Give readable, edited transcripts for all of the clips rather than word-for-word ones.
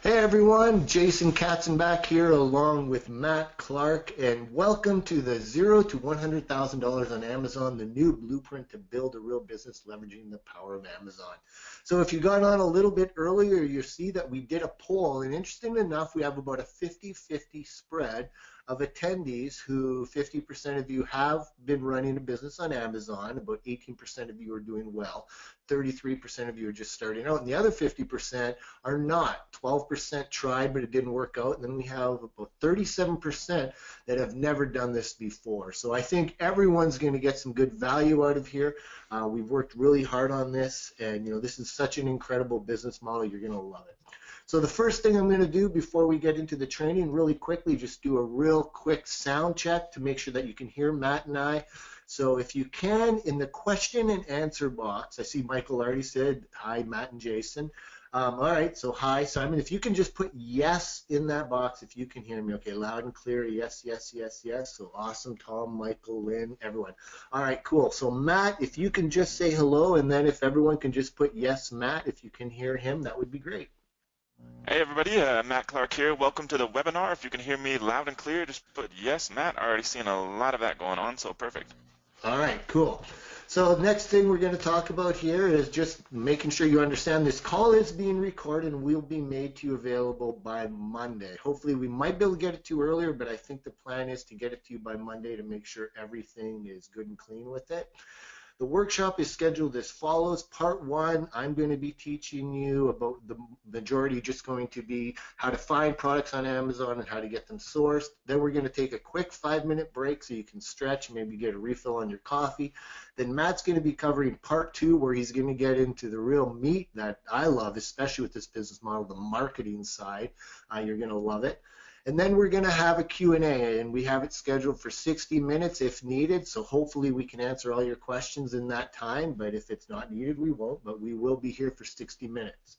Hey everyone, Jason Katzenbach here along with Matt Clark, and welcome to the Zero to $100,000 on Amazon, the new blueprint to build a real business leveraging the power of Amazon. So if you got on a little bit earlier, you see that we did a poll, and interesting enough, we have about a 50-50 spread of attendees who 50% of you have been running a business on Amazon, about 18% of you are doing well, 33% of you are just starting out, and the other 50% are not. 12% tried, but it didn't work out. And then we have about 37% that have never done this before. So I think everyone's going to get some good value out of here. We've worked really hard on this, and this is such an incredible business model. You're going to love it. So the first thing I'm going to do before we get into the training, really quickly, just do a real quick sound check to make sure that you can hear Matt and I. So if you can, in the question and answer box, I see Michael already said, hi, Matt and Jason. All right, so hi, Simon. If you can just put yes in that box, if you can hear me, okay, loud and clear, yes, yes, yes, yes. So awesome, Tom, Michael, Lynn, everyone. All right, cool. So Matt, if you can just say hello, and then if everyone can just put yes, Matt, if you can hear him, that would be great. Hey everybody, Matt Clark here. Welcome to the webinar. If you can hear me loud and clear, just put yes, Matt. Already seeing a lot of that going on, so perfect. All right, cool. So the next thing we're going to talk about here is just making sure you understand this call is being recorded and will be made to you available by Monday. Hopefully we might be able to get it to you earlier, but I think the plan is to get it to you by Monday to make sure everything is good and clean with it. The workshop is scheduled as follows. Part 1, I'm going to be teaching you about the majority just going to be how to find products on Amazon and how to get them sourced. Then we're going to take a quick 5-minute break so you can stretch and maybe get a refill on your coffee. Then Matt's going to be covering Part 2 where he's going to get into the real meat that I love, especially with this business model, the marketing side. You're going to love it. And then we're going to have a Q&A, and we have it scheduled for 60 minutes if needed, so hopefully we can answer all your questions in that time, but if it's not needed, we won't, but we will be here for 60 minutes.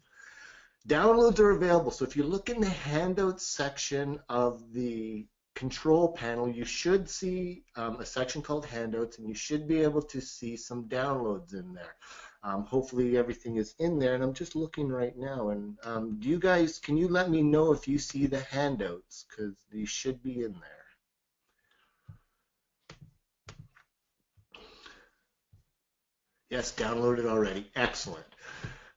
Downloads are available, so if you look in the handouts section of the control panel, you should see a section called handouts, and you should be able to see some downloads in there. Hopefully everything is in there, and I'm just looking right now. And do you guys, can you let me know if you see the handouts? Because these should be in there. Yes, downloaded already. Excellent.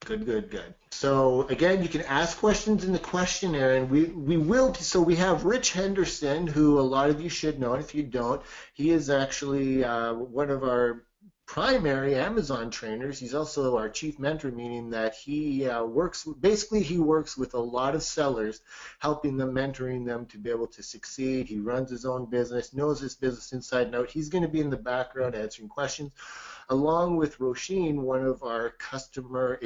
Good, good, good. So again, you can ask questions in the questionnaire, and we will. So we have Rich Henderson, who a lot of you should know. And if you don't, he is actually one of our primary Amazon trainers. He's also our chief mentor, meaning that he works with a lot of sellers, helping them, mentoring them to be able to succeed. He runs his own business, knows his business inside and out. He's going to be in the background answering questions, along with Roisin, one of our customer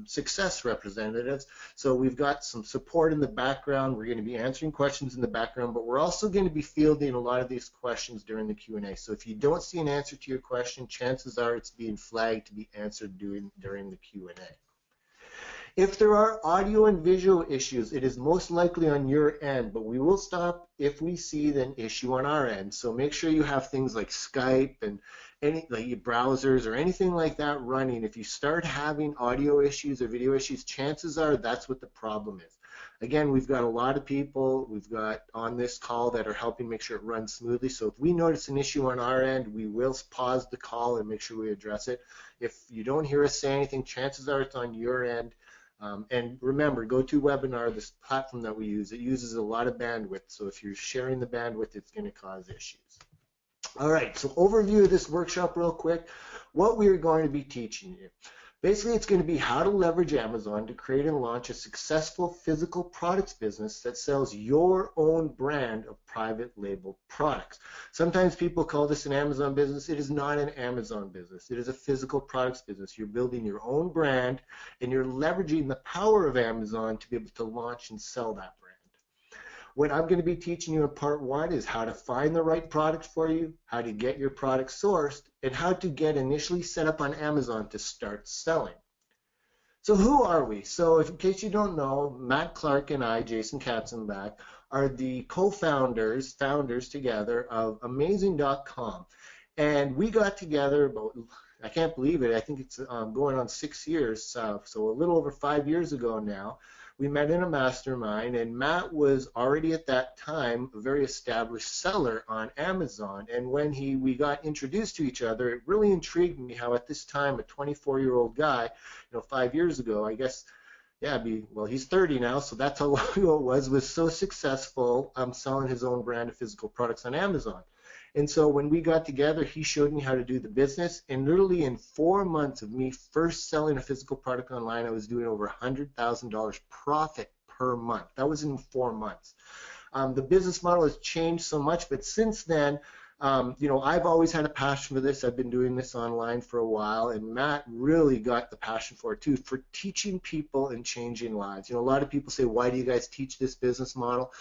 success representatives. So we've got some support in the background. We're going to be answering questions in the background, but we're also going to be fielding a lot of these questions during the Q&A. So if you don't see an answer to your question, chances are it's being flagged to be answered during the Q&A. If there are audio and visual issues, it is most likely on your end, but we will stop if we see an issue on our end. So make sure you have things like Skype and any like your browsers or anything like that running. If you start having audio issues or video issues, chances are that's what the problem is. Again, we've got a lot of people we've got on this call that are helping make sure it runs smoothly. So if we notice an issue on our end, we will pause the call and make sure we address it. If you don't hear us say anything, chances are it's on your end. And remember, GoToWebinar, this platform that we use, it uses a lot of bandwidth. So if you're sharing the bandwidth, it's going to cause issues. All right, so overview of this workshop real quick. What we are going to be teaching you. Basically, it's going to be how to leverage Amazon to create and launch a successful physical products business that sells your own brand of private label products. Sometimes people call this an Amazon business. It is not an Amazon business. It is a physical products business. You're building your own brand, and you're leveraging the power of Amazon to be able to launch and sell that brand. What I'm going to be teaching you in part 1 is how to find the right product for you, how to get your product sourced, and how to get initially set up on Amazon to start selling. So who are we? So in case you don't know, Matt Clark and I, Jason Katzenbach, are the founders together of Amazing.com. And we got together about I can't believe it. I think it's going on 6 years, so a little over 5 years ago now. We met in a mastermind, and Matt was already at that time a very established seller on Amazon. And when we got introduced to each other, it really intrigued me how at this time, a 24-year-old guy, 5 years ago, I guess, yeah, well, he's 30 now, so that's how long ago it was so successful selling his own brand of physical products on Amazon. And so when we got together, he showed me how to do the business. And literally in 4 months of me first selling a physical product online, I was doing over $100,000 profit per month. That was in 4 months. The business model has changed so much, but since then, I've always had a passion for this. I've been doing this online for a while, and Matt really got the passion for it too, for teaching people and changing lives. A lot of people say, why do you guys teach this business model?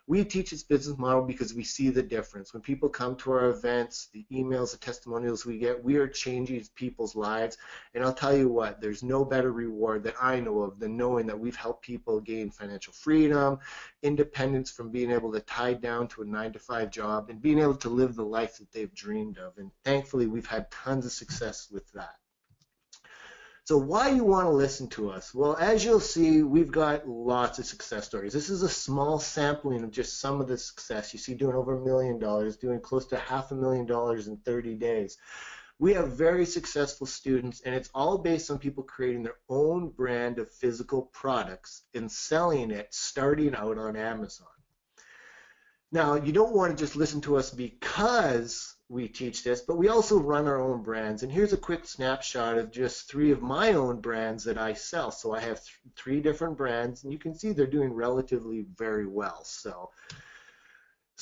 We teach this business model because we see the difference. When people come to our events, the emails, the testimonials we get, we are changing people's lives. And I'll tell you what, there's no better reward that I know of than knowing that we've helped people gain financial freedom, independence from being able to tie down to a 9-to-5 job, and being able to live the life that they've dreamed of. And thankfully, we've had tons of success with that. So why you want to listen to us? Well, as you'll see, we've got lots of success stories. This is a small sampling of just some of the success. You see doing over $1 million, doing close to $500,000 in 30 days. We have very successful students, and it's all based on people creating their own brand of physical products and selling it, starting out on Amazon. Now, you don't want to just listen to us because we teach this, but we also run our own brands. And here's a quick snapshot of just 3 of my own brands that I sell. So I have 3 different brands, and you can see they're doing relatively very well. So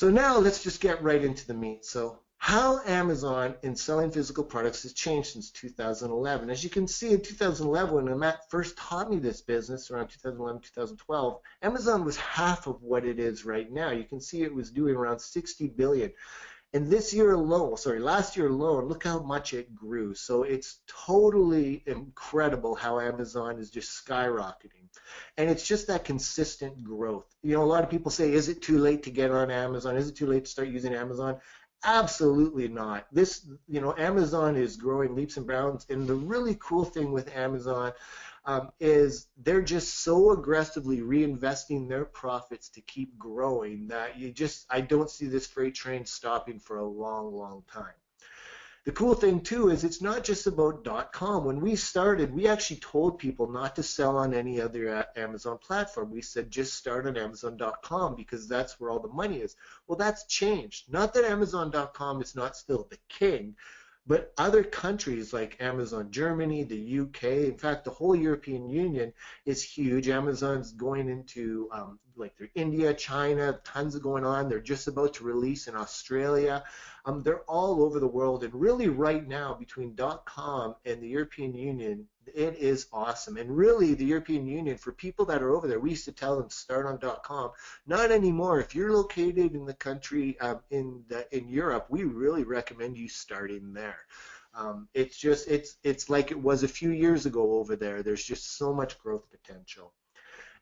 now let's just get right into the meat. So how Amazon in selling physical products has changed since 2011. As you can see, in 2011, when Matt first taught me this business, around 2011, 2012, Amazon was half of what it is right now. You can see it was doing around $60 billion. And this year alone, last year alone, look how much it grew. So it's totally incredible how Amazon is just skyrocketing. And it's just that consistent growth. A lot of people say, is it too late to get on Amazon? Is it too late to start using Amazon? Absolutely not. Amazon is growing leaps and bounds. And the really cool thing with Amazon is they're just so aggressively reinvesting their profits to keep growing that I don't see this freight train stopping for a long, long time. The cool thing too is it's not just about .com. When we started, we actually told people not to sell on any other Amazon platform. We said just start on Amazon.com because that's where all the money is. Well, that's changed. Not that Amazon.com is not still the king, but other countries like Amazon Germany, the UK, in fact, the whole European Union is huge. Amazon's going into like India, China, tons of going on. They're just about to release in Australia. They're all over the world. And really right now, between .com and the European Union, it is awesome. And really, the European Union, for people that are over there, we used to tell them to start on .com. Not anymore. If you're located in the country in Europe, we really recommend you starting there. It's like it was a few years ago over there. There's just so much growth potential.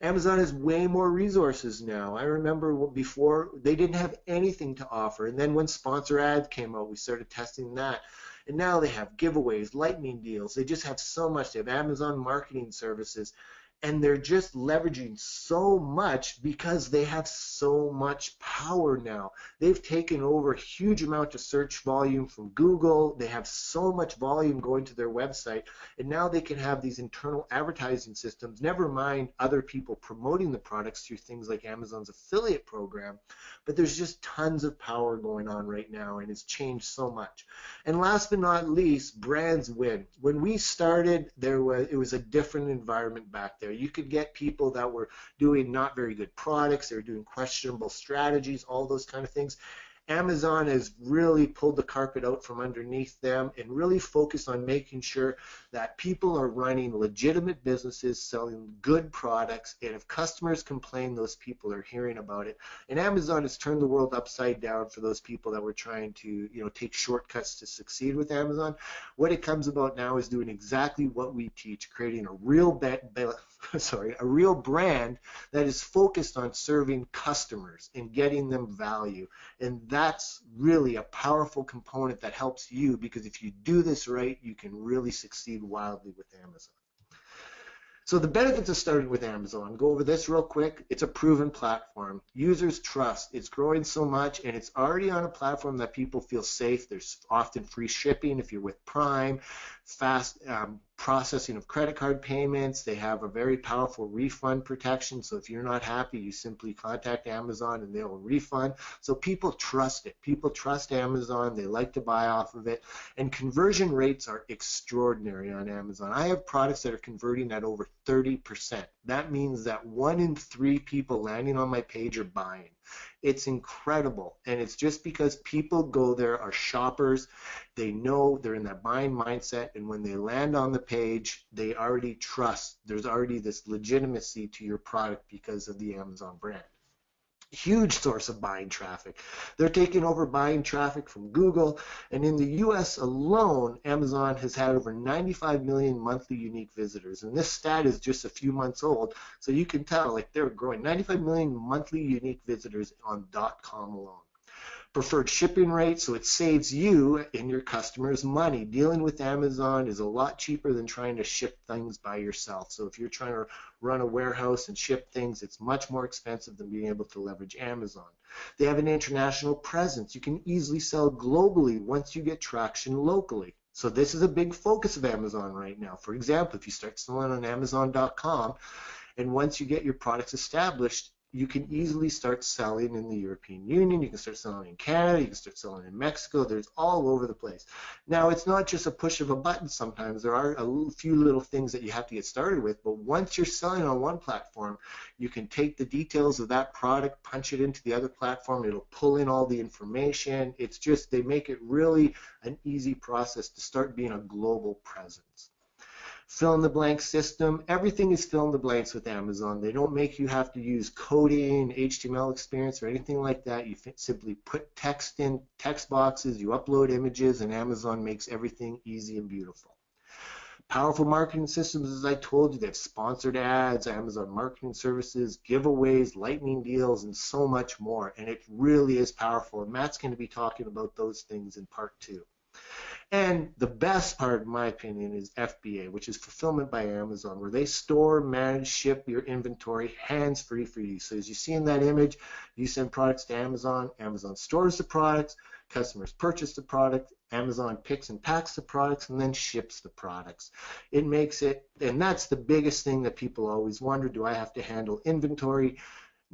Amazon has way more resources now. I remember before they didn't have anything to offer, and then when sponsor ads came out, we started testing that. And now they have giveaways, lightning deals. They just have so much. They have Amazon marketing services. And they're just leveraging so much because they have so much power now. They've taken over a huge amount of search volume from Google. They have so much volume going to their website. And now they can have these internal advertising systems, never mind other people promoting the products through things like Amazon's affiliate program. But there's just tons of power going on right now, and it's changed so much. And last but not least, brands win. When we started, it was a different environment back there. You could get people that were doing not very good products, they were doing questionable strategies, all those kind of things. Amazon has really pulled the carpet out from underneath them and really focused on making sure that people are running legitimate businesses, selling good products, and if customers complain, those people are hearing about it. And Amazon has turned the world upside down for those people that were trying to, take shortcuts to succeed with Amazon. What it comes about now is doing exactly what we teach, creating a real sorry, a real brand that is focused on serving customers and getting them value. And that's really a powerful component that helps you, because if you do this right, you can really succeed wildly with Amazon. So the benefits of starting with Amazon, go over this real quick. It's a proven platform. Users trust. It's growing so much, and it's already on a platform that people feel safe. There's often free shipping if you're with Prime, fast processing of credit card payments. They have a very powerful refund protection. So if you're not happy, you simply contact Amazon and they'll refund. So people trust it. People trust Amazon. They like to buy off of it. And conversion rates are extraordinary on Amazon. I have products that are converting at over 30%. That means that 1 in 3 people landing on my page are buying. It's incredible, and it's just because people go there, are shoppers. They know they're in that buying mindset, and when they land on the page, they already trust. There's already this legitimacy to your product because of the Amazon brand. Huge source of buying traffic. They're taking over buying traffic from Google, and in the US alone, Amazon has had over 95 million monthly unique visitors, and this stat is just a few months old, so you can tell like they're growing. 95 million monthly unique visitors on .com alone. Preferred shipping rate, so it saves you and your customers money. Dealing with Amazon is a lot cheaper than trying to ship things by yourself. So if you're trying to run a warehouse and ship things, it's much more expensive than being able to leverage Amazon. They have an international presence. You can easily sell globally once you get traction locally. So this is a big focus of Amazon right now. For example, if you start selling on Amazon.com, and once you get your products established, you can easily start selling in the European Union. You can start selling in Canada. You can start selling in Mexico. There's all over the place. Now, it's not just a push of a button sometimes. There are a few little things that you have to get started with, but once you're selling on one platform, you can take the details of that product, punch it into the other platform. It'll pull in all the information. It's just, they make it really an easy process to start being a global presence. Fill in the blank system. Everything is fill in the blanks with Amazon. They don't make you have to use coding, HTML experience, or anything like that. You simply put text in text boxes, you upload images, and Amazon makes everything easy and beautiful. Powerful marketing systems, as I told you. They have sponsored ads, Amazon marketing services, giveaways, lightning deals, and so much more. And it really is powerful. And Matt's going to be talking about those things in part 2. And the best part, in my opinion, is FBA, which is Fulfillment by Amazon, where they store, manage, ship your inventory hands-free for you. So as you see in that image, you send products to Amazon, Amazon stores the products, customers purchase the product, Amazon picks and packs the products, and then ships the products. It makes it, and that's the biggest thing that people always wonder, do I have to handle inventory?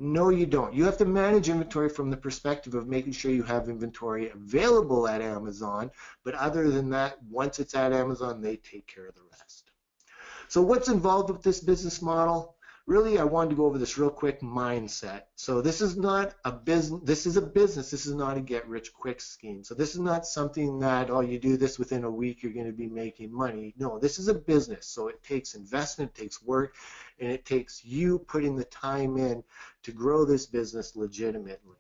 No, you don't. You have to manage inventory from the perspective of making sure you have inventory available at Amazon, but other than that, once it's at Amazon, they take care of the rest. So what's involved with this business model? Really, I wanted to go over this real quick mindset. So this is not a business, this is a business, this is not a get-rich-quick scheme. So this is not something that, oh, you do this within a week, you're going to be making money. No, this is a business, so it takes investment, it takes work, and it takes you putting the time in to grow this business legitimately.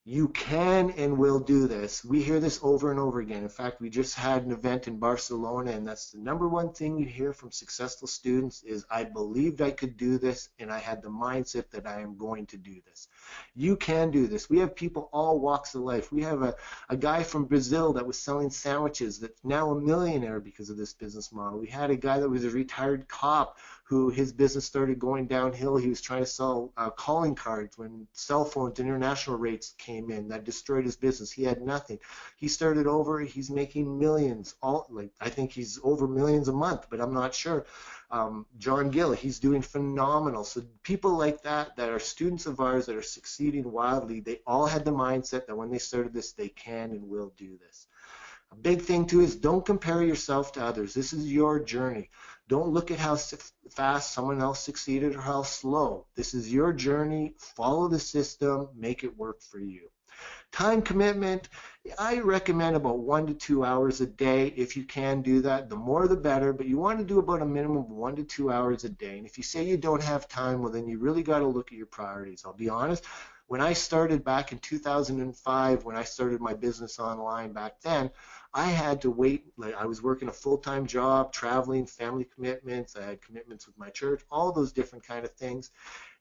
You can and will do this. We hear this over and over again. In fact, we just had an event in Barcelona, and that's the number one thing you hear from successful students is, I believed I could do this, and I had the mindset that I am going to do this. You can do this. We have people all walks of life. We have a guy from Brazil that was selling sandwiches that's now a millionaire because of this business model. We had a guy that was a retired cop who his business started going downhill. He was trying to sell calling cards when cell phones international rates came in. That destroyed his business. He had nothing. He started over. He's making millions. I think he's over millions a month, but I'm not sure. John Gill, he's doing phenomenal. So people like that are students of ours that are succeeding wildly, they all had the mindset that when they started this, they can and will do this. A big thing too is don't compare yourself to others. This is your journey. Don't look at how fast someone else succeeded or how slow. This is your journey. Follow the system. Make it work for you. Time commitment, I recommend about 1 to 2 hours a day. If you can do that, the more the better, but you want to do about a minimum of 1 to 2 hours a day. And if you say you don't have time, well, then you really got to look at your priorities. I'll be honest, when I started back in 2005, when I started my business online back then, I had to wait. Like, I was working a full-time job, traveling, family commitments. I had commitments with my church, all those different kind of things.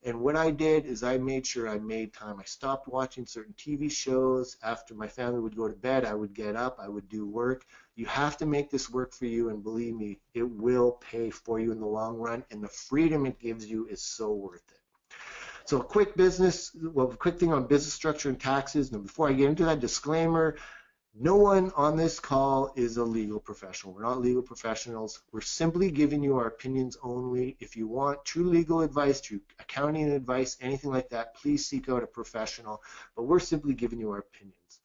And what I did is I made sure I made time. I stopped watching certain TV shows. After my family would go to bed, I would get up, I would do work. You have to make this work for you, and believe me, it will pay for you in the long run, and the freedom it gives you is so worth it. So a quick thing on business structure and taxes. Now, before I get into that, disclaimer, no one on this call is a legal professional. We're not legal professionals. We're simply giving you our opinions only. If you want true legal advice, true accounting advice, anything like that, please seek out a professional. But we're simply giving you our opinions.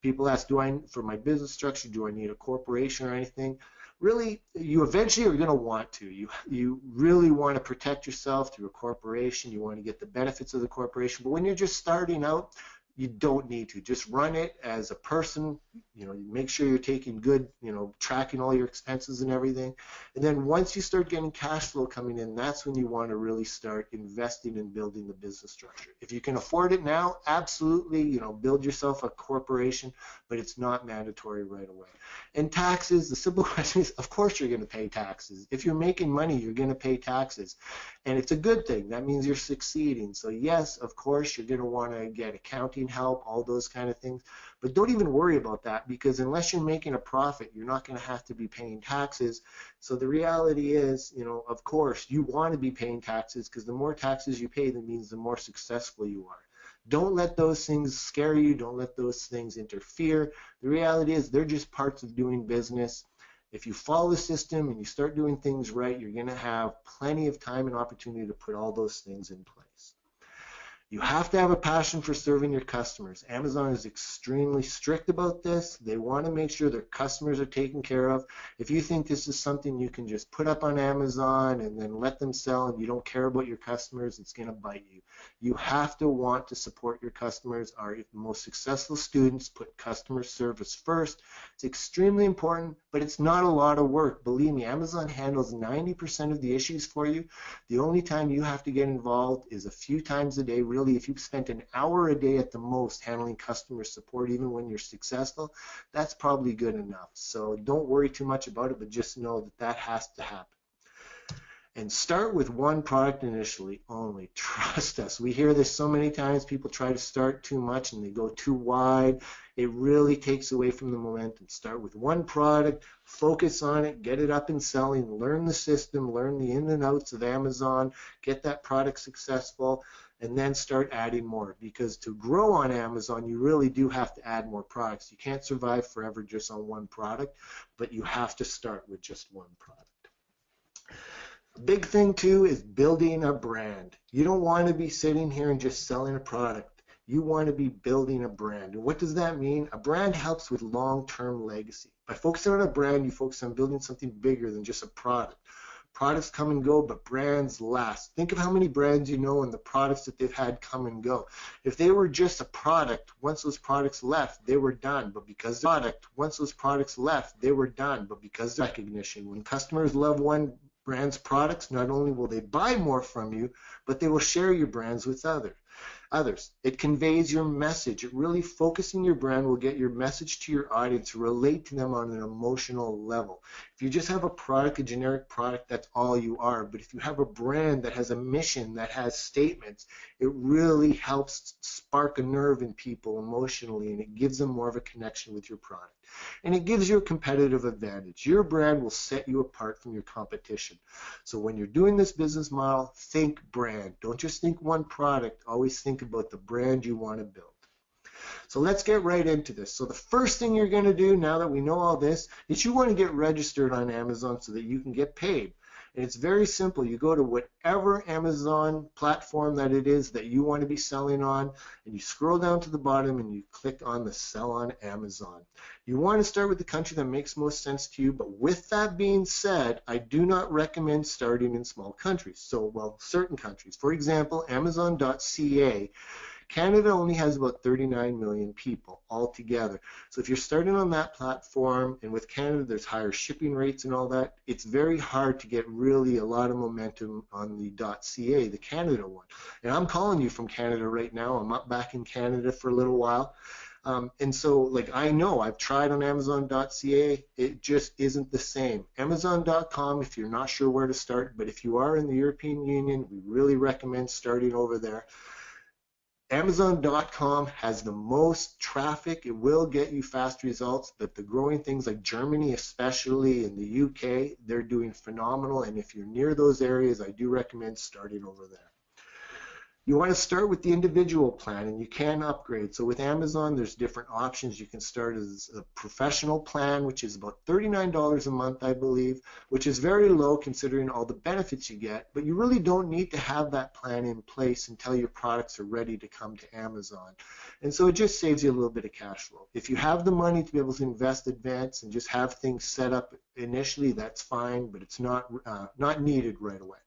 People ask, for my business structure, do I need a corporation or anything? Really, you eventually are going to want to. You really want to protect yourself through a corporation. You want to get the benefits of the corporation. But when you're just starting out, you don't need to. Just run it as a person. Make sure you're taking good, tracking all your expenses and everything. And then once you start getting cash flow coming in, that's when you want to really start investing in building the business structure. If you can afford it now, absolutely, build yourself a corporation, but it's not mandatory right away. And taxes, the simple question is, of course you're going to pay taxes. If you're making money, you're going to pay taxes. And it's a good thing. That means you're succeeding. So yes, of course, you're going to want to get accounting help, all those kind of things. But don't even worry about that, because unless you're making a profit, you're not going to have to be paying taxes. So the reality is, of course, you want to be paying taxes, because the more taxes you pay, that means the more successful you are. Don't let those things scare you. Don't let those things interfere. The reality is they're just parts of doing business. If you follow the system and you start doing things right, you're going to have plenty of time and opportunity to put all those things in place. You have to have a passion for serving your customers. Amazon is extremely strict about this. They want to make sure their customers are taken care of. If you think this is something you can just put up on Amazon and then let them sell, and you don't care about your customers, it's going to bite you. You have to want to support your customers. Our most successful students put customer service first. It's extremely important, but it's not a lot of work. Believe me, Amazon handles 90% of the issues for you. The only time you have to get involved is a few times a day. Really, if you've spent an hour a day at the most handling customer support, even when you're successful, that's probably good enough. So don't worry too much about it, but just know that that has to happen. And start with one product initially only. Trust us. We hear this so many times. People try to start too much and they go too wide. It really takes away from the momentum. Start with one product, focus on it, get it up and selling, learn the system, learn the ins and outs of Amazon, get that product successful, and then start adding more. Because to grow on Amazon, you really do have to add more products. You can't survive forever just on one product, but you have to start with just one product. Big thing too is building a brand. You don't want to be sitting here and just selling a product. You want to be building a brand. And what does that mean? A brand helps with long-term legacy. By focusing on a brand, you focus on building something bigger than just a product. Products come and go, but brands last. Think of how many brands you know and the products that they've had come and go. If they were just a product, once those products left, they were done. But because once those products left, they were done. But because of recognition, when customers love one brand's products, not only will they buy more from you, but they will share your brands with others. It conveys your message. It really focusing your brand will get your message to your audience, relate to them on an emotional level. If you just have a product, a generic product, that's all you are. But if you have a brand that has a mission, that has statements, it really helps spark a nerve in people emotionally, and it gives them more of a connection with your product. And it gives you a competitive advantage. Your brand will set you apart from your competition. So when you're doing this business model, think brand. Don't just think one product. Always think about the brand you want to build. So let's get right into this. So the first thing you're going to do, now that we know all this, is you want to get registered on Amazon so that you can get paid. And it's very simple. You go to whatever Amazon platform that it is that you want to be selling on, and you scroll down to the bottom and you click on the Sell on Amazon. You want to start with the country that makes most sense to you, but with that being said, I do not recommend starting in small countries. So, well, certain countries. For example, Amazon.ca. Canada only has about 39 million people altogether. So if you're starting on that platform, and with Canada there's higher shipping rates and all that, it's very hard to get really a lot of momentum on the .ca, the Canada one. And I'm calling you from Canada right now. I'm up back in Canada for a little while. And so, like, I know I've tried on Amazon.ca, it just isn't the same. Amazon.com, if you're not sure where to start, but if you are in the European Union, we really recommend starting over there. Amazon.com has the most traffic. It will get you fast results, but the growing things like Germany, especially in the UK, they're doing phenomenal. And if you're near those areas, I do recommend starting over there. You want to start with the individual plan, and you can upgrade. So with Amazon, there's different options. You can start as a professional plan, which is about $39 a month, I believe, which is very low considering all the benefits you get, but you really don't need to have that plan in place until your products are ready to come to Amazon. And so it just saves you a little bit of cash flow. If you have the money to be able to invest advance and just have things set up initially, that's fine, but it's not needed right away.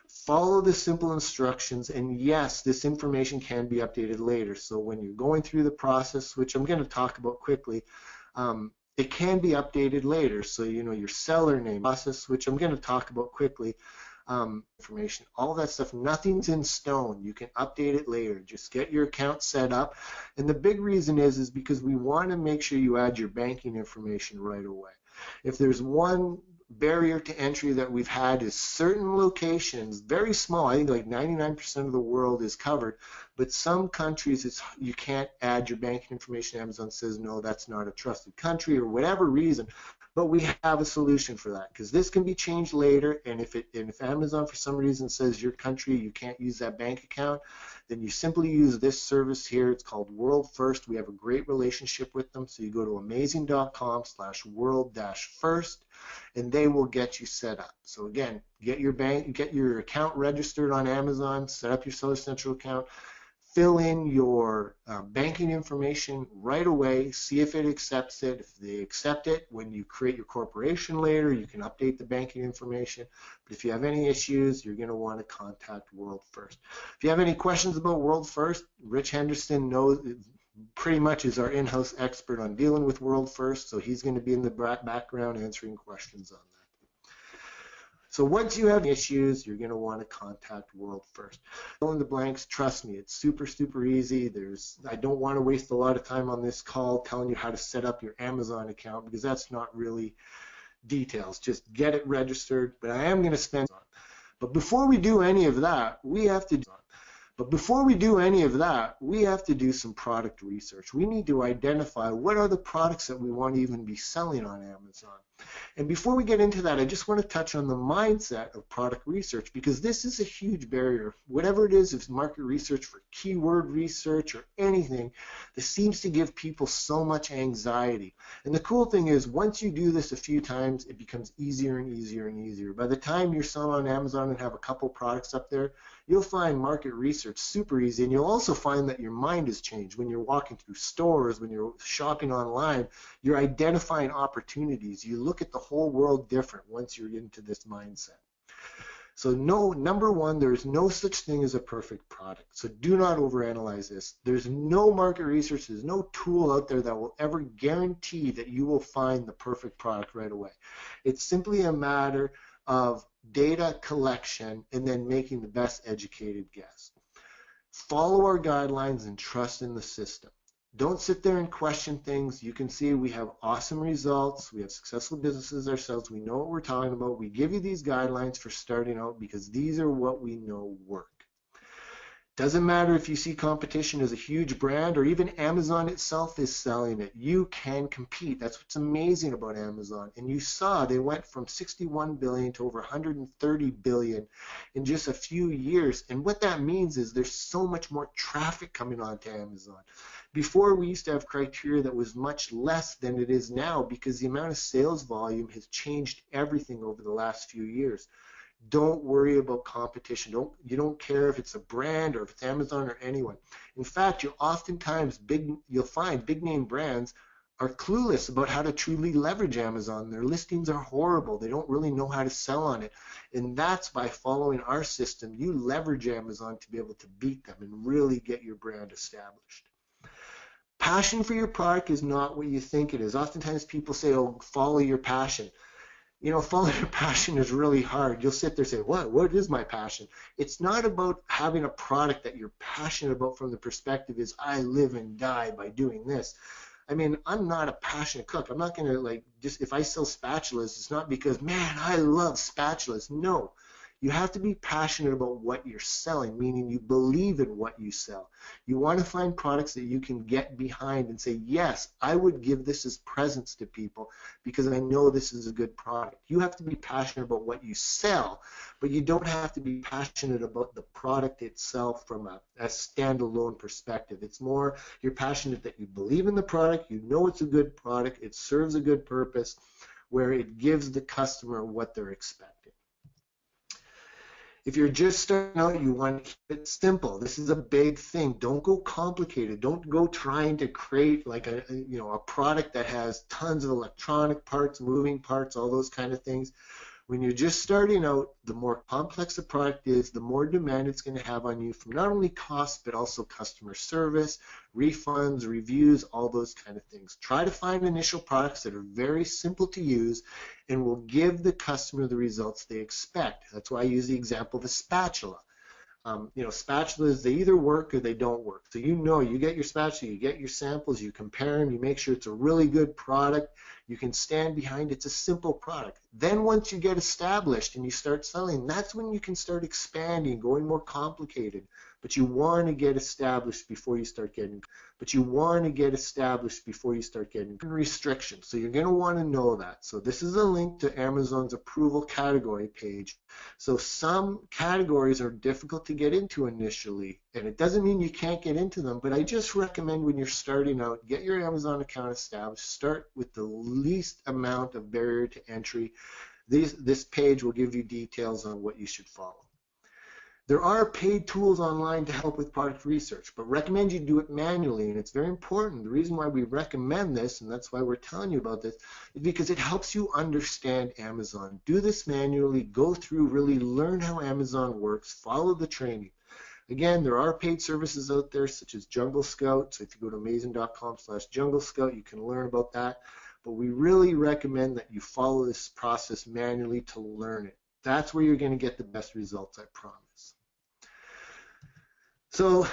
Follow the simple instructions, and yes, this information can be updated later. So when you're going through the process, which I'm going to talk about quickly, it can be updated later. So, you know, your seller name process, which I'm going to talk about quickly, information, all that stuff, nothing's in stone. You can update it later. Just get your account set up. And the big reason is because we want to make sure you add your banking information right away. If there's one barrier to entry that we've had is certain locations, very small, I think like 99% of the world is covered, but some countries you can't add your banking information. Amazon says, no, that's not a trusted country or whatever reason, but we have a solution for that because this can be changed later, and if Amazon for some reason says your country, you can't use that bank account, then you simply use this service here. It's called World First. We have a great relationship with them, so you go to amazing.com/world-first, and they will get you set up. So again, get your account registered on Amazon, set up your Seller Central account, fill in your banking information right away, see if it accepts it. If they accept it, when you create your corporation later, you can update the banking information. But if you have any issues, you're going to want to contact World First. If you have any questions about World First, Rich Henderson pretty much is our in-house expert on dealing with World First, so he's going to be in the background answering questions on that. So once you have issues, you're going to want to contact World First. Fill in the blanks. Trust me, it's super, super easy. I don't want to waste a lot of time on this call telling you how to set up your Amazon account because that's not really details. Just get it registered, but I am going to spend on. But before we do any of that, we have to do some product research. We need to identify what are the products that we want to even be selling on Amazon. And before we get into that, I just want to touch on the mindset of product research because this is a huge barrier. Whatever it is, if it's market research for keyword research or anything, this seems to give people so much anxiety. And the cool thing is once you do this a few times, it becomes easier and easier and easier. By the time you're selling on Amazon and have a couple products up there, you'll find market research super easy, and you'll also find that your mind has changed. When you're walking through stores, when you're shopping online, you're identifying opportunities. You look at the whole world different once you're into this mindset. So number one, there's no such thing as a perfect product. So do not overanalyze this. There's no market research, there's no tool out there that will ever guarantee that you will find the perfect product right away. It's simply a matter of data collection and then making the best educated guess. Follow our guidelines and trust in the system. Don't sit there and question things. You can see we have awesome results. We have successful businesses ourselves. We know what we're talking about. We give you these guidelines for starting out because these are what we know work. Doesn't matter if you see competition as a huge brand or even Amazon itself is selling it. You can compete. That's what's amazing about Amazon. And you saw they went from 61 billion to over 130 billion in just a few years. And what that means is there's so much more traffic coming onto Amazon. Before, we used to have criteria that was much less than it is now because the amount of sales volume has changed everything over the last few years. Don't worry about competition. You don't care if it's a brand or if it's Amazon or anyone. In fact, you'll find big name brands are clueless about how to truly leverage Amazon. Their listings are horrible. They don't really know how to sell on it. And that's by following our system. You leverage Amazon to be able to beat them and really get your brand established. Passion for your product is not what you think it is. Oftentimes people say, oh, follow your passion. following your passion is really hard. You'll sit there and say, what is my passion? It's not about having a product that you're passionate about from the perspective is I live and die by doing this. I mean, I'm not a passionate cook. I'm not going to just, if I sell spatulas, it's not because, man, I love spatulas. No. You have to be passionate about what you're selling, meaning you believe in what you sell. You want to find products that you can get behind and say, yes, I would give this as presents to people because I know this is a good product. You have to be passionate about what you sell, but you don't have to be passionate about the product itself from a standalone perspective. It's more you're passionate that you believe in the product, you know it's a good product, it serves a good purpose, where it gives the customer what they're expecting. If you're just starting out, you want to keep it simple. This is a big thing. Don't go complicated. Don't go trying to create like a product that has tons of electronic parts, moving parts, all those kind of things. When you're just starting out, the more complex the product is, the more demand it's going to have on you from not only cost, but also customer service, refunds, reviews, all those kind of things. Try to find initial products that are very simple to use and will give the customer the results they expect. That's why I use the example of a spatula. Spatulas, they either work or they don't work. So you get your spatula, you get your samples, you compare them, you make sure it's a really good product, you can stand behind it. It's a simple product. Then once you get established and you start selling, that's when you can start expanding, going more complicated. But you want to get established before you start getting restrictions. So you're going to want to know that. So this is a link to Amazon's approval category page. So some categories are difficult to get into initially, and it doesn't mean you can't get into them, but I just recommend when you're starting out, get your Amazon account established, start with the least amount of barrier to entry. This page will give you details on what you should follow. There are paid tools online to help with product research, but recommend you do it manually, and it's very important. The reason why we recommend this, and that's why we're telling you about this, is because it helps you understand Amazon. Do this manually, go through, really learn how Amazon works, follow the training. Again, there are paid services out there such as Jungle Scout, so if you go to amazon.com/Jungle Scout, you can learn about that, but we really recommend that you follow this process manually to learn it. That's where you're going to get the best results, I promise. So,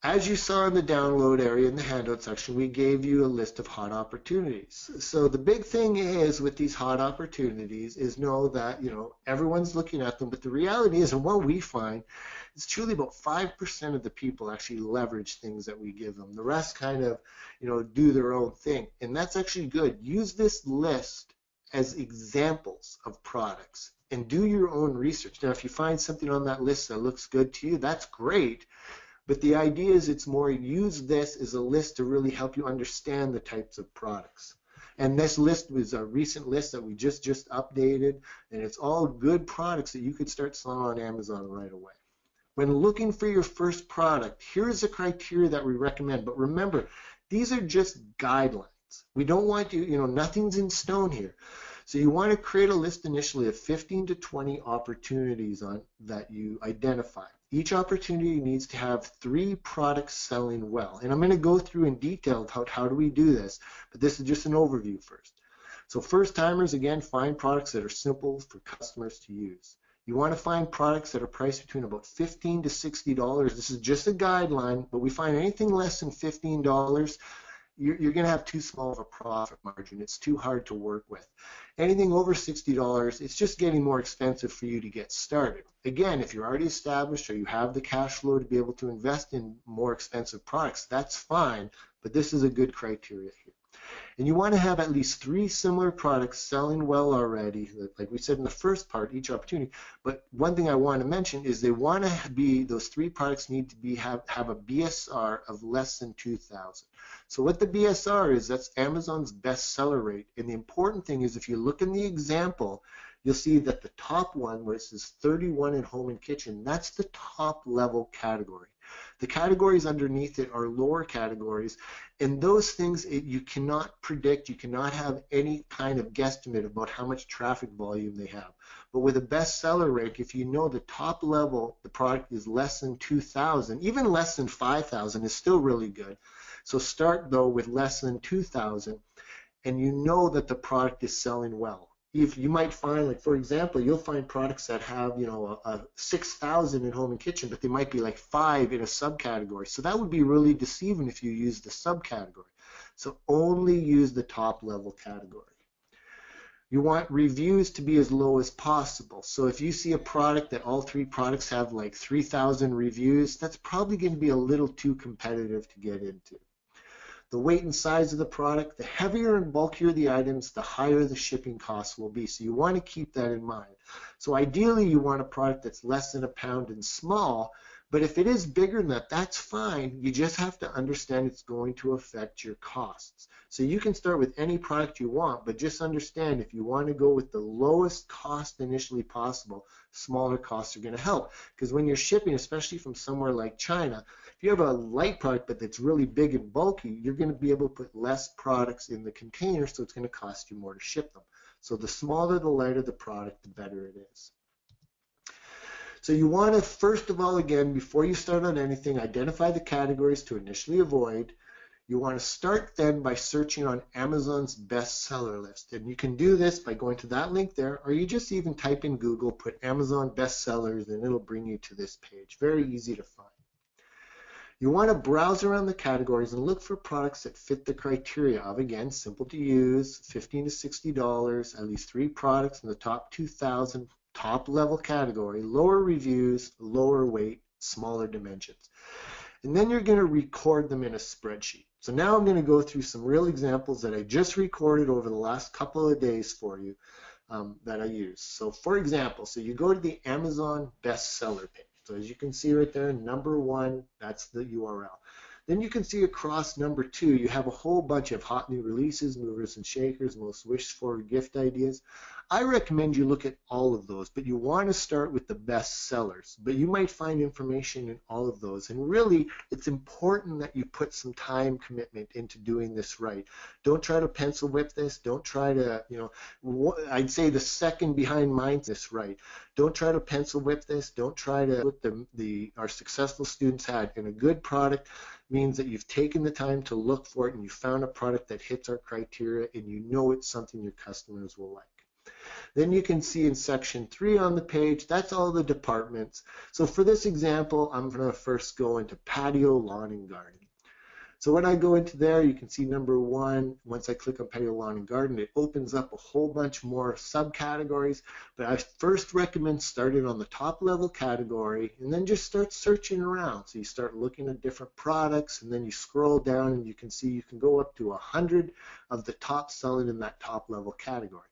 as you saw in the download area in the handout section, we gave you a list of hot opportunities. So the big thing is with these hot opportunities is know that, everyone's looking at them, but the reality is, and what we find, is truly about 5% of the people actually leverage things that we give them. The rest kind of, do their own thing. And that's actually good. Use this list as examples of products and do your own research. Now, if you find something on that list that looks good to you, that's great. But the idea is it's more use this as a list to really help you understand the types of products. And this list was a recent list that we just updated, and it's all good products that you could start selling on Amazon right away. When looking for your first product, here's the criteria that we recommend. But remember, these are just guidelines. We don't want you, nothing's in stone here. So you want to create a list initially of 15 to 20 opportunities that you identify. Each opportunity needs to have 3 products selling well. And I'm going to go through in detail how do we do this, but this is just an overview first. So first timers, again, find products that are simple for customers to use. You want to find products that are priced between about $15 to $60. This is just a guideline, but we find anything less than $15, you're going to have too small of a profit margin. It's too hard to work with. Anything over $60, it's just getting more expensive for you to get started. Again, if you're already established or you have the cash flow to be able to invest in more expensive products, that's fine, but this is a good criteria here. And you want to have at least 3 similar products selling well already, like we said in the first part, each opportunity. But one thing I want to mention is those 3 products need to have a BSR of less than 2,000. So what the BSR is, that's Amazon's best seller rate. And the important thing is if you look in the example, you'll see that the top one, where it says 31 in home and kitchen, that's the top level category. The categories underneath it are lower categories, and those things you cannot predict, you cannot have any kind of guesstimate about how much traffic volume they have. But with a bestseller rank, if you know the top level, the product is less than 2,000, even less than 5,000 is still really good. So start though with less than 2,000, and you know that the product is selling well. if you might find, like for example, you'll find products that have, a 6,000 in home and kitchen, but they might be like 5 in a subcategory. So that would be really deceiving if you use the subcategory. So only use the top level category. You want reviews to be as low as possible. So if you see a product that all 3 products have like 3,000 reviews, that's probably going to be a little too competitive to get into. The weight and size of the product, the heavier and bulkier the items, the higher the shipping costs will be. So you want to keep that in mind. So ideally you want a product that's less than a pound and small, but if it is bigger than that, that's fine. You just have to understand it's going to affect your costs. So you can start with any product you want, but just understand if you want to go with the lowest cost initially possible, smaller costs are going to help. Because when you're shipping, especially from somewhere like China, if you have a light product but that's really big and bulky, you're going to be able to put less products in the container, so it's going to cost you more to ship them. So the smaller, the lighter the product, the better it is. So you want to, first of all, again, before you start on anything, identify the categories to initially avoid. You want to start then by searching on Amazon's bestseller list. And you can do this by going to that link there, or you just even type in Google, put Amazon bestsellers, and it'll bring you to this page. Very easy to find. You want to browse around the categories and look for products that fit the criteria of, again, simple to use, $15 to $60, at least 3 products in the top 2,000, top level category, lower reviews, lower weight, smaller dimensions. And then you're going to record them in a spreadsheet. So now I'm going to go through some real examples that I just recorded over the last couple of days for you that I use. So for example, so you go to the Amazon bestseller page. So as you can see right there, number 1, that's the URL. Then you can see across number 2, you have a whole bunch of hot new releases, movers and shakers, most wished for gift ideas. I recommend you look at all of those, but you want to start with the best sellers. But you might find information in all of those. And really, it's important that you put some time commitment into doing this right. Don't try to pencil whip this. Don't try to, I'd say the second behind mine this right. Don't try to pencil whip this. Don't try to what our successful students had. And a good product means that you've taken the time to look for it and you found a product that hits our criteria and you know it's something your customers will like. Then you can see in section 3 on the page, that's all the departments. So for this example, I'm going to first go into patio, lawn, and garden. So when I go into there, you can see number 1, once I click on patio, lawn, and garden, it opens up a whole bunch more subcategories. But I first recommend starting on the top level category and then just start searching around. So you start looking at different products and then you scroll down and you can see you can go up to 100 of the top selling in that top level category.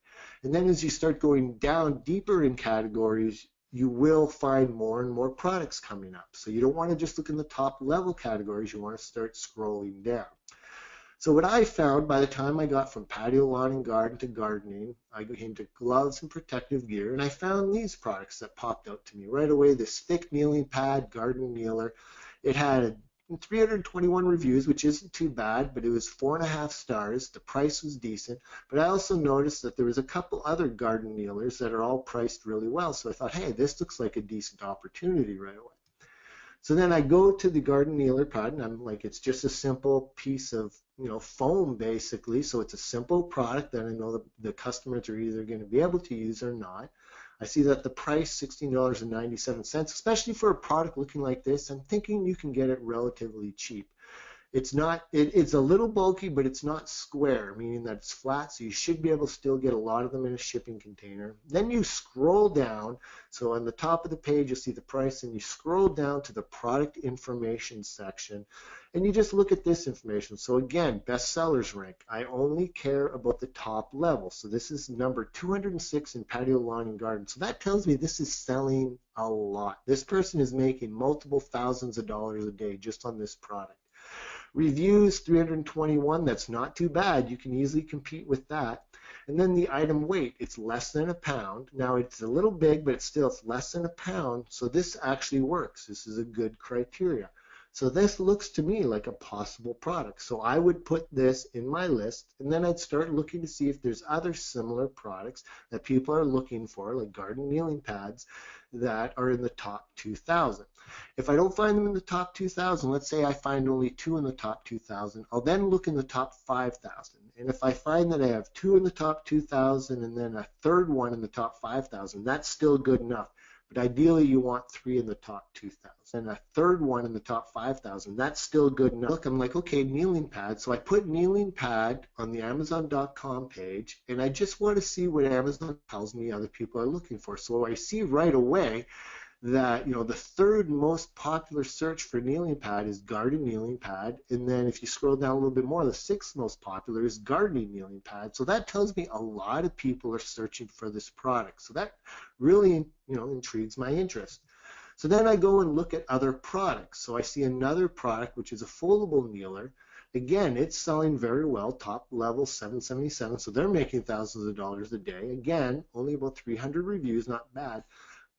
And then as you start going down deeper in categories, you will find more and more products coming up. So you don't want to just look in the top level categories, you want to start scrolling down. So what I found by the time I got from patio, lawn, and garden to gardening, I came to gloves and protective gear, and I found these products that popped out to me right away. This thick kneeling pad, garden kneeler. It had 321 reviews, which isn't too bad, but it was 4.5 stars. The price was decent, but I also noticed that there was a couple other garden kneelers that are all priced really well. So I thought, hey, this looks like a decent opportunity right away. So then I go to the garden kneeler pad, and I'm like, it's just a simple piece of foam basically. So it's a simple product that I know the customers are either going to be able to use or not. I see that the price, $16.97, especially for a product looking like this, I'm thinking you can get it relatively cheap. It's a little bulky, but it's not square, meaning that it's flat, so you should be able to still get a lot of them in a shipping container. Then you scroll down, so on the top of the page you'll see the price, and you scroll down to the product information section, and you just look at this information. So again, bestsellers rank. I only care about the top level. So this is number 206 in patio, lawn, and garden. So that tells me this is selling a lot. This person is making multiple thousands of dollars a day just on this product. Reviews, 321, that's not too bad. You can easily compete with that. And then the item weight, it's less than a pound. Now it's a little big, but it's less than a pound. So this actually works. This is a good criteria. So this looks to me like a possible product. So I would put this in my list, and then I'd start looking to see if there's other similar products that people are looking for, like garden kneeling pads, that are in the top 2,000. If I don't find them in the top 2,000, let's say I find only 2 in the top 2,000, I'll then look in the top 5,000. And if I find that I have 2 in the top 2,000 and then a third one in the top 5,000, that's still good enough. But ideally, you want 3 in the top 2,000 and a third one in the top 5,000. That's still good enough. Look, I'm like, okay, kneeling pad. So I put kneeling pad on the Amazon.com page, and I just want to see what Amazon tells me other people are looking for. So I see right away that, the third most popular search for kneeling pad is garden kneeling pad, and then if you scroll down a little bit more, the sixth most popular is gardening kneeling pad. So that tells me a lot of people are searching for this product. So that really, intrigues my interest. So then I go and look at other products. So I see another product, which is a foldable kneeler. Again, it's selling very well, top level $777, so they're making thousands of dollars a day. Again, only about 300 reviews, not bad.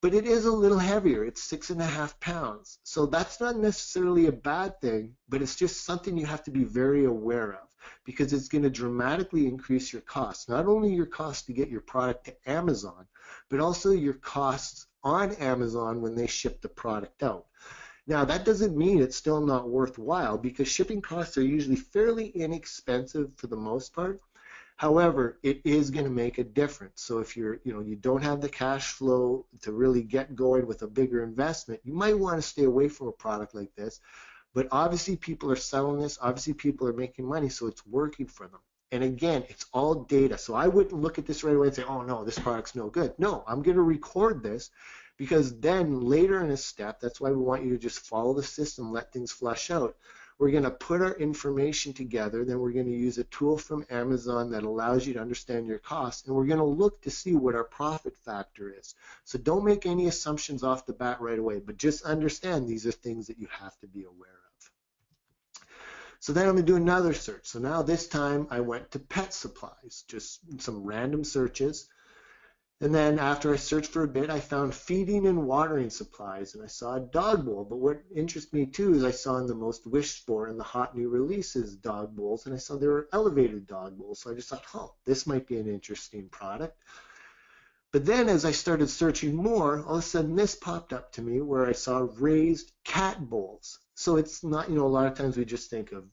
But it is a little heavier. It's 6.5 pounds. So that's not necessarily a bad thing, but it's just something you have to be very aware of because it's going to dramatically increase your costs. Not only your cost to get your product to Amazon, but also your costs on Amazon when they ship the product out. Now, that doesn't mean it's still not worthwhile because shipping costs are usually fairly inexpensive for the most part. However, it is going to make a difference. So if you don't have the cash flow to really get going with a bigger investment, you might want to stay away from a product like this. But obviously people are selling this, obviously people are making money, so it's working for them. And again, it's all data. So I wouldn't look at this right away and say, oh no, this product's no good. No, I'm going to record this because then later in a step, that's why we want you to just follow the system, let things flush out. We're going to put our information together, then we're going to use a tool from Amazon that allows you to understand your costs, and we're going to look to see what our profit factor is. So don't make any assumptions off the bat right away, but just understand these are things that you have to be aware of. So then I'm going to do another search. So now this time I went to pet supplies, just some random searches. And then after I searched for a bit, I found feeding and watering supplies, and I saw a dog bowl. But what interests me too is I saw in the most wished for and the hot new releases dog bowls, and I saw there were elevated dog bowls. So I just thought, oh, this might be an interesting product. But then as I started searching more, all of a sudden this popped up to me where I saw raised cat bowls. So it's not, a lot of times we just think of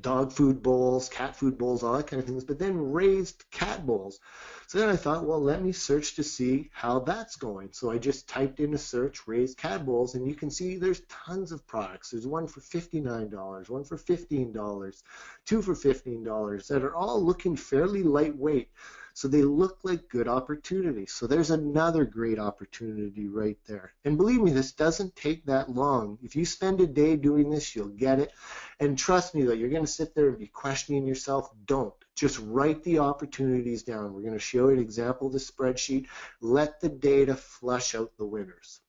dog food bowls, cat food bowls, all that kind of things, but then raised cat bowls. So then I thought, well, let me search to see how that's going. So I just typed in a search, raised cat bowls, and you can see there's tons of products. There's one for $59, one for $15, two for $15 that are all looking fairly lightweight. So they look like good opportunities. So there's another great opportunity right there. And believe me, this doesn't take that long. If you spend a day doing this, you'll get it. And trust me, though, you're going to sit there and be questioning yourself. Don't. Just write the opportunities down. We're going to show you an example of the spreadsheet. Let the data flush out the winners.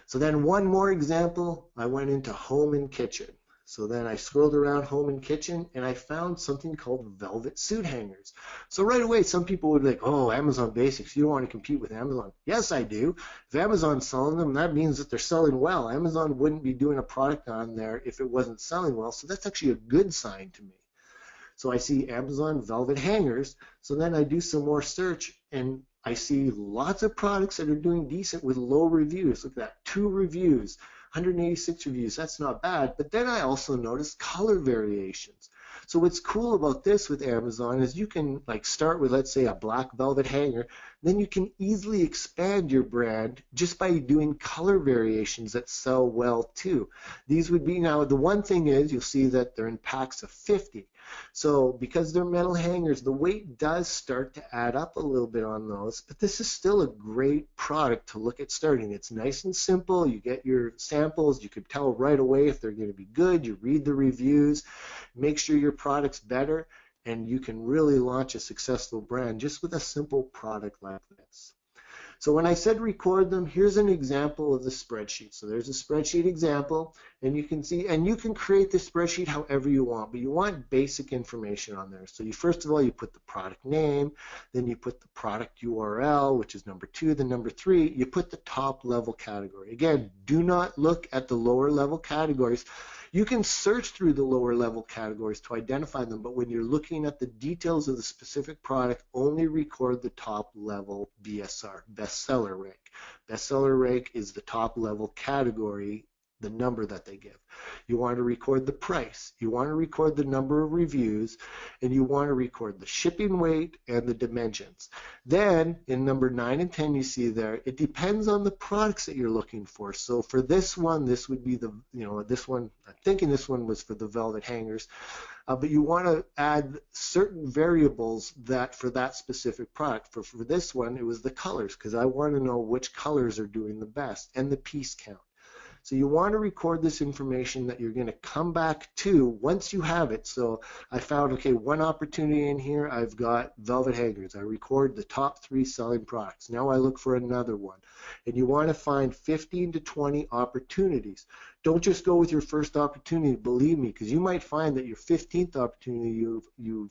So then one more example, I went into home and kitchen. So then I scrolled around home and kitchen and I found something called velvet suit hangers. So right away, some people would be like, oh, Amazon Basics, you don't want to compete with Amazon. Yes, I do. If Amazon's selling them, that means that they're selling well. Amazon wouldn't be doing a product on there if it wasn't selling well. So that's actually a good sign to me. So I see Amazon velvet hangers. So then I do some more search and I see lots of products that are doing decent with low reviews. Look at that, 2 reviews. 186 reviews, that's not bad. But then I also noticed color variations. So what's cool about this with Amazon is you can start with, let's say, a black velvet hanger. Then you can easily expand your brand just by doing color variations that sell well too. These would be, now the one thing is you'll see that they're in packs of 50. So because they're metal hangers, the weight does start to add up a little bit on those, but this is still a great product to look at starting. It's nice and simple. You get your samples. You could tell right away if they're going to be good. You read the reviews, make sure your product's better, and you can really launch a successful brand just with a simple product like this. So when I said record them, here's an example of the spreadsheet. So there's a spreadsheet example, and you can see, and you can create the spreadsheet however you want, but you want basic information on there. So first of all, you put the product name, then you put the product URL, which is number 2, then number 3, you put the top level category. Again, do not look at the lower level categories. You can search through the lower level categories to identify them, but when you're looking at the details of the specific product, only record the top level BSR, bestseller rank. Bestseller rank is the top level category the number that they give. You want to record the price. You want to record the number of reviews, and you want to record the shipping weight and the dimensions. Then in number 9 and 10, you see there, it depends on the products that you're looking for. So for this one, this would be the, this one, I'm thinking this one was for the velvet hangers. But you want to add certain variables that for that specific product. For this one, it was the colors, because I want to know which colors are doing the best, and the piece count. So you want to record this information that you're going to come back to once you have it. So I found, okay, one opportunity in here, I've got velvet hangers. I record the top 3 selling products. Now I look for another one. And you want to find 15 to 20 opportunities. Don't just go with your first opportunity, believe me, because you might find that your 15th opportunity you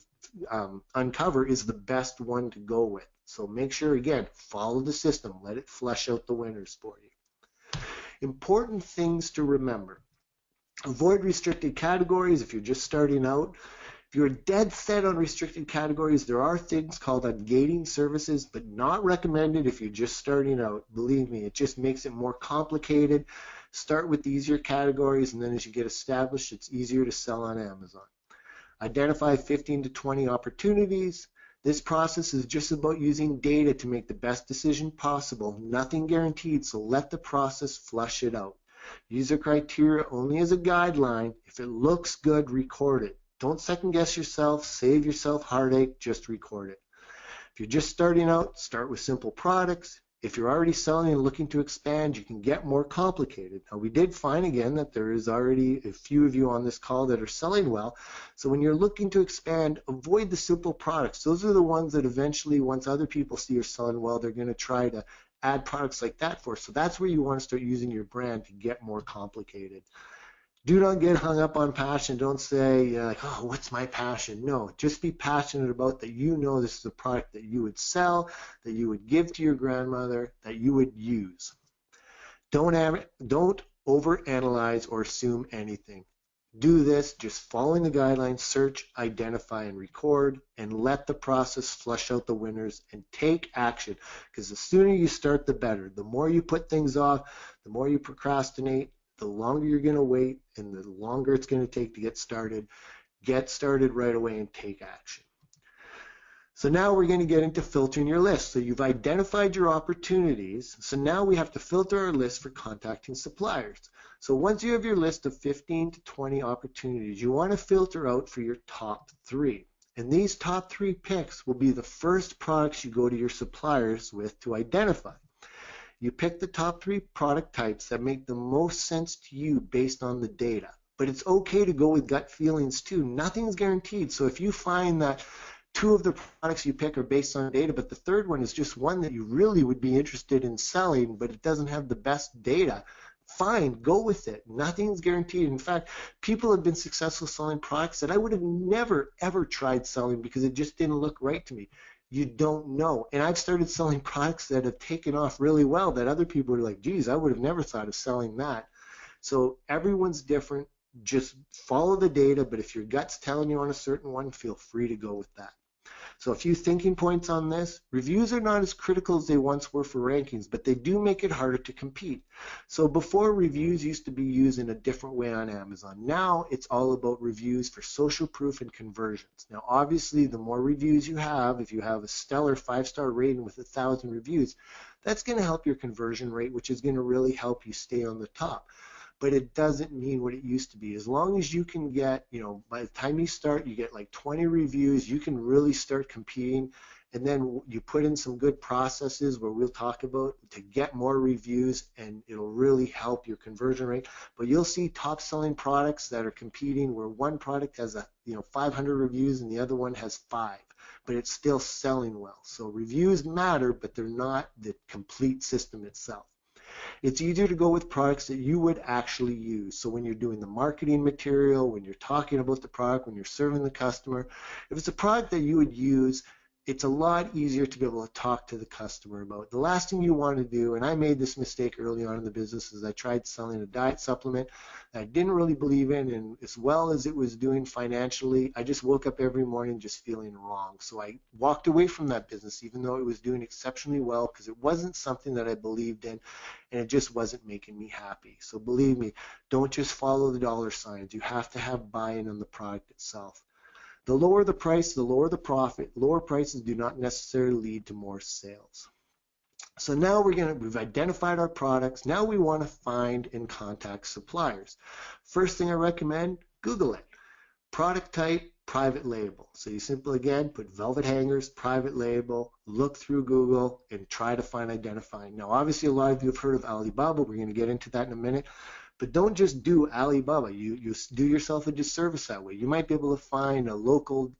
uncover is the best one to go with. So make sure, again, follow the system. Let it flesh out the winners for you. Important things to remember. Avoid restricted categories if you're just starting out. If you're dead set on restricted categories, there are things called ungating services, but not recommended if you're just starting out. Believe me, it just makes it more complicated. Start with the easier categories, and then as you get established, it's easier to sell on Amazon. Identify 15 to 20 opportunities. This process is just about using data to make the best decision possible. Nothing guaranteed, so let the process flush it out. Use the criteria only as a guideline. If it looks good, record it. Don't second guess yourself. Save yourself heartache. Just record it. If you're just starting out, start with simple products. If you're already selling and looking to expand, you can get more complicated. Now, we did find again that there is already a few of you on this call that are selling well. So when you're looking to expand, avoid the simple products. Those are the ones that eventually, once other people see you're selling well, they're going to try to add products like that for. So that's where you want to start using your brand to get more complicated. Do not get hung up on passion. Don't say, like, oh, what's my passion? No, just be passionate about that. You know this is a product that you would sell, that you would give to your grandmother, that you would use. Don't overanalyze or assume anything. Do this just following the guidelines, search, identify, and record, and let the process flush out the winners and take action. Because the sooner you start, the better. The more you put things off, the more you procrastinate, the longer you're going to wait, and the longer it's going to take to get started. Get started right away and take action. So now we're going to get into filtering your list. So you've identified your opportunities. So now we have to filter our list for contacting suppliers. So once you have your list of 15 to 20 opportunities, you want to filter out for your top 3. And these top 3 picks will be the first products you go to your suppliers with to identify. You pick the top 3 product types that make the most sense to you based on the data. But it's okay to go with gut feelings too. Nothing's guaranteed. So if you find that 2 of the products you pick are based on data, but the third one is just one that you really would be interested in selling, but it doesn't have the best data, fine, go with it. Nothing's guaranteed. In fact, people have been successful selling products that I would have never, ever tried selling because it just didn't look right to me. You don't know. And I've started selling products that have taken off really well that other people are like, geez, I would have never thought of selling that. So everyone's different. Just follow the data, but if your gut's telling you on a certain one, feel free to go with that. So a few thinking points on this. Reviews are not as critical as they once were for rankings, but they do make it harder to compete. So before, reviews used to be used in a different way on Amazon. Now it's all about reviews for social proof and conversions. Now obviously the more reviews you have, if you have a stellar 5-star rating with 1,000 reviews, that's going to help your conversion rate, which is going to really help you stay on the top. But it doesn't mean what it used to be. As long as you can get, by the time you start, you get like 20 reviews, you can really start competing. And then you put in some good processes where we'll talk about to get more reviews, and it'll really help your conversion rate. But you'll see top selling products that are competing where one product has 500 reviews and the other one has 5, but it's still selling well. So reviews matter, but they're not the complete system itself. It's easier to go with products that you would actually use. So when you're doing the marketing material, when you're talking about the product, when you're serving the customer, if it's a product that you would use, it's a lot easier to be able to talk to the customer about. The last thing you want to do, and I made this mistake early on in the business, is I tried selling a diet supplement that I didn't really believe in, and as well as it was doing financially, I just woke up every morning just feeling wrong. So I walked away from that business, even though it was doing exceptionally well, because it wasn't something that I believed in, and it just wasn't making me happy. So believe me, don't just follow the dollar signs. You have to have buy-in on the product itself. The lower the price, the lower the profit. Lower prices do not necessarily lead to more sales. So now we've identified our products. Now we want to find and contact suppliers. First thing I recommend, Google it. Product type, private label. So you simply, again, put velvet hangers, private label, look through Google, and try to find identifying. Now, obviously, a lot of you have heard of Alibaba. We're going to get into that in a minute. But don't just do Alibaba. You do yourself a disservice that way. You might be able to find a local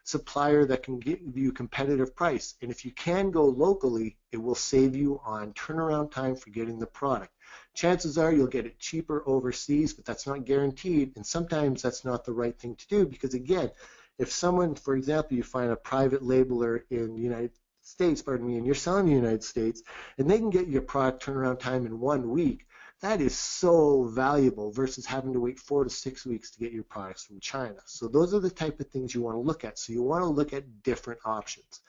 supplier that can give you a competitive price. And if you can go locally, it will save you on turnaround time for getting the product. Chances are you'll get it cheaper overseas, but that's not guaranteed. And sometimes that's not the right thing to do because, again, if someone, for example, you find a private labeler in the United States, and you're selling in the United States, and they can get your product turnaround time in 1 week, that is so valuable versus having to wait 4 to 6 weeks to get your products from China. So those are the type of things you want to look at. So you want to look at different options.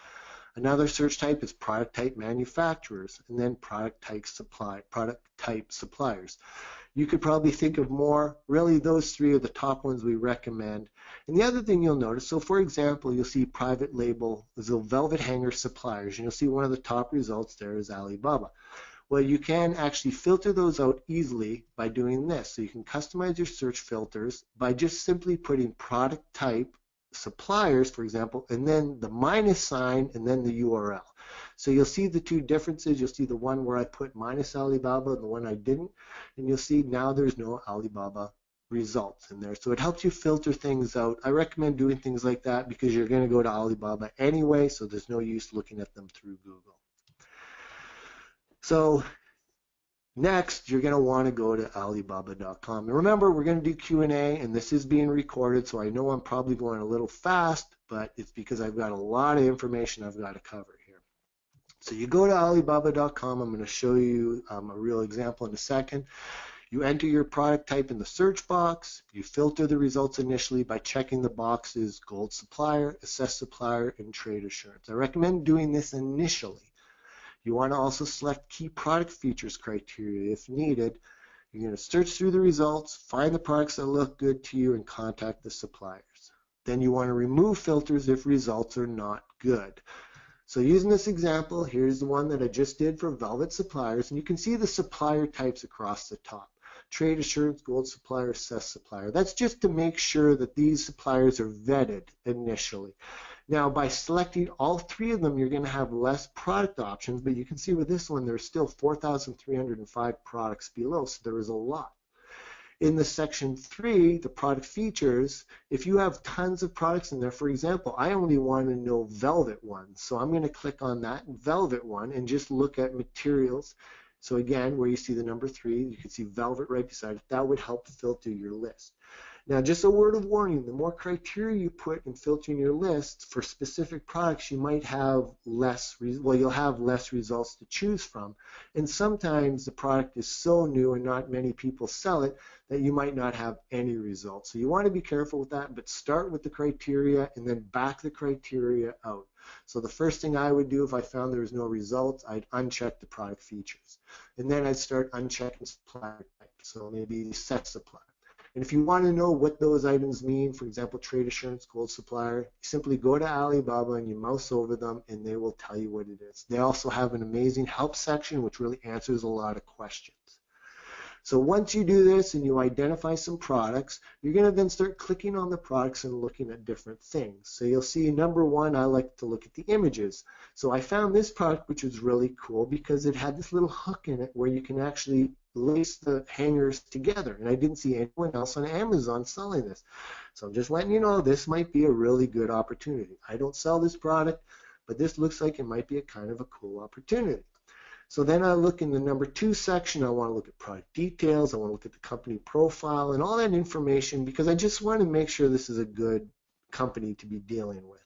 Another search type is product type manufacturers, and then product type suppliers. You could probably think of more. Really, those three are the top ones we recommend. And the other thing you'll notice, so for example, you'll see private label, the velvet hanger suppliers, and you'll see one of the top results there is Alibaba. Well, you can actually filter those out easily by doing this. So you can customize your search filters by just simply putting product type, suppliers, for example, and then the minus sign and then the URL. So you'll see the two differences. You'll see the one where I put minus Alibaba and the one I didn't. And you'll see now there's no Alibaba results in there. So it helps you filter things out. I recommend doing things like that because you're going to go to Alibaba anyway, so there's no use looking at them through Google. So next, you're going to want to go to Alibaba.com. And remember, we're going to do Q&A, and this is being recorded, so I know I'm probably going a little fast, but it's because I've got a lot of information I've got to cover here. So you go to Alibaba.com. I'm going to show you a real example in a second. You enter your product type in the search box. You filter the results initially by checking the boxes Gold Supplier, Assess Supplier, and Trade Assurance. I recommend doing this initially. You want to also select key product features criteria if needed. You're going to search through the results, find the products that look good to you, and contact the suppliers. Then you want to remove filters if results are not good. So using this example, here's the one that I just did for velvet suppliers, and you can see the supplier types across the top. Trade Assurance, Gold Supplier, Assess Supplier. That's just to make sure that these suppliers are vetted initially. Now, by selecting all three of them, you're going to have less product options, but you can see with this one, there's still 4,305 products below, so there is a lot. In the section 3, the product features, if you have tons of products in there, for example, I only want to know velvet ones, so I'm going to click on that velvet one and just look at materials. So again, where you see the number 3, you can see velvet right beside it. That would help filter your list. Now, just a word of warning, the more criteria you put in filtering your list for specific products, you might have you'll have less results to choose from. And sometimes the product is so new and not many people sell it that you might not have any results. So you want to be careful with that, but start with the criteria and then back the criteria out. So the first thing I would do if I found there was no results, I'd uncheck the product features. And then I'd start unchecking supplier type. So maybe set supplier. And if you want to know what those items mean, for example, Trade Assurance, Gold Supplier, you simply go to Alibaba and you mouse over them and they will tell you what it is. They also have an amazing help section which really answers a lot of questions. So once you do this and you identify some products, you're going to then start clicking on the products and looking at different things. So you'll see number 1, I like to look at the images. So I found this product which was really cool because it had this little hook in it where you can actually lace the hangers together, and I didn't see anyone else on Amazon selling this. So I'm just letting you know this might be a really good opportunity. I don't sell this product, but this looks like it might be a kind of a cool opportunity. So then I look in the number 2 section. I want to look at product details. I want to look at the company profile and all that information because I just want to make sure this is a good company to be dealing with.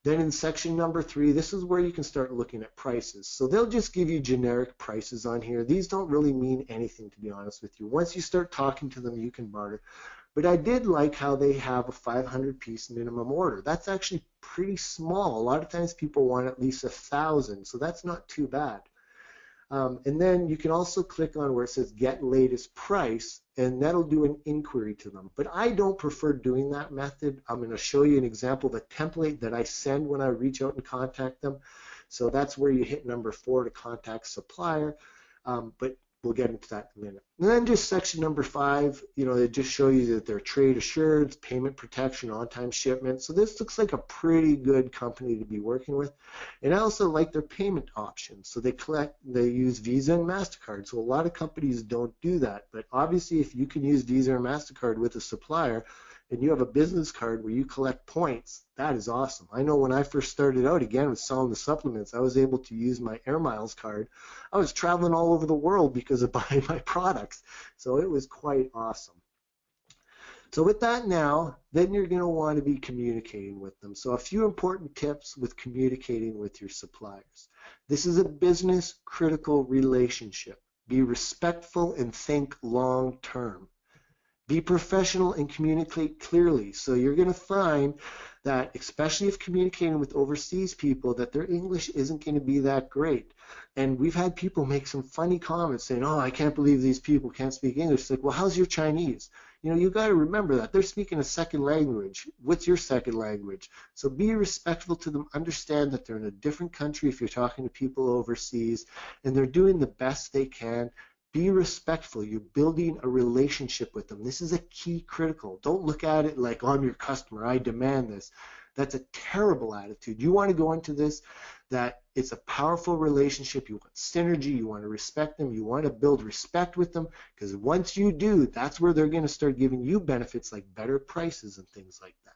Then in section number 3, this is where you can start looking at prices. So they'll just give you generic prices on here. These don't really mean anything, to be honest with you. Once you start talking to them, you can barter. But I did like how they have a 500-piece minimum order. That's actually pretty small. A lot of times people want at least 1,000, so that's not too bad. And then you can also click on where it says get latest price, and that'll do an inquiry to them. But I don't prefer doing that method. I'm going to show you an example of a template that I send when I reach out and contact them. So that's where you hit number 4 to contact supplier. But we'll get into that in a minute. And then just section number 5, they just show you that they're trade assured, payment protection, on-time shipment. So this looks like a pretty good company to be working with. And I also like their payment options. So they use Visa and MasterCard. So a lot of companies don't do that. But obviously, if you can use Visa or MasterCard with a supplier, and you have a business card where you collect points, that is awesome. I know when I first started out, again, with selling the supplements, I was able to use my Air Miles card. I was traveling all over the world because of buying my products. So it was quite awesome. So with that now, then you're going to want to be communicating with them. So a few important tips with communicating with your suppliers. This is a business critical relationship. Be respectful and think long term. Be professional and communicate clearly. So you're going to find that, especially if communicating with overseas people, that their English isn't going to be that great. And we've had people make some funny comments saying, oh, I can't believe these people can't speak English. It's like, well, how's your Chinese? You've got to remember that they're speaking a second language. What's your second language? So be respectful to them. Understand that they're in a different country if you're talking to people overseas, and they're doing the best they can. Be respectful. You're building a relationship with them. This is a key critical. Don't look at it like, oh, I'm your customer, I demand this. That's a terrible attitude. You want to go into this that it's a powerful relationship. You want synergy. You want to respect them. You want to build respect with them, because once you do, that's where they're going to start giving you benefits like better prices and things like that.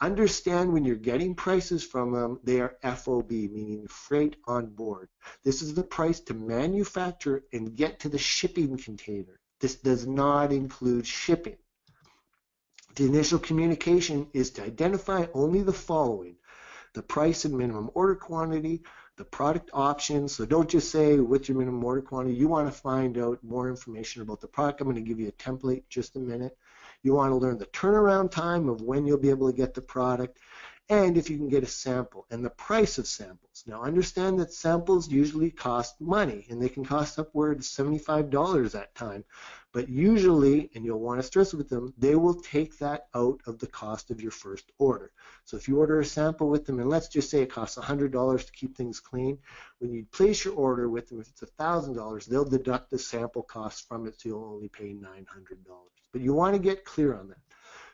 Understand when you're getting prices from them, they are FOB, meaning freight on board. This is the price to manufacture and get to the shipping container. This does not include shipping. The initial communication is to identify only the following: the price and minimum order quantity, the product options. So don't just say what's your minimum order quantity. You want to find out more information about the product. I'm going to give you a template in just a minute. You want to learn the turnaround time of when you'll be able to get the product, and if you can get a sample, and the price of samples. Now understand that samples usually cost money, and they can cost upwards of $75 at time. But usually, and you'll want to stress with them, they will take that out of the cost of your first order. So if you order a sample with them, and let's just say it costs $100 to keep things clean, when you place your order with them, if it's $1,000, they'll deduct the sample cost from it, so you'll only pay $900. But you want to get clear on that.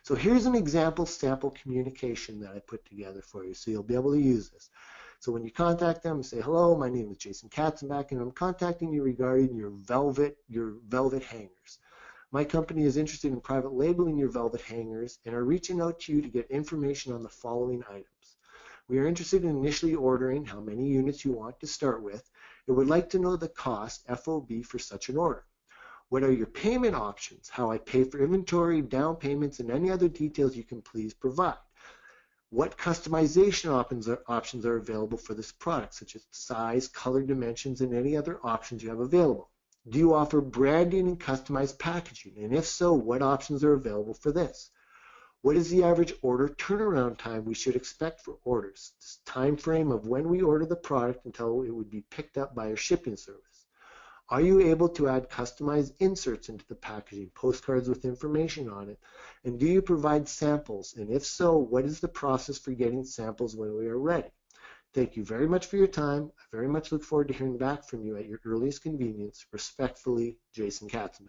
So here's an example sample communication that I put together for you, so you'll be able to use this. So when you contact them, say, hello, my name is Jason Katzenbach, and I'm contacting you regarding your velvet hangers. My company is interested in private labeling your velvet hangers and are reaching out to you to get information on the following items. We are interested in initially ordering how many units you want to start with, and would like to know the cost, FOB, for such an order. What are your payment options? How I pay for inventory, down payments, and any other details you can please provide. What customization options are available for this product, such as size, color, dimensions, and any other options you have available? Do you offer branding and customized packaging? And if so, what options are available for this? What is the average order turnaround time we should expect for orders? This time frame of when we order the product until it would be picked up by our shipping service. Are you able to add customized inserts into the packaging, postcards with information on it? And do you provide samples? And if so, what is the process for getting samples when we are ready? Thank you very much for your time. I very much look forward to hearing back from you at your earliest convenience. Respectfully, Jason Katzenbach.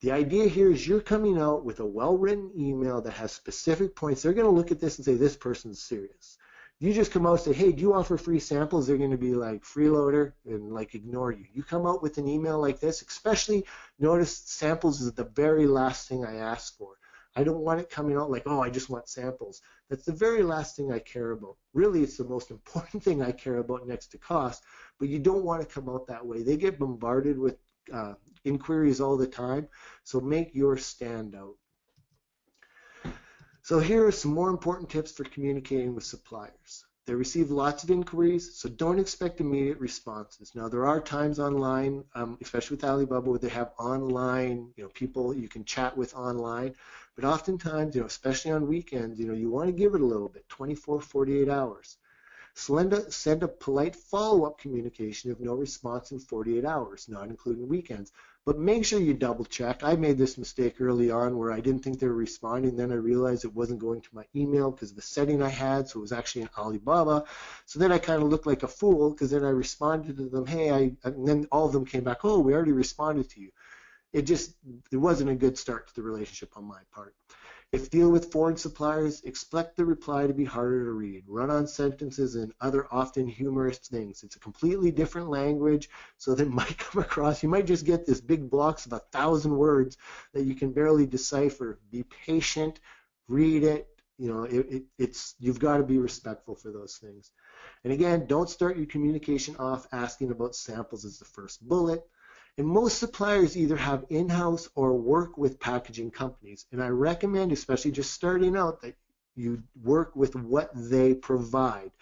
The idea here is you're coming out with a well-written email that has specific points. They're going to look at this and say, this person's serious. You just come out and say, hey, do you offer free samples? They're going to be like, freeloader, and like ignore you. You come out with an email like this, especially notice samples is the very last thing I ask for. I don't want it coming out like, oh, I just want samples. That's the very last thing I care about. Really, it's the most important thing I care about next to cost, but you don't want to come out that way. They get bombarded with inquiries all the time, so make yours stand out. So here are some more important tips for communicating with suppliers. They receive lots of inquiries, so don't expect immediate responses. Now, there are times online, especially with Alibaba, where they have online, people you can chat with online. But oftentimes, especially on weekends, you want to give it a little bit, 24, 48 hours. Send a polite follow-up communication if no response in 48 hours, not including weekends. But make sure you double check. I made this mistake early on where I didn't think they were responding. Then I realized it wasn't going to my email because of the setting I had, so it was actually in Alibaba. So then I kind of looked like a fool because then I responded to them, hey, and then all of them came back, oh, we already responded to you. It wasn't a good start to the relationship on my part. If deal with foreign suppliers, expect the reply to be harder to read. Run-on sentences and other often humorous things. It's a completely different language, so that might come across, you might just get this big blocks of 1,000 words that you can barely decipher. Be patient, read it. You've got to be respectful for those things. And again, don't start your communication off asking about samples as the first bullet. And most suppliers either have in-house or work with packaging companies. And I recommend, especially just starting out, that you work with what they provide.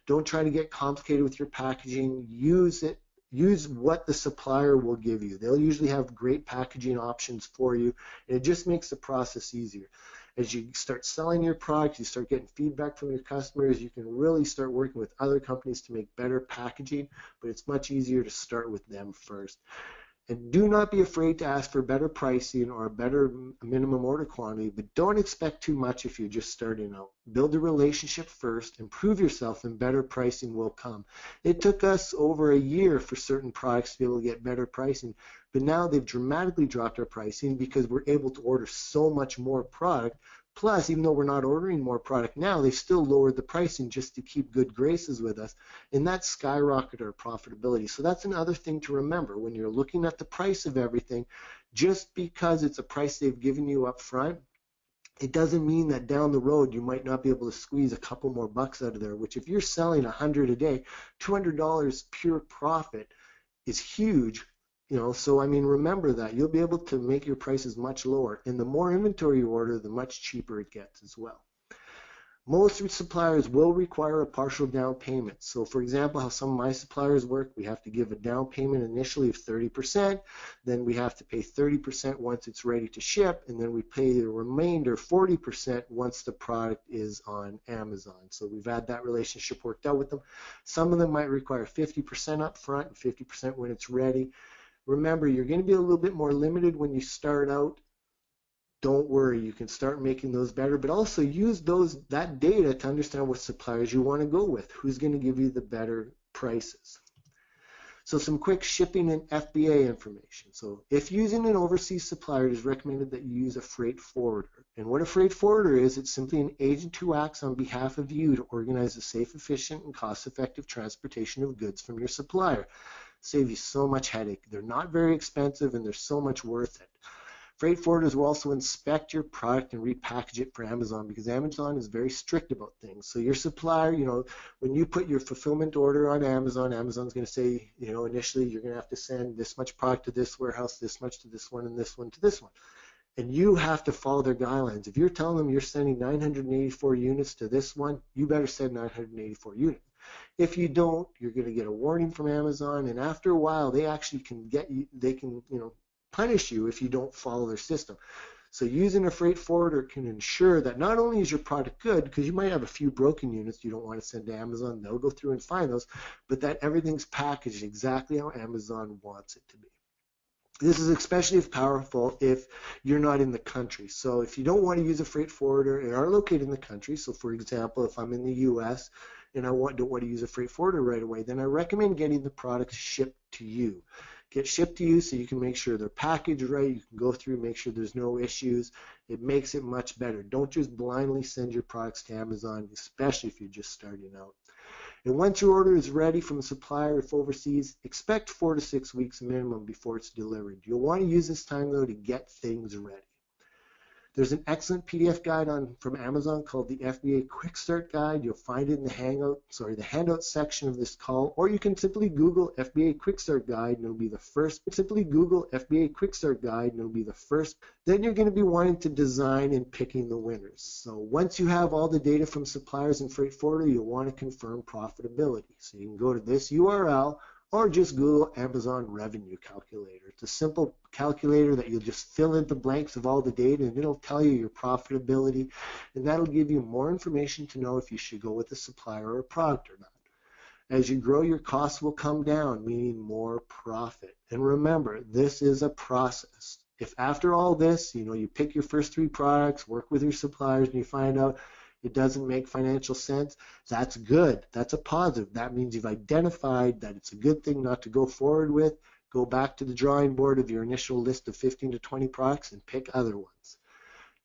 Don't try to get complicated with your packaging. Use what the supplier will give you. They'll usually have great packaging options for you, and it just makes the process easier. As you start selling your product, you start getting feedback from your customers, you can really start working with other companies to make better packaging, but it's much easier to start with them first. And do not be afraid to ask for better pricing or a better minimum order quantity, but don't expect too much if you're just starting out. Build a relationship first, improve yourself, and better pricing will come. It took us over a year for certain products to be able to get better pricing, but now they've dramatically dropped our pricing because we're able to order so much more product. Plus, even though we're not ordering more product now, they've still lowered the pricing just to keep good graces with us, and that skyrocketed our profitability. So that's another thing to remember when you're looking at the price of everything. Just because it's a price they've given you up front, it doesn't mean that down the road you might not be able to squeeze a couple more bucks out of there, which if you're selling 100 a day, $200 pure profit is huge. So I mean, remember that you'll be able to make your prices much lower, and the more inventory you order, the much cheaper it gets as well. Most suppliers will require a partial down payment. So for example, how some of my suppliers work, we have to give a down payment initially of 30%, then we have to pay 30% once it's ready to ship, and then we pay the remainder 40% once the product is on Amazon. So we've had that relationship worked out with them. Some of them might require 50% up front and 50% when it's ready. Remember, you're going to be a little bit more limited when you start out. Don't worry, you can start making those better, but also use that data to understand what suppliers you want to go with, who's going to give you the better prices. So some quick shipping and FBA information. So if using an overseas supplier, it is recommended that you use a freight forwarder. And what a freight forwarder is, it's simply an agent who acts on behalf of you to organize a safe, efficient, and cost-effective transportation of goods from your supplier. Save you so much headache. They're not very expensive, and they're so much worth it. Freight forwarders will also inspect your product and repackage it for Amazon, because Amazon is very strict about things. So your supplier, when you put your fulfillment order on Amazon, Amazon's going to say, initially you're going to have to send this much product to this warehouse, this much to this one, and this one to this one. And you have to follow their guidelines. If you're telling them you're sending 984 units to this one, you better send 984 units. If you don't, you're going to get a warning from Amazon, and after a while, they actually can punish you if you don't follow their system. So using a freight forwarder can ensure that not only is your product good, because you might have a few broken units you don't want to send to Amazon, they'll go through and find those, but that everything's packaged exactly how Amazon wants it to be. This is especially powerful if you're not in the country. So if you don't want to use a freight forwarder and are located in the country, so for example, if I'm in the US and I don't want to use a freight forwarder right away, then I recommend getting the product shipped to you. Get shipped to you so you can make sure they're packaged right. You can go through, make sure there's no issues. It makes it much better. Don't just blindly send your products to Amazon, especially if you're just starting out. And once your order is ready from a supplier, if overseas, expect 4 to 6 weeks minimum before it's delivered. You'll want to use this time, though, to get things ready. There's an excellent PDF guide from Amazon called the FBA Quick Start Guide. You'll find it in the handout section of this call, or you can simply Google FBA Quick Start Guide and it'll be the first. Simply Google FBA Quick Start Guide and it'll be the first. Then you're going to be wanting to design and picking the winners. So once you have all the data from suppliers and freight forwarder, you'll want to confirm profitability. So you can go to this URL or just Google Amazon Revenue Calculator. It's a simple calculator that you'll just fill in the blanks of all the data and it'll tell you your profitability, and that'll give you more information to know if you should go with a supplier or a product or not. As you grow, your costs will come down, meaning more profit. And remember, this is a process. If after all this, you pick your first 3 products, work with your suppliers, and you find out it doesn't make financial sense, that's good. That's a positive. That means you've identified that it's a good thing not to go forward with. Go back to the drawing board of your initial list of 15 to 20 products and pick other ones.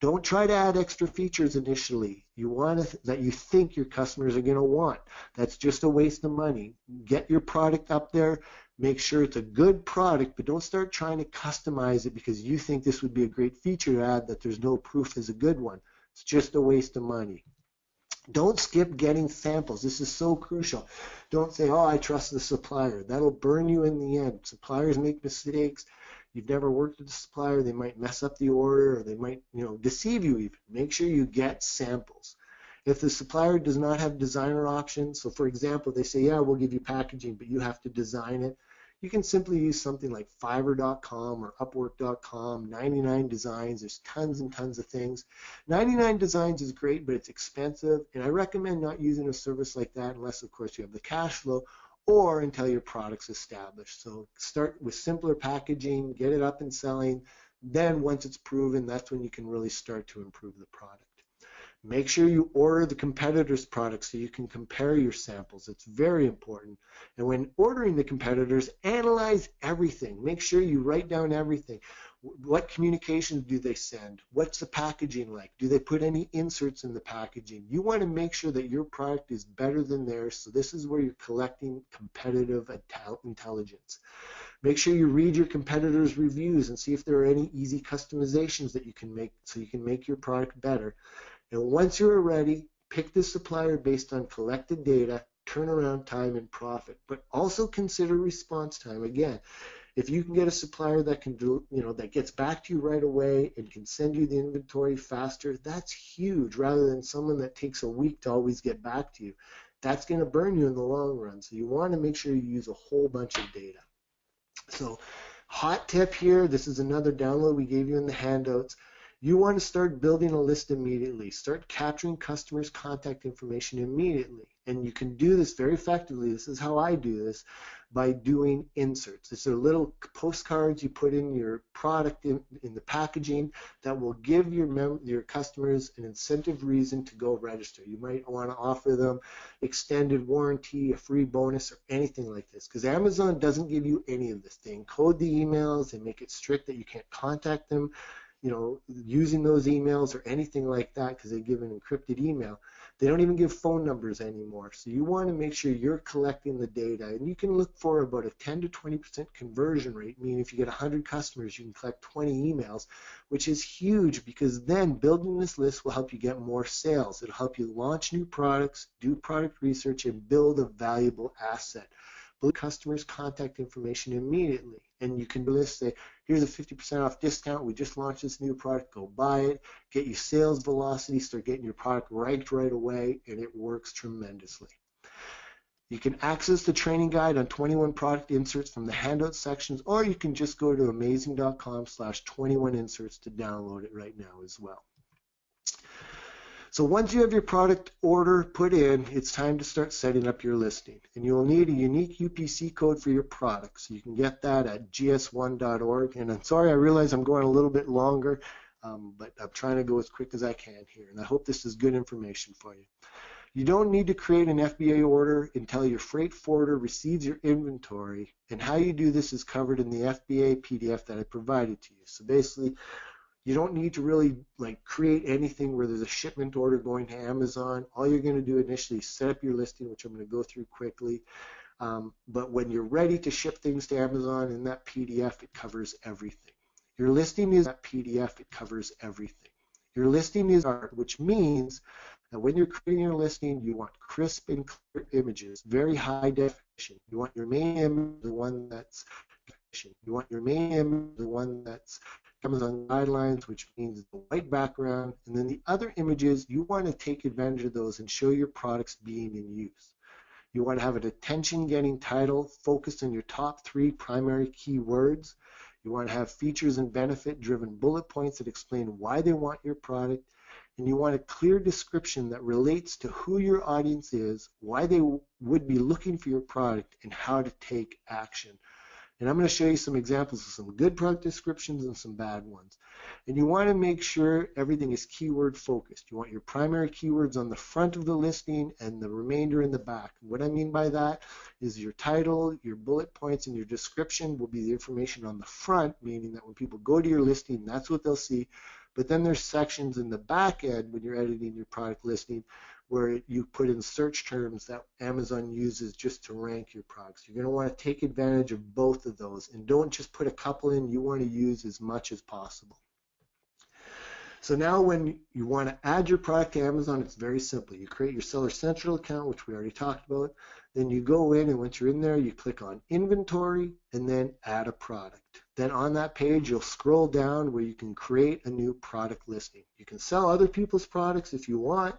Don't try to add extra features initially that you think your customers are going to want. That's just a waste of money. Get your product up there. Make sure it's a good product, but don't start trying to customize it because you think this would be a great feature to add that there's no proof is a good one. It's just a waste of money. Don't skip getting samples. This is so crucial. Don't say, oh, I trust the supplier. That'll burn you in the end. Suppliers make mistakes. You've never worked with a supplier. They might mess up the order or they might, deceive you even. Make sure you get samples. If the supplier does not have designer options, so for example, they say, yeah, we'll give you packaging, but you have to design it. You can simply use something like Fiverr.com or Upwork.com, 99 Designs. There's tons and tons of things. 99 Designs is great, but it's expensive, and I recommend not using a service like that unless, of course, you have the cash flow or until your product's established. So start with simpler packaging, get it up and selling. Then once it's proven, that's when you can really start to improve the product. Make sure you order the competitors' products so you can compare your samples. It's very important. And when ordering the competitors, analyze everything. Make sure you write down everything. What communications do they send? What's the packaging like? Do they put any inserts in the packaging? You want to make sure that your product is better than theirs, so this is where you're collecting competitive intelligence. Make sure you read your competitors' reviews and see if there are any easy customizations that you can make so you can make your product better. And once you're ready, pick the supplier based on collected data, turnaround time, and profit. But also consider response time. Again, if you can get a supplier that can do, that gets back to you right away and can send you the inventory faster, that's huge, rather than someone that takes a week to always get back to you. That's going to burn you in the long run. So you want to make sure you use a whole bunch of data. So hot tip here, this is another download we gave you in the handouts. You want to start building a list immediately. Start capturing customers' contact information immediately. And you can do this very effectively. This is how I do this, by doing inserts. These are little postcards you put in your product in the packaging that will give your customers an incentive reason to go register. You might want to offer them extended warranty, a free bonus, or anything like this. Because Amazon doesn't give you any of this. They encode the emails. They make it strict that you can't contact them using those emails or anything like that because they give an encrypted email. They don't even give phone numbers anymore. So you want to make sure you're collecting the data, and you can look for about a 10 to 20% conversion rate, meaning if you get 100 customers, you can collect 20 emails, which is huge because then building this list will help you get more sales. It'll help you launch new products, do product research, and build a valuable asset. Build customers' contact information immediately. And you can do this, say, here's a 50% off discount. We just launched this new product. Go buy it. Get your sales velocity. Start getting your product ranked right away, and it works tremendously. You can access the training guide on 21 product inserts from the handout sections, or you can just go to amazing.com/21inserts to download it right now as well. So once you have your product order put in, it's time to start setting up your listing. And you'll need a unique UPC code for your product. So you can get that at gs1.org. And I'm sorry, I realize I'm going a little bit longer, but I'm trying to go as quick as I can here. And I hope this is good information for you. You don't need to create an FBA order until your freight forwarder receives your inventory. And how you do this is covered in the FBA PDF that I provided to you. So basically, you don't need to really create anything where there's a shipment order going to Amazon. All you're going to do initially is set up your listing, which I'm going to go through quickly. But when you're ready to ship things to Amazon, in that PDF, it covers everything. Your listing is that PDF, it covers everything. Your listing is art, which means that when you're creating your listing, you want crisp and clear images, very high definition. You want your main image, the one that's you want your main image, the one that's Amazon guidelines, which means the white background, and then the other images, you want to take advantage of those and show your products being in use. You want to have an attention-getting title focused on your top 3 primary keywords. You want to have features and benefit-driven bullet points that explain why they want your product. And you want a clear description that relates to who your audience is, why they would be looking for your product, and how to take action. And I'm going to show you some examples of some good product descriptions and some bad ones. And you want to make sure everything is keyword focused. You want your primary keywords on the front of the listing and the remainder in the back. What I mean by that is your title, your bullet points, and your description will be the information on the front, meaning that when people go to your listing, that's what they'll see. But then there's sections in the back end when you're editing your product listing where you put in search terms that Amazon uses just to rank your products. You're going to want to take advantage of both of those, and don't just put a couple in. You want to use as much as possible. So now when you want to add your product to Amazon, it's very simple. You create your Seller Central account, which we already talked about. Then you go in, and once you're in there, you click on Inventory and then Add a Product. Then on that page, you'll scroll down where you can create a new product listing. You can sell other people's products if you want.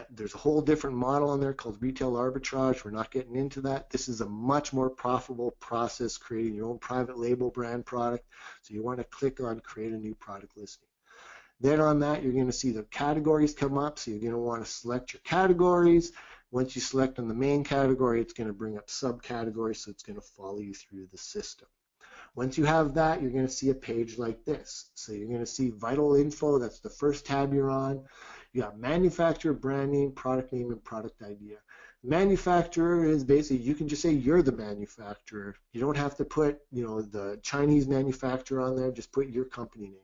There's a whole different model on there called retail arbitrage. We're not getting into that. This is a much more profitable process, creating your own private label brand product. So you want to click on Create a New Product Listing. Then on that, you're going to see the categories come up. So you're going to want to select your categories. Once you select on the main category, it's going to bring up subcategories, so it's going to follow you through the system. Once you have that, you're going to see a page like this. So you're going to see Vital Info. That's the first tab you're on. You have manufacturer, brand name, product name, and product idea. Manufacturer is basically, you can just say you're the manufacturer. You don't have to put, the Chinese manufacturer on there. Just put your company name.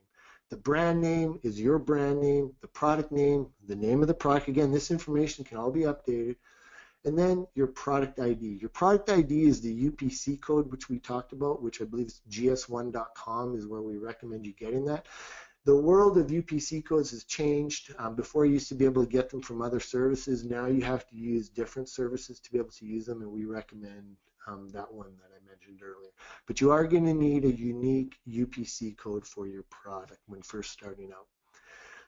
The brand name is your brand name. The product name, the name of the product. Again, this information can all be updated. And then your product ID. Your product ID is the UPC code, which we talked about, which I believe is gs1.com is where we recommend you getting that. The world of UPC codes has changed. Before you used to be able to get them from other services. Now you have to use different services to be able to use them, and we recommend that one that I mentioned earlier. But you are going to need a unique UPC code for your product when first starting out.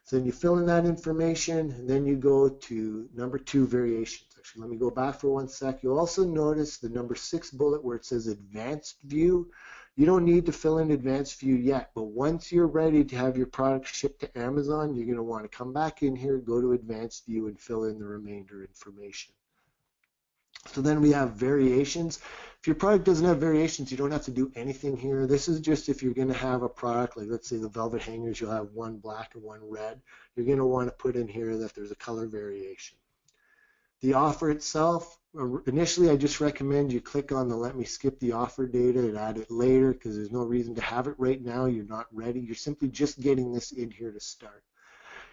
So then you fill in that information, and then you go to number 2, variations. Actually, let me go back for 1 sec. You'll also notice the number 6 bullet where it says Advanced View. You don't need to fill in Advanced View yet, but once you're ready to have your product shipped to Amazon, you're going to want to come back in here, go to Advanced View, and fill in the remainder information. So then we have variations. If your product doesn't have variations, you don't have to do anything here. This is just if you're going to have a product, like let's say the velvet hangers, you'll have one black and one red. You're going to want to put in here that there's a color variation. The offer itself, initially I just recommend you click on the let me skip the offer data and add it later, because there's no reason to have it right now. You're not ready. You're simply just getting this in here to start.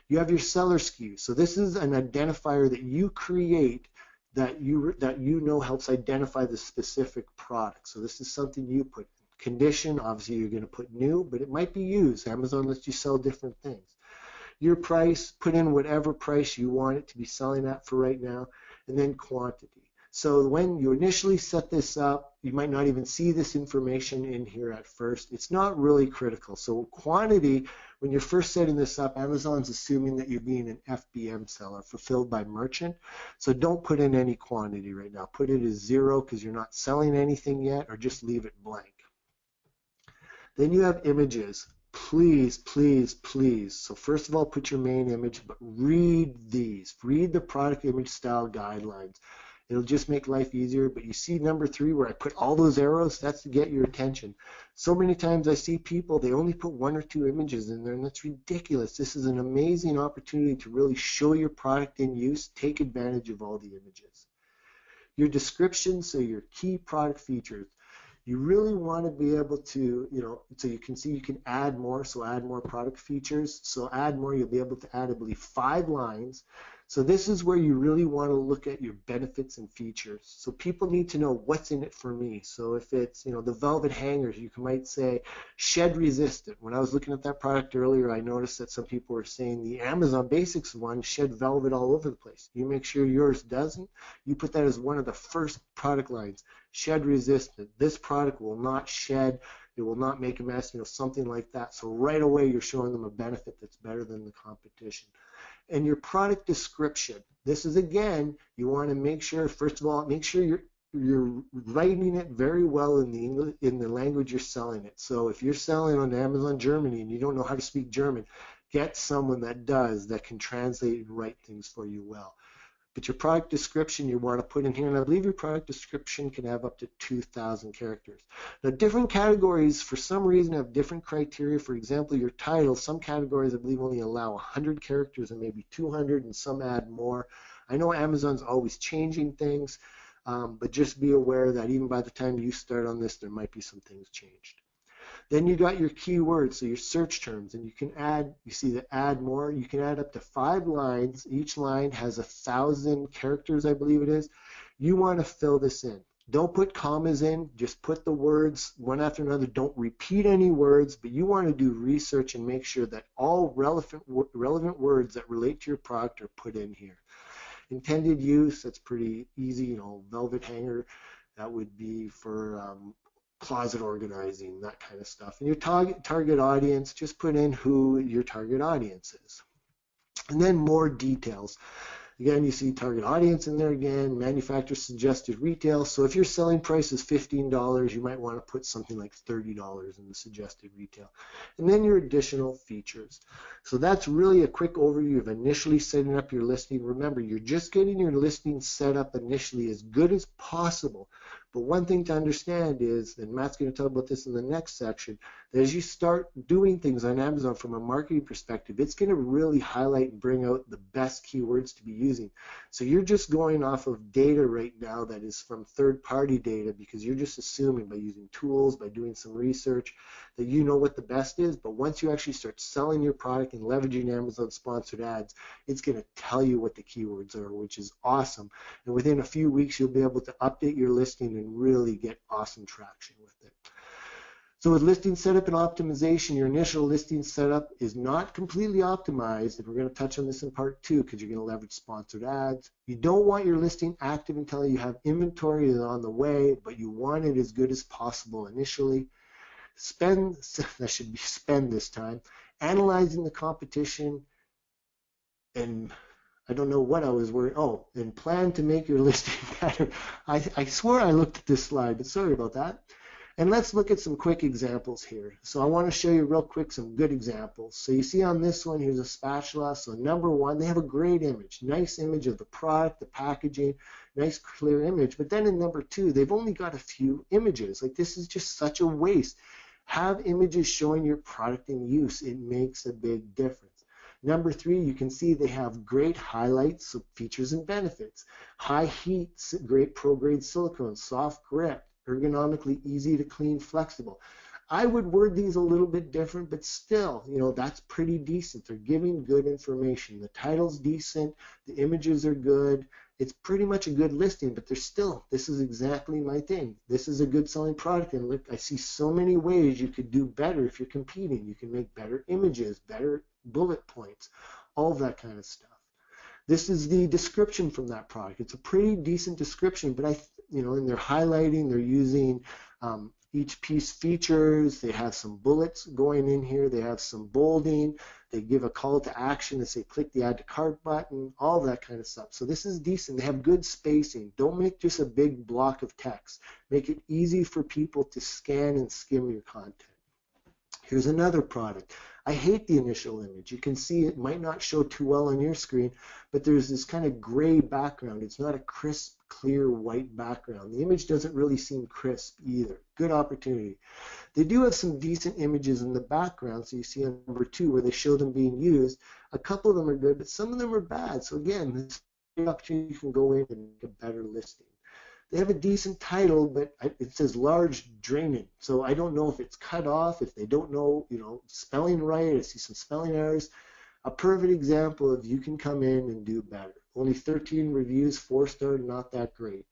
You have your seller SKU. So this is an identifier that you create that you know helps identify the specific product. So this is something you put. Condition, obviously you're going to put new, but it might be used. Amazon lets you sell different things. Your price, put in whatever price you want it to be selling at for right now, and then quantity. So when you initially set this up, you might not even see this information in here at first. It's not really critical. So quantity, when you're first setting this up, Amazon's assuming that you're being an FBM seller, fulfilled by merchant. So don't put in any quantity right now. Put it as 0 because you're not selling anything yet, or just leave it blank. Then you have images. Please, please, please. So first of all, put your main image, but read these. Read the product image style guidelines. It'll just make life easier. But you see number 3 where I put all those arrows? That's to get your attention. So many times I see people, they only put 1 or 2 images in there, and that's ridiculous. This is an amazing opportunity to really show your product in use. Take advantage of all the images. Your description, so your key product features. You really want to be able to, so you can see you can add more, so add more product features. So add more, you'll be able to add, I believe, 5 lines. So this is where you really want to look at your benefits and features. So people need to know what's in it for me. So if it's, the velvet hangers, you might say shed resistant. When I was looking at that product earlier, I noticed that some people were saying the Amazon Basics one shed velvet all over the place. You make sure yours doesn't. You put that as one of the first product lines, shed resistant. This product will not shed. It will not make a mess, something like that. So right away, you're showing them a benefit that's better than the competition. And your product description. This is, again, you want to make sure, first of all, make sure you're writing it very well in the language you're selling it. So if you're selling on Amazon Germany and you don't know how to speak German, get someone that does, that can translate and write things for you well. But your product description you want to put in here, and I believe your product description can have up to 2,000 characters. Now, different categories, for some reason, have different criteria. For example, your title, some categories, I believe, only allow 100 characters and maybe 200, and some add more. I know Amazon's always changing things, but just be aware that even by the time you start on this, there might be some things changed. Then you got your keywords, so your search terms, and you can add, you see the add more, you can add up to 5 lines. Each line has 1,000 characters, I believe it is. You want to fill this in. Don't put commas in, just put the words one after another. Don't repeat any words, but you want to do research and make sure that all relevant words that relate to your product are put in here. Intended use, that's pretty easy, velvet hanger, that would be for closet organizing, that kind of stuff. And your target audience, just put in who your target audience is. And then more details. Again, you see target audience in there again, manufacturer suggested retail. So if your selling price is $15, you might want to put something like $30 in the suggested retail. And then your additional features. So that's really a quick overview of initially setting up your listing. Remember, you're just getting your listing set up initially as good as possible. But one thing to understand is, and Matt's going to talk about this in the next section, that as you start doing things on Amazon from a marketing perspective, it's going to really highlight and bring out the best keywords to be using. So you're just going off of data right now that is from third-party data, because you're just assuming by using tools, by doing some research, that you know what the best is. But once you actually start selling your product and leveraging Amazon sponsored ads, it's going to tell you what the keywords are, which is awesome. And within a few weeks, you'll be able to update your listing and really get awesome traction with it. So with listing setup and optimization, your initial listing setup is not completely optimized, and we're going to touch on this in part 2 because you're going to leverage sponsored ads. You don't want your listing active until you have inventory on the way, but you want it as good as possible initially. That should be spend this time, analyzing the competition, and I don't know what I was worried. Oh, and plan to make your listing better. I swore I looked at this slide, but sorry about that. And let's look at some quick examples here. So I want to show you real quick some good examples. So you see on this one, here's a spatula. So number 1, they have a great image. Nice image of the product, the packaging, nice clear image. But then in number 2, they've only got a few images. Like, this is just such a waste. Have images showing your product in use. It makes a big difference. Number 3, you can see they have great highlights, so features and benefits. High heat, great pro-grade silicone, soft grip, ergonomically easy to clean, flexible. I would word these a little bit different, but still, that's pretty decent. They're giving good information. The title's decent, the images are good. It's pretty much a good listing, but there's still, this is exactly my thing. This is a good selling product, and look, I see so many ways you could do better if you're competing. You can make better images, better bullet points, all of that kind of stuff. This is the description from that product. It's a pretty decent description, but and they're highlighting, they're using each piece features, they have some bullets going in here, they have some bolding, they give a call to action to say click the add to cart button, all that kind of stuff. So this is decent. They have good spacing. Don't make just a big block of text. Make it easy for people to scan and skim your content. Here's another product. I hate the initial image. You can see it might not show too well on your screen, but there's this kind of gray background. It's not a crisp, clear white background. The image doesn't really seem crisp either. Good opportunity. They do have some decent images in the background, so you see on number 2 where they show them being used. A couple of them are good, but some of them are bad. So again, this is an opportunity you can go in and make a better listing. They have a decent title, but it says large draining. So I don't know if it's cut off, if they don't know, spelling right. I see some spelling errors. A perfect example of you can come in and do better. Only 13 reviews, 4-star, not that great.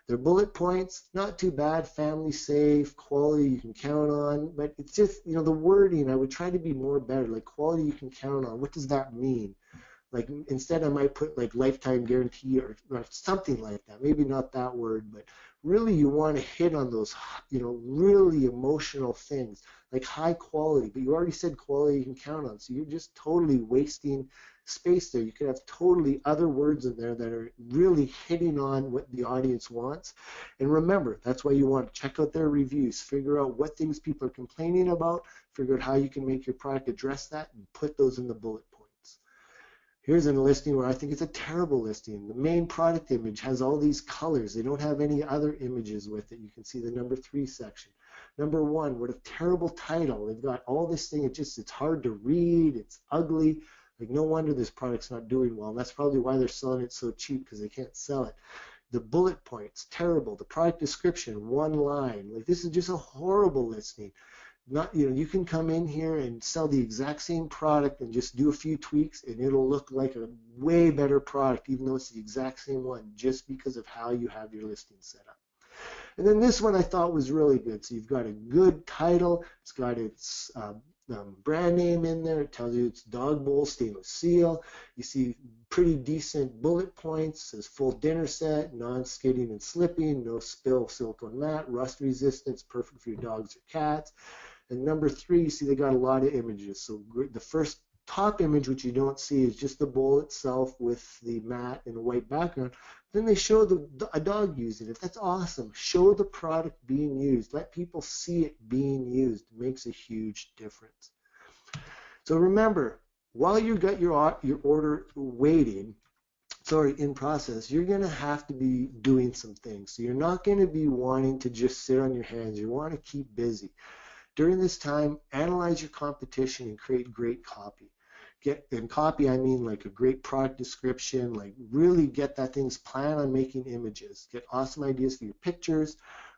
Their bullet points, not too bad, family safe, quality you can count on, but it's just, the wording, I would try to be more better, like quality you can count on. What does that mean? Like instead I might put like lifetime guarantee or something like that. Maybe not that word, but really you want to hit on those, really emotional things like high quality, but you already said quality you can count on. So you're just totally wasting space there. You could have totally other words in there that are really hitting on what the audience wants. And remember, that's why you want to check out their reviews, figure out what things people are complaining about, figure out how you can make your product address that, and put those in the bullet points. Here's a listing where I think it's a terrible listing. The main product image has all these colors. They don't have any other images with it. You can see the number 3 section. Number 1, what a terrible title. They've got all this thing. It's hard to read. It's ugly. Like, no wonder this product's not doing well. And that's probably why they're selling it so cheap, because they can't sell it. The bullet points, terrible. The product description, 1 line. Like, this is just a horrible listing. Not, you can come in here and sell the exact same product and just do a few tweaks and it'll look like a way better product, even though it's the exact same one, just because of how you have your listing set up. And then this one I thought was really good. So you've got a good title. It's got its brand name in there. It tells you it's dog bowl stainless steel. You see pretty decent bullet points. It says full dinner set, non-skidding and slipping, no spill silicone mat, rust resistance, perfect for your dogs or cats. And number 3, you see they got a lot of images. So the first top image, which you don't see, is just the bowl itself with the mat and a white background. Then they show a dog using it. That's awesome. Show the product being used. Let people see it being used. It makes a huge difference. So remember, while you got your order waiting, in process, you're going to have to be doing some things. So you're not going to be wanting to just sit on your hands. You want to keep busy. During this time, analyze your competition and create great copy. In copy, I mean like a great product description, like really get that thing's plan on making images. Get awesome ideas for your pictures.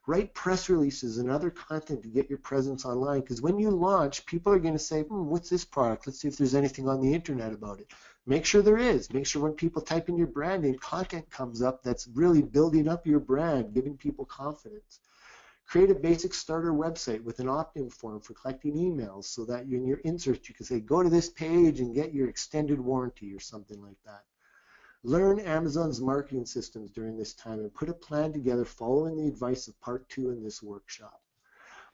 Write press releases and other content to get your presence online, because when you launch, people are going to say, what's this product? Let's see if there's anything on the internet about it. Make sure there is. Make sure when people type in your brand name, content comes up that's really building up your brand, giving people confidence. Create a basic starter website with an opt-in form for collecting emails so that in your inserts you can say, go to this page and get your extended warranty or something like that. Learn Amazon's marketing systems during this time and put a plan together following the advice of part 2 in this workshop.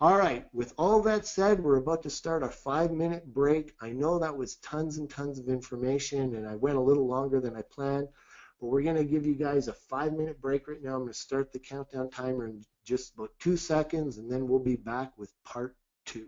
All right, with all that said, we're about to start a 5-minute break. I know that was tons and tons of information and I went a little longer than I planned. But we're going to give you guys a 5-minute break right now. I'm going to start the countdown timer in just about 2 seconds, and then we'll be back with part 2.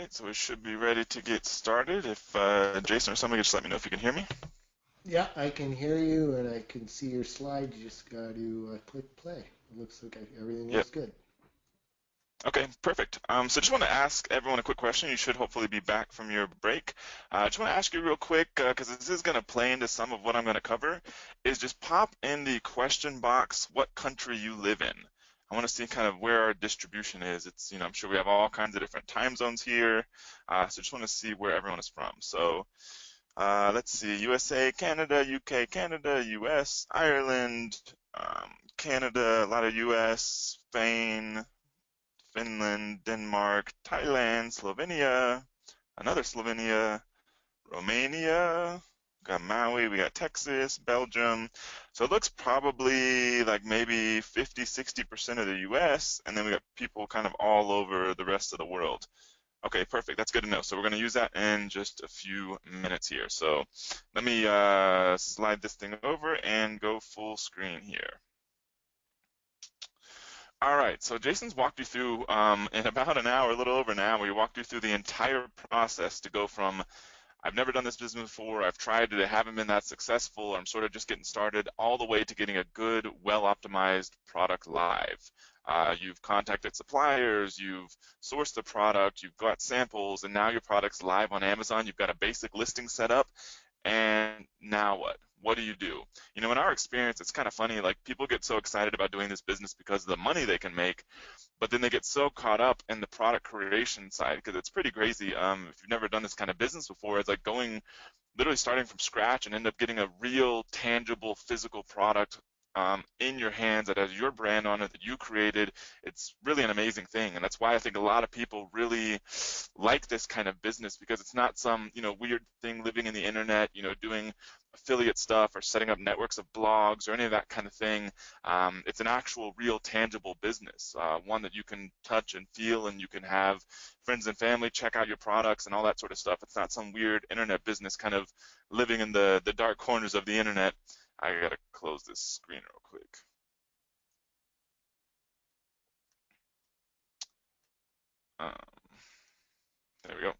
right, so we should be ready to get started. If Jason or somebody could just let me know if you can hear me. Yeah, I can hear you and I can see your slide. You just got to click play. It looks like everything Yep. looks good. Okay, perfect. So just want to ask everyone a quick question. You should hopefully be back from your break. I just want to ask you real quick, because this is going to play into some of what I'm going to cover, is just pop in the question box what country you live in. I want to see kind of where our distribution is. It's, I'm sure we have all kinds of different time zones here. So just want to see where everyone is from. So let's see, USA, Canada, UK, Canada, US, Ireland, Canada, a lot of US, Spain, Finland, Denmark, Thailand, Slovenia, another Slovenia, Romania, we got Maui, we got Texas, Belgium. So it looks probably like maybe 50, 60% of the US, and then we got people kind of all over the rest of the world. Okay, perfect. That's good to know. So we're going to use that in just a few minutes here. So let me slide this thing over and go full screen here. All right, so Jason's walked you through in about an hour, a little over an hour, he walked you through the entire process to go from I've never done this business before, I've tried it, I haven't been that successful, I'm sort of just getting started, all the way to getting a good, well-optimized product live. You've contacted suppliers, you've sourced the product, you've got samples, and now your product's live on Amazon, you've got a basic listing set up, and now what? What do you do? In our experience, it's kind of funny, like people get so excited about doing this business because of the money they can make, but then they get so caught up in the product creation side because it's pretty crazy. If you've never done this kind of business before, it's like literally starting from scratch and end up getting a real, tangible, physical product in your hands that has your brand on it that you created. It's really an amazing thing, and that's why I think a lot of people really like this kind of business because it's not some weird thing living in the internet, doing affiliate stuff or setting up networks of blogs or any of that kind of thing. It's an actual, real, tangible business, one that you can touch and feel, and you can have friends and family check out your products and all that sort of stuff. It's not some weird internet business kind of living in the dark corners of the internet. I gotta close this screen real quick. There we go.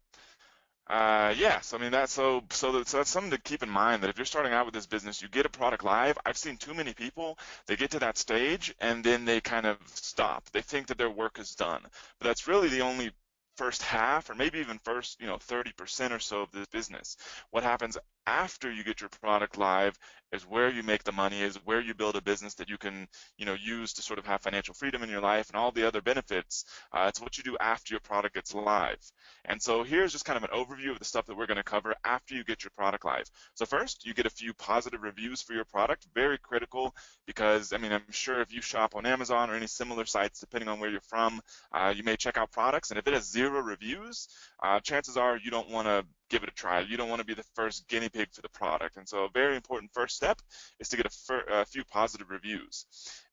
Yeah, so I mean that's something to keep in mind that if you're starting out with this business, you get a product live. I've seen too many people, they get to that stage and then they kind of stop. They think that their work is done, but that's really the only first half or maybe even first 30% or so of this business. What happens after you get your product live is where you make the money, is where you build a business that you can use to sort of have financial freedom in your life and all the other benefits. It's what you do after your product gets live. And so here's just kind of an overview of the stuff that we're going to cover after you get your product live. So first, you get a few positive reviews for your product, very critical because, I'm sure if you shop on Amazon or any similar sites, depending on where you're from, you may check out products, and if it has 0 reviews, chances are you don't want to give it a try. You don't want to be the first guinea pig for the product. And so a very important first step is to get a few positive reviews.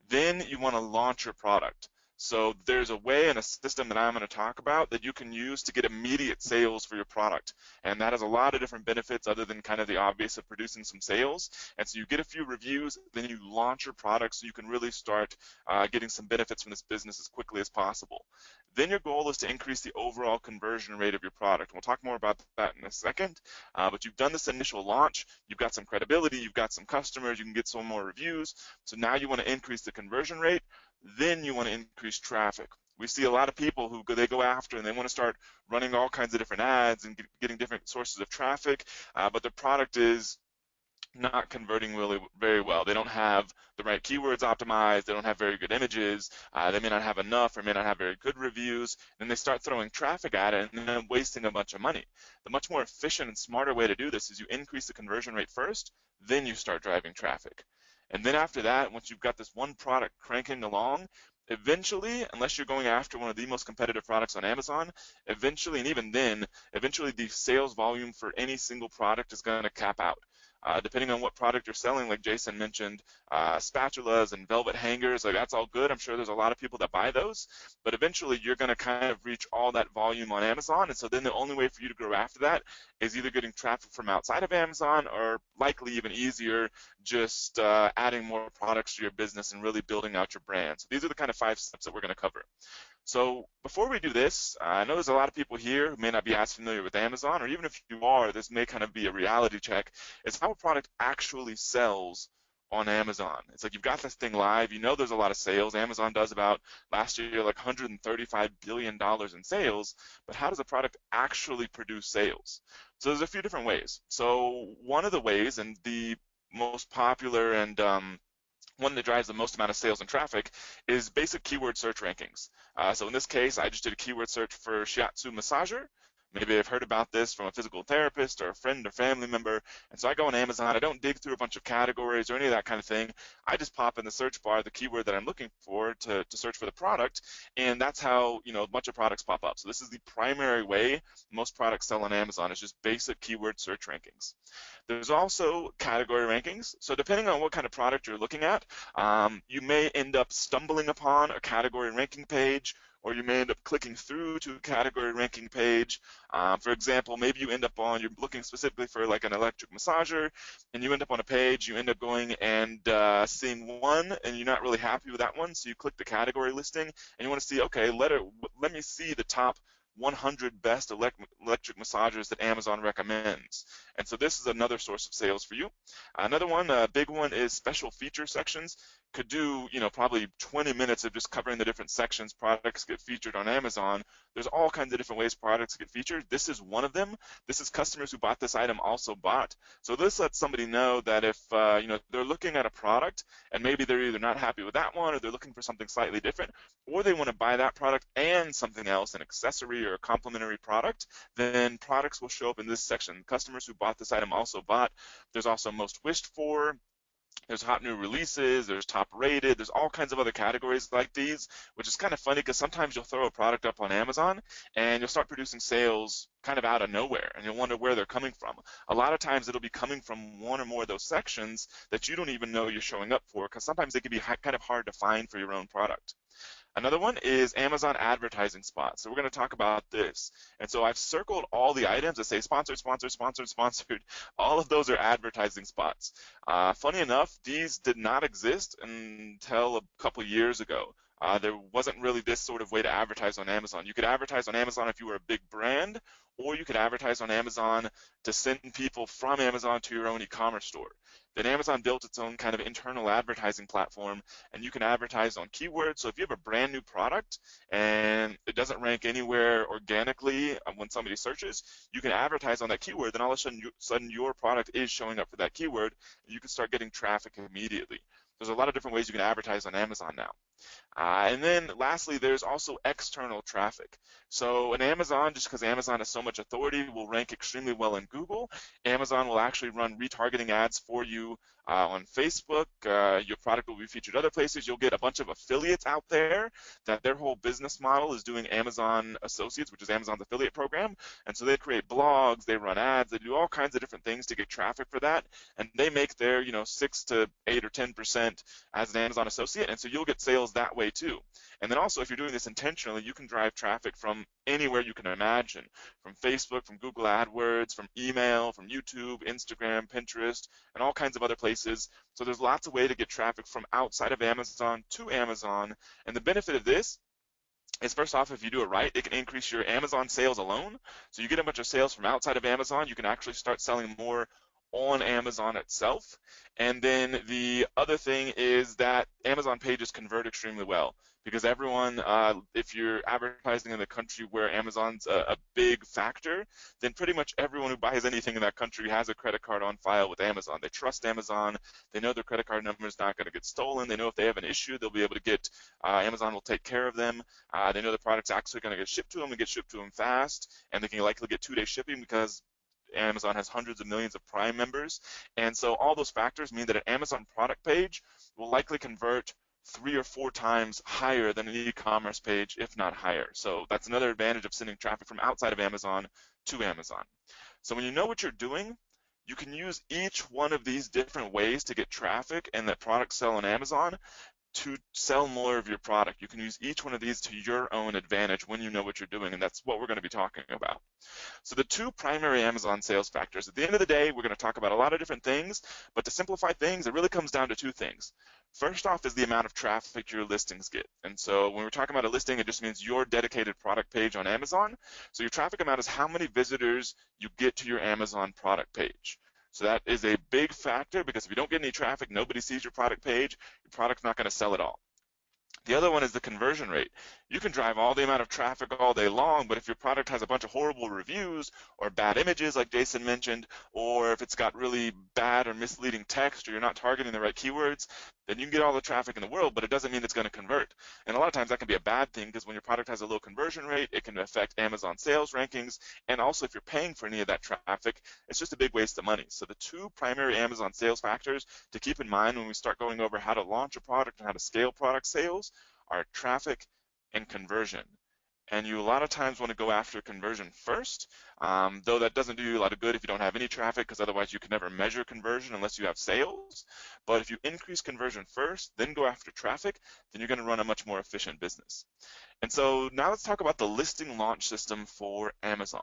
Then you want to launch your product. So there's a way and a system that I'm going to talk about that you can use to get immediate sales for your product. And that has a lot of different benefits other than kind of the obvious of producing some sales. And so you get a few reviews, then you launch your product so you can really start getting some benefits from this business as quickly as possible. Then your goal is to increase the overall conversion rate of your product. We'll talk more about that in a second. But you've done this initial launch, you've got some credibility, you've got some customers, you can get some more reviews. So now you want to increase the conversion rate. Then you want to increase traffic. We see a lot of people who they go after and they want to start running all kinds of different ads and getting different sources of traffic, but their product is not converting really very well. They don't have the right keywords optimized. They don't have very good images. They may not have enough or may not have very good reviews. And they start throwing traffic at it and then wasting a bunch of money. The much more efficient and smarter way to do this is you increase the conversion rate first, then you start driving traffic. And then after that, once you've got this one product cranking along, eventually, unless you're going after one of the most competitive products on Amazon, eventually, and even then, eventually the sales volume for any single product is going to cap out. Depending on what product you're selling, like Jason mentioned, spatulas and velvet hangers, like that's all good. I'm sure there's a lot of people that buy those, but eventually you're going to kind of reach all that volume on Amazon, and so then the only way for you to grow after that is either getting traffic from outside of Amazon or likely even easier, just adding more products to your business and really building out your brand. So these are the kind of 5 steps that we're going to cover. So before we do this, I know there's a lot of people here who may not be as familiar with Amazon, or even if you are, this may kind of be a reality check, is how a product actually sells on Amazon. It's like you've got this thing live, you know there's a lot of sales. Amazon does about, last year, like $135 billion in sales, but how does a product actually produce sales? So there's a few different ways. So one of the ways, and the most popular and one that drives the most amount of sales and traffic, is basic keyword search rankings. So in this case, I just did a keyword search for shiatsu massager. Maybe I've heard about this from a physical therapist or a friend or family member. And so I go on Amazon. I don't dig through a bunch of categories or any of that kind of thing. I just pop in the search bar the keyword that I'm looking for to search for the product. And that's how, a bunch of products pop up. So this is the primary way most products sell on Amazon, is just basic keyword search rankings. There's also category rankings. So depending on what kind of product you're looking at, you may end up stumbling upon a category ranking page, or you may end up clicking through to a category ranking page. For example, maybe you end up you're looking specifically for like an electric massager, and you end up on a page, you end up going and seeing one, and you're not really happy with that one, so you click the category listing, and you want to see, okay, let me see the top 100 best electric massagers that Amazon recommends. And so this is another source of sales for you. Another one, a big one, is special feature sections. Could do, probably 20 minutes of just covering the different sections products get featured on Amazon. There's all kinds of different ways products get featured. This is one of them. This is customers who bought this item also bought. So this lets somebody know that if they're looking at a product and maybe they're either not happy with that one, or they're looking for something slightly different, or they want to buy that product and something else, an accessory or a complementary product, then products will show up in this section. Customers who bought this item also bought. There's also most wished for. There's hot new releases, there's top rated, there's all kinds of other categories like these, which is kind of funny because sometimes you'll throw a product up on Amazon and you'll start producing sales kind of out of nowhere, and you'll wonder where they're coming from. A lot of times it'll be coming from one or more of those sections that you don't even know you're showing up for, because sometimes they can be kind of hard to find for your own product. Another one is Amazon advertising spots. So we're going to talk about this. And so I've circled all the items that say sponsored, sponsored, sponsored, sponsored. All of those are advertising spots. Funny enough, these did not exist until a couple years ago. There wasn't really this sort of way to advertise on Amazon. You could advertise on Amazon if you were a big brand, or you could advertise on Amazon to send people from Amazon to your own e-commerce store. Then Amazon built its own kind of internal advertising platform, and you can advertise on keywords. So if you have a brand new product and it doesn't rank anywhere organically when somebody searches, you can advertise on that keyword, then all of a sudden your product is showing up for that keyword, and you can start getting traffic immediately. There's a lot of different ways you can advertise on Amazon now. And then lastly, there's also external traffic. So in Amazon, just because Amazon has so much authority, will rank extremely well in Google. Amazon will actually run retargeting ads for you on Facebook. Your product will be featured other places. You'll get a bunch of affiliates out there that their whole business model is doing Amazon Associates, which is Amazon's affiliate program. And so they create blogs, they run ads, they do all kinds of different things to get traffic for that. And they make their 6 to 8 or 10% as an Amazon associate. And so you'll get sales that way too. And then also, if you're doing this intentionally, you can drive traffic from anywhere you can imagine, from Facebook, from Google AdWords, from email, from YouTube, Instagram, Pinterest, and all kinds of other places. So there's lots of ways to get traffic from outside of Amazon to Amazon. And the benefit of this is, first off, if you do it right, it can increase your Amazon sales alone. So you get a bunch of sales from outside of Amazon, you can actually start selling more on Amazon itself. And then the other thing is that Amazon pages convert extremely well, because everyone, if you're advertising in the country where Amazon's a big factor, then pretty much everyone who buys anything in that country has a credit card on file with Amazon. They trust Amazon. They know their credit card number is not going to get stolen. They know if they have an issue, they'll be able to get, Amazon will take care of them. They know the product's actually going to get shipped to them and get shipped to them fast, and they can likely get 2-day shipping because Amazon has hundreds of millions of Prime members. And so all those factors mean that an Amazon product page will likely convert 3 or 4 times higher than an e-commerce page, if not higher. So that's another advantage of sending traffic from outside of Amazon to Amazon. So when you know what you're doing, you can use each one of these different ways to get traffic and that products sell on Amazon to sell more of your product. You can use each one of these to your own advantage when you know what you're doing, and that's what we're going to be talking about. So the 2 primary Amazon sales factors. At the end of the day, we're going to talk about a lot of different things, but to simplify things, it really comes down to 2 things. First off is the amount of traffic your listings get. And so when we're talking about a listing, it just means your dedicated product page on Amazon. So your traffic amount is how many visitors you get to your Amazon product page. So that is a big factor, because if you don't get any traffic, nobody sees your product page, your product's not going to sell at all. The other one is the conversion rate. You can drive all the amount of traffic all day long, but if your product has a bunch of horrible reviews or bad images like Jason mentioned, or if it's got really bad or misleading text, or you're not targeting the right keywords, then you can get all the traffic in the world, but it doesn't mean it's going to convert. And a lot of times that can be a bad thing, because when your product has a low conversion rate, it can affect Amazon sales rankings. And also if you're paying for any of that traffic, it's just a big waste of money. So the two primary Amazon sales factors to keep in mind when we start going over how to launch a product and how to scale product sales are traffic and conversion. And you a lot of times want to go after conversion first, though that doesn't do you a lot of good if you don't have any traffic, because otherwise you can never measure conversion unless you have sales. But if you increase conversion first, then go after traffic, then you're going to run a much more efficient business. And so now let's talk about the listing launch system for Amazon.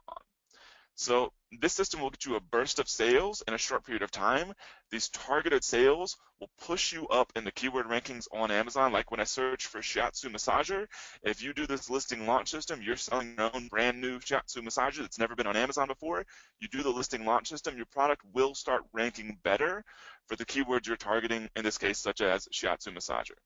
So this system will get you a burst of sales in a short period of time. These targeted sales will push you up in the keyword rankings on Amazon. Like when I search for shiatsu massager, if you do this listing launch system, you're selling your own brand new shiatsu massager that's never been on Amazon before, you do the listing launch system, your product will start ranking better for the keywords you're targeting, in this case, such as shiatsu massager.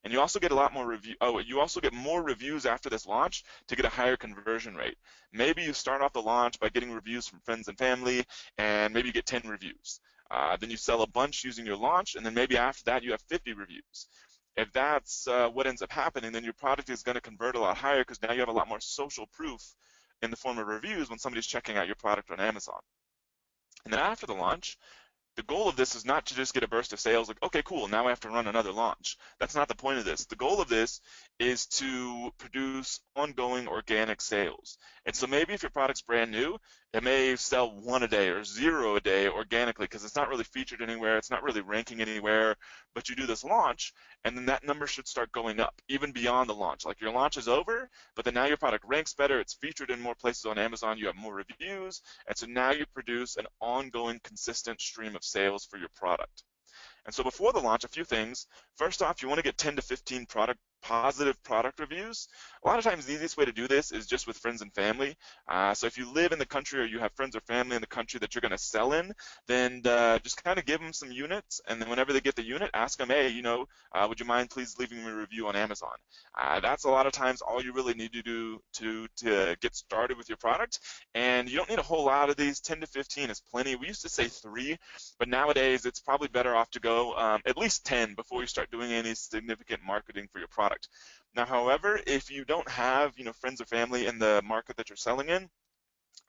And you also get a lot more you also get more reviews after this launch to get a higher conversion rate. Maybe you start off the launch by getting reviews from friends and family, and maybe you get 10 reviews. Then you sell a bunch using your launch, and then maybe after that you have 50 reviews. If that's what ends up happening, then your product is going to convert a lot higher, because now you have a lot more social proof in the form of reviews when somebody's checking out your product on Amazon. And then after the launch, the goal of this is not to just get a burst of sales like, okay, cool, now I have to run another launch. That's not the point of this. The goal of this is to produce ongoing organic sales. And so maybe if your product's brand new, it may sell 1 a day or 0 a day organically, because it's not really featured anywhere, it's not really ranking anywhere, but you do this launch, and then that number should start going up, even beyond the launch. Like your launch is over, but then now your product ranks better, it's featured in more places on Amazon, you have more reviews, and so now you produce an ongoing, consistent stream of sales for your product. And so before the launch, a few things. First off, you want to get 10 to 15 positive product reviews. A lot of times the easiest way to do this is just with friends and family. So if you live in the country, or you have friends or family in the country that you're going to sell in, then just kind of give them some units, and then whenever they get the unit, ask them, hey, would you mind please leaving me a review on Amazon? That's a lot of times all you really need to do to get started with your product. And you don't need a whole lot of these. 10 to 15 is plenty. We used to say 3, but nowadays it's probably better off to go at least 10 before you start doing any significant marketing for your product. Now, however, if you don't have friends or family in the market that you're selling in,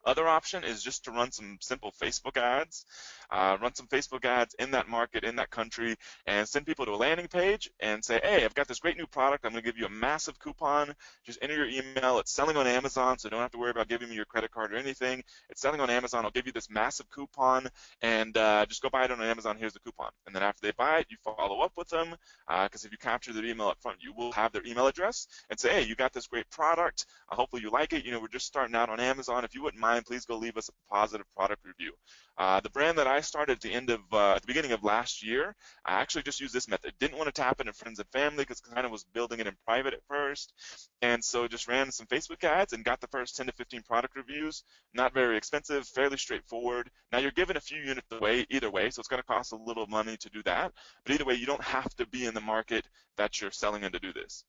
other option is just to run some simple Facebook ads. Run some Facebook ads in that market, in that country, and send people to a landing page and say, hey, I've got this great new product. I'm going to give you a massive coupon. Just enter your email. It's selling on Amazon, so don't have to worry about giving me your credit card or anything. It's selling on Amazon. I'll give you this massive coupon, and just go buy it on Amazon. Here's the coupon. And then after they buy it, you follow up with them, because if you capture their email up front, you will have their email address, and say, hey, you got this great product. Hopefully you like it. We're just starting out on Amazon. If you wouldn't mind, please go leave us a positive product review. The brand that I started at the beginning of last year, I actually just used this method. Didn't want to tap into friends and family, because kind of was building it in private at first, and so just ran some Facebook ads and got the first 10 to 15 product reviews. Not very expensive, fairly straightforward. Now you're giving a few units away either way, so it's going to cost a little money to do that, but either way, you don't have to be in the market that you're selling in to do this.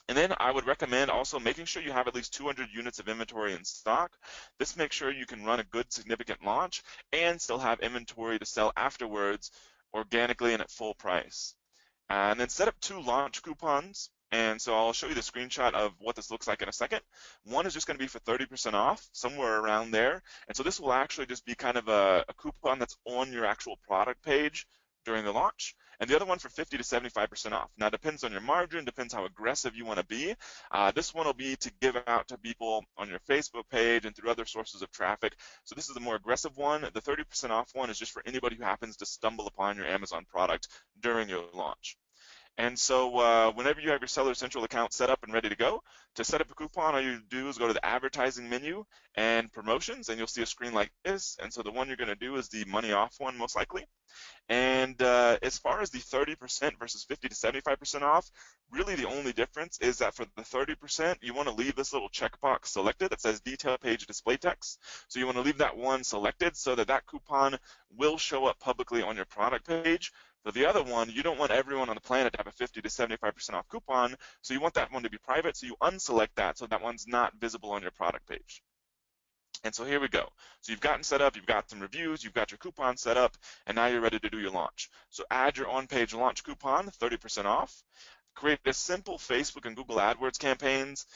And then I would recommend also making sure you have at least 200 units of inventory in stock. This makes sure you can run a good significant launch and still have inventory to sell afterwards organically and at full price. And then set up 2 launch coupons. And so I'll show you the screenshot of what this looks like in a second. One is just going to be for 30% off, somewhere around there. And so this will actually just be kind of a coupon that's on your actual product page during the launch. And the other one for 50 to 75% off. Now, it depends on your margin, depends how aggressive you want to be. This one will be to give out to people on your Facebook page and through other sources of traffic. So this is the more aggressive one. The 30% off one is just for anybody who happens to stumble upon your Amazon product during your launch. And so whenever you have your Seller Central account set up and ready to go, to set up a coupon, all you do is go to the advertising menu and promotions, and you'll see a screen like this. And so the one you're going to do is the money off one, most likely. And as far as the 30% versus 50 to 75% off, really the only difference is that for the 30%, you want to leave this little checkbox selected that says detail page display text. So you want to leave that one selected so that that coupon will show up publicly on your product page. For the other one, you don't want everyone on the planet to have a 50 to 75% off coupon, so you want that one to be private, so you unselect that so that one's not visible on your product page. And so here we go. So you've gotten set up, you've got some reviews, you've got your coupon set up, and now you're ready to do your launch. So add your on-page launch coupon, 30% off. Create a simple Facebook and Google AdWords campaigns.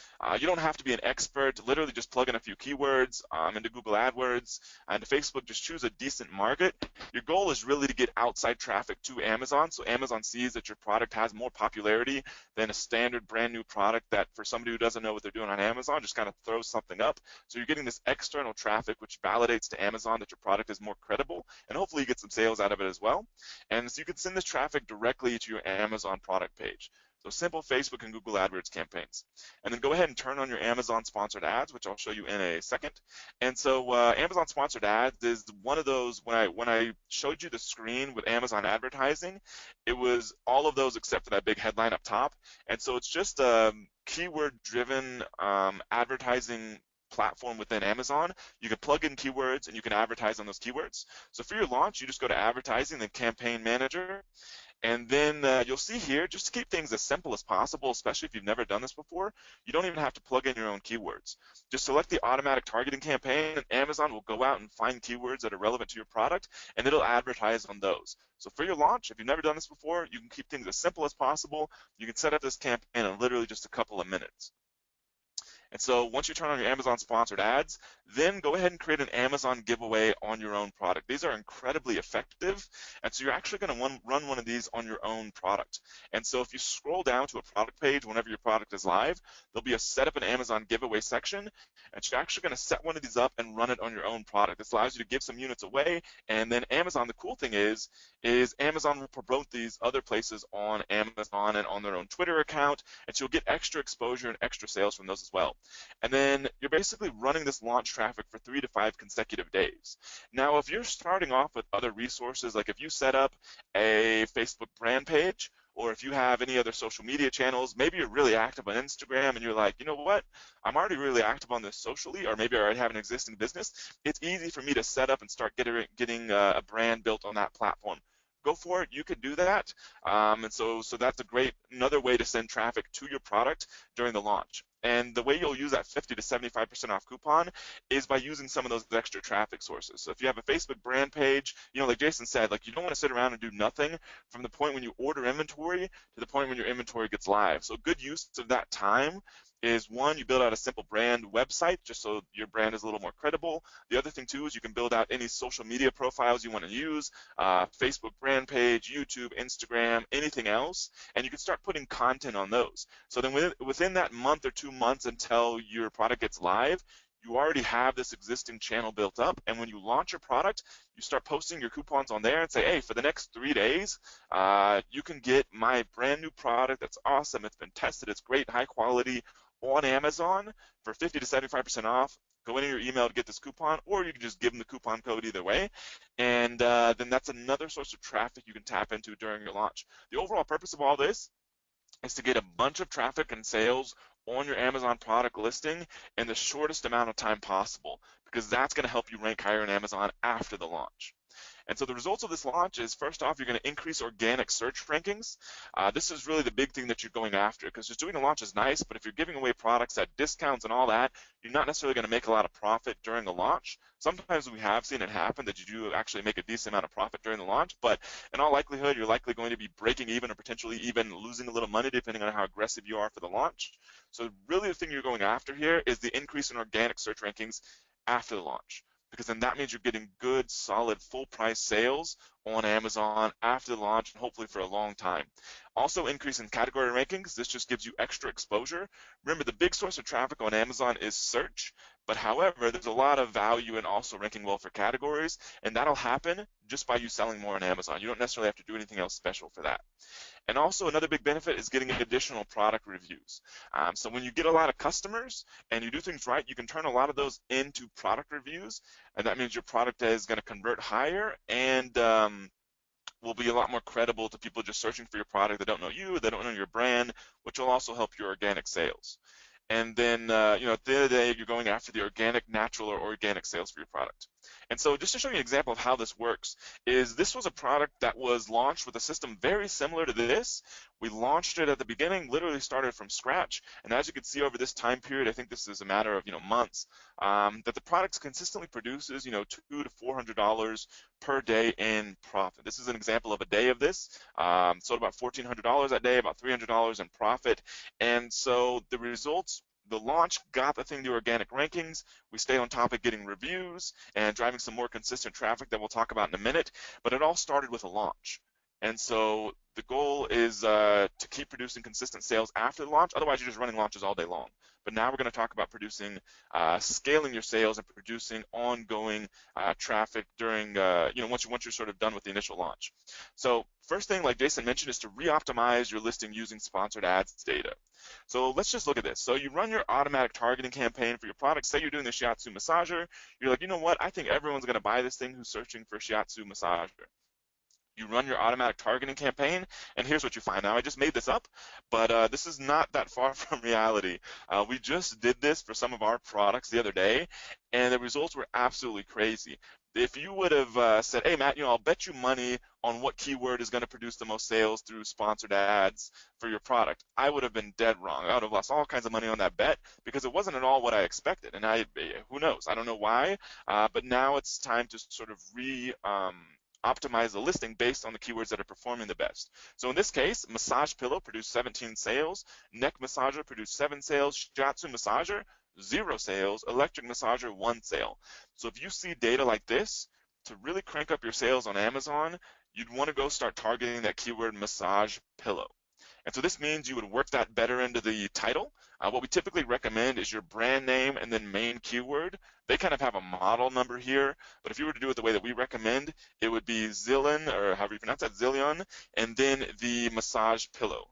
You don't have to be an expert. Literally just plug in a few keywords into Google AdWords. And to Facebook, just choose a decent market. Your goal is really to get outside traffic to Amazon, so Amazon sees that your product has more popularity than a standard brand new product that for somebody who doesn't know what they're doing on Amazon just kind of throws something up. So you're getting this external traffic which validates to Amazon that your product is more credible, and hopefully you get some sales out of it as well. And so you can send this traffic directly to your Amazon product page. So simple Facebook and Google AdWords campaigns. And then go ahead and turn on your Amazon sponsored ads, which I'll show you in a second. And so Amazon sponsored ads is one of those, when I showed you the screen with Amazon advertising, it was all of those except for that big headline up top. And so it's just a keyword driven advertising platform within Amazon. You can plug in keywords and you can advertise on those keywords. So for your launch, you just go to advertising, then campaign manager. And then you'll see here, just to keep things as simple as possible, especially if you've never done this before, you don't even have to plug in your own keywords. Just select the automatic targeting campaign, and Amazon will go out and find keywords that are relevant to your product, and it'll advertise on those. So for your launch, if you've never done this before, you can keep things as simple as possible. You can set up this campaign in literally just a couple of minutes. And so once you turn on your Amazon sponsored ads, then go ahead and create an Amazon giveaway on your own product. These are incredibly effective, and so you're actually going to run one of these on your own product. And so if you scroll down to a product page whenever your product is live, there'll be a set up an Amazon giveaway section, and you're actually going to set one of these up and run it on your own product. This allows you to give some units away, and then Amazon, the cool thing is Amazon will promote these other places on Amazon and on their own Twitter account, and so you'll get extra exposure and extra sales from those as well. And then you're basically running this launch traffic for 3 to 5 consecutive days. Now, if you're starting off with other resources, like if you set up a Facebook brand page, or if you have any other social media channels, maybe you're really active on Instagram and you're like, you know what, I'm already really active on this socially, or maybe I already have an existing business, it's easy for me to set up and start getting a brand built on that platform. Go for it. You can do that. And so that's another way to send traffic to your product during the launch. And the way you'll use that 50 to 75% off coupon is by using some of those extra traffic sources. So if you have a Facebook brand page, like Jason said, like you don't want to sit around and do nothing from the point when you order inventory to the point when your inventory gets live. So good use of that time is, one, you build out a simple brand website just so your brand is a little more credible. The other thing too is you can build out any social media profiles you want to use, Facebook brand page, YouTube, Instagram, anything else, and you can start putting content on those. So then within that month or 2 months until your product gets live, you already have this existing channel built up, and when you launch your product, you start posting your coupons on there and say, hey, for the next 3 days, you can get my brand new product that's awesome, it's been tested, it's great, high quality, on Amazon for 50 to 75% off. Go into your email to get this coupon, or you can just give them the coupon code either way, and then that's another source of traffic you can tap into during your launch. The overall purpose of all this is to get a bunch of traffic and sales on your Amazon product listing in the shortest amount of time possible, because that's going to help you rank higher in Amazon after the launch. And so the results of this launch is, first off, you're going to increase organic search rankings. This is really the big thing that you're going after, because just doing a launch is nice, but if you're giving away products at discounts and all that, you're not necessarily going to make a lot of profit during the launch. Sometimes we have seen it happen that you do actually make a decent amount of profit during the launch, but in all likelihood, you're likely going to be breaking even or potentially even losing a little money depending on how aggressive you are for the launch. So really the thing you're going after here is the increase in organic search rankings after the launch, because then that means you're getting good, solid, full price sales on Amazon after the launch and hopefully for a long time. Also, increase in category rankings. This just gives you extra exposure. Remember, the big source of traffic on Amazon is search, But however, there's a lot of value in also ranking well for categories, and that'll happen just by you selling more on Amazon. You don't necessarily have to do anything else special for that. And also another big benefit is getting additional product reviews. So when you get a lot of customers and you do things right, you can turn a lot of those into product reviews, and that means your product is going to convert higher and will be a lot more credible to people just searching for your product that don't know you, that don't know your brand, which will also help your organic sales. And then, at the end of the day, you're going after the organic, natural, or organic sales for your product. And so just to show you an example of how this works is this was a product that was launched with a system very similar to this. We launched it at the beginning, literally started from scratch. And as you can see over this time period, I think this is a matter of, months, that the product consistently produces, $200 to $400 per day in profit. This is an example of a day of this. Sold about $1,400 that day, about $300 in profit. And so the results, the launch got the thing to organic rankings. We stayed on top of getting reviews and driving some more consistent traffic that we'll talk about in a minute. But it all started with a launch. And so the goal is to keep producing consistent sales after the launch. Otherwise, you're just running launches all day long. But now we're going to talk about producing, scaling your sales and producing ongoing traffic during, once you're sort of done with the initial launch. So first thing, like Jason mentioned, is to re-optimize your listing using sponsored ads data. So let's just look at this. So you run your automatic targeting campaign for your product. Say you're doing the shiatsu massager. You're like, you know what? I think everyone's going to buy this thing who's searching for shiatsu massager. You run your automatic targeting campaign, and here's what you find. Now, I just made this up, but this is not that far from reality. We just did this for some of our products the other day, and the results were absolutely crazy. If you would have said, hey, Matt, I'll bet you money on what keyword is going to produce the most sales through sponsored ads for your product, I would have been dead wrong. I would have lost all kinds of money on that bet because it wasn't at all what I expected. And who knows? I don't know why, but now it's time to sort of optimize the listing based on the keywords that are performing the best. So in this case, massage pillow produced 17 sales, neck massager produced 7 sales, shiatsu massager 0 sales, electric massager 1 sale. So if you see data like this, to really crank up your sales on Amazon, you'd want to go start targeting that keyword massage pillow. And so this means you would work that better into the title. What we typically recommend is your brand name and then main keyword. They kind of have a model number here, but if you were to do it the way that we recommend, it would be Zillion, or however you pronounce that, Zillion, and then the massage pillow.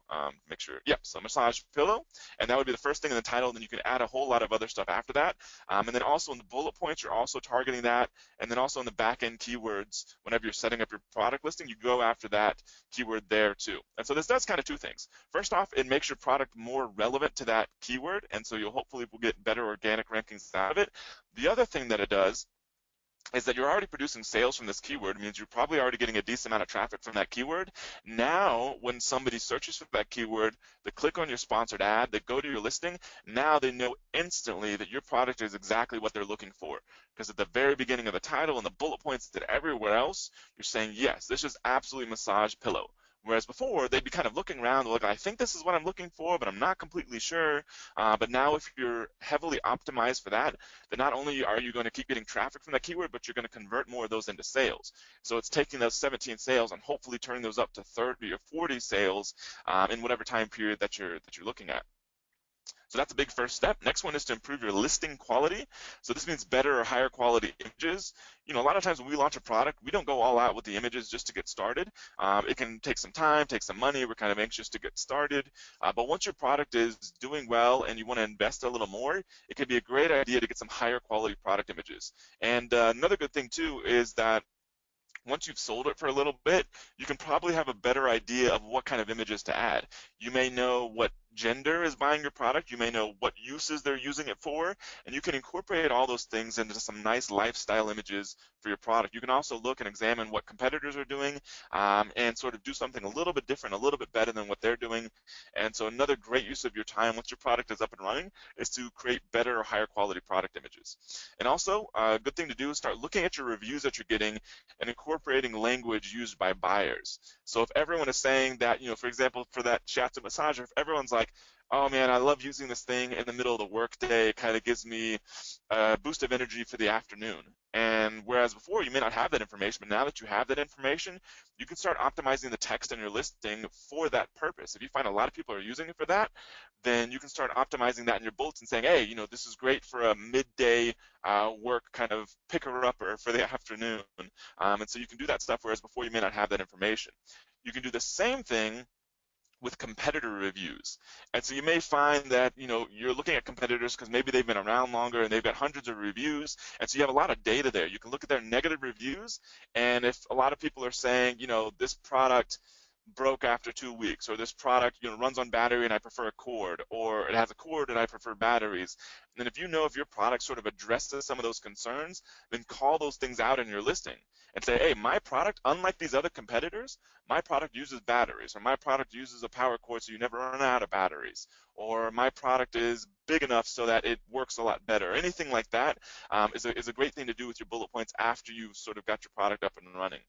Make sure, yep, so massage pillow, and that would be the first thing in the title, and then you can add a whole lot of other stuff after that. And then also in the bullet points, you're also targeting that, and then also in the back-end keywords, whenever you're setting up your product listing, you go after that keyword there too. And so this does kind of two things. First off, it makes your product more relevant to that keyword, and so you'll hopefully get better organic rankings out of it. The other thing that it does is that you're already producing sales from this keyword. It means you're probably already getting a decent amount of traffic from that keyword. Now, when somebody searches for that keyword, they click on your sponsored ad, they go to your listing, now they know instantly that your product is exactly what they're looking for. Because at the very beginning of the title and the bullet points and everywhere else, you're saying, yes, this is absolutely massage pillow. Whereas before, they'd be kind of looking around, like, I think this is what I'm looking for, but I'm not completely sure. But now if you're heavily optimized for that, then not only are you going to keep getting traffic from that keyword, but you're going to convert more of those into sales. So it's taking those 17 sales and hopefully turning those up to 30 or 40 sales in whatever time period that you're looking at. So that's a big first step. Next one is to improve your listing quality. So this means better or higher quality images. A lot of times when we launch a product, we don't go all out with the images just to get started. It can take some time, take some money. We're kind of anxious to get started. But once your product is doing well and you want to invest a little more, it could be a great idea to get some higher quality product images. And another good thing too is that once you've sold it for a little bit, you can probably have a better idea of what kind of images to add. You may know what gender is buying your product, you may know what uses they're using it for, and you can incorporate all those things into some nice lifestyle images for your product. You can also look and examine what competitors are doing and sort of do something a little bit different, a little bit better than what they're doing. And so another great use of your time once your product is up and running is to create better or higher quality product images. And also, a good thing to do is start looking at your reviews that you're getting and incorporating language used by buyers. So if everyone is saying that, for example, for that shiatsu massager, if everyone's like, oh man, I love using this thing in the middle of the workday, it kind of gives me a boost of energy for the afternoon. And whereas before you may not have that information, but now that you have that information, you can start optimizing the text in your listing for that purpose. If you find a lot of people are using it for that, then you can start optimizing that in your bullets and saying, hey, this is great for a midday work kind of picker-upper for the afternoon. And so you can do that stuff, whereas before you may not have that information. You can do the same thing with competitor reviews. And so you may find that, you're looking at competitors because maybe they've been around longer and they've got hundreds of reviews. And so you have a lot of data there. You can look at their negative reviews. And if a lot of people are saying, this product broke after 2 weeks, or this product, runs on battery and I prefer a cord, or it has a cord and I prefer batteries. And then if your product sort of addresses some of those concerns, then call those things out in your listing and say, hey, my product, unlike these other competitors, my product uses batteries, or my product uses a power cord so you never run out of batteries, or my product is big enough so that it works a lot better. Anything like that is a great thing to do with your bullet points after you've sort of got your product up and running.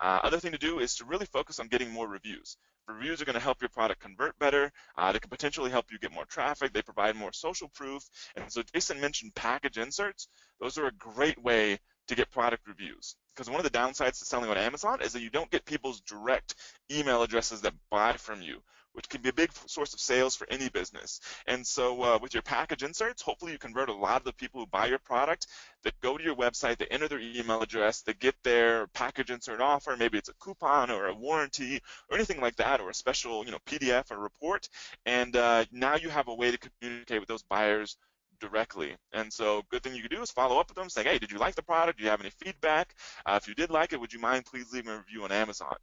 Other thing to do is to really focus on getting more reviews. Reviews are going to help your product convert better. They can potentially help you get more traffic. They provide more social proof. And so Jason mentioned package inserts. Those are a great way to get product reviews. Because one of the downsides to selling on Amazon is that you don't get people's direct email addresses that buy from you, which can be a big source of sales for any business. And so with your package inserts, hopefully you convert a lot of the people who buy your product that go to your website, they enter their email address, they get their package insert offer, maybe it's a coupon or a warranty or anything like that, or a special PDF or report, and now you have a way to communicate with those buyers directly. And so good thing you can do is follow up with them saying, hey, did you like the product? Do you have any feedback? If you did like it, would you mind please leaving a review on Amazon?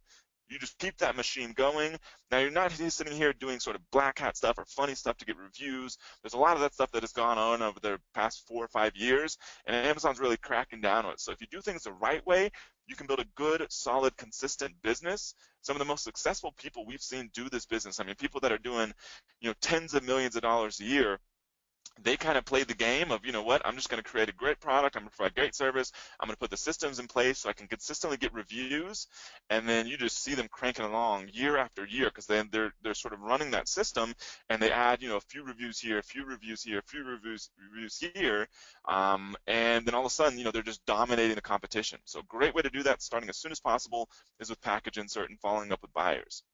You just keep that machine going. Now, you're not sitting here doing sort of black hat stuff or funny stuff to get reviews. There's a lot of that stuff that has gone on over the past 4 or 5 years, and Amazon's really cracking down on it. So if you do things the right way, you can build a good, solid, consistent business. Some of the most successful people we've seen do this business, people that are doing, tens of millions of dollars a year, they kind of played the game of, I'm just going to create a great product. I'm going to provide great service. I'm going to put the systems in place so I can consistently get reviews. And then you just see them cranking along year after year because then they're sort of running that system, and they add, a few reviews here, a few reviews here, a few reviews here. And then all of a sudden, they're just dominating the competition. So a great way to do that starting as soon as possible is with package insert and following up with buyers.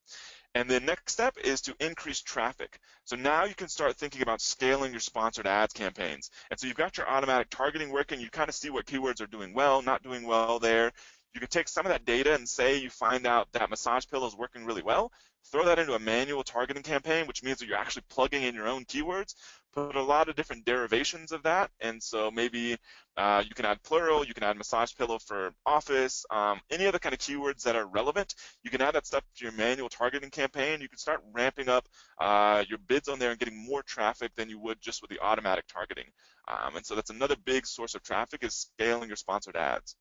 And the next step is to increase traffic. So now you can start thinking about scaling your sponsored ads campaigns. And so you've got your automatic targeting working. You kind of see what keywords are doing well, not doing well there. You can take some of that data and say you find out that massage pillow is working really well. Throw that into a manual targeting campaign, which means that you're actually plugging in your own keywords. Put a lot of different derivations of that. And so maybe you can add plural, you can add massage pillow for office, any other kind of keywords that are relevant. You can add that stuff to your manual targeting campaign. You can start ramping up your bids on there and getting more traffic than you would just with the automatic targeting. And so that's another big source of traffic, is scaling your sponsored ads.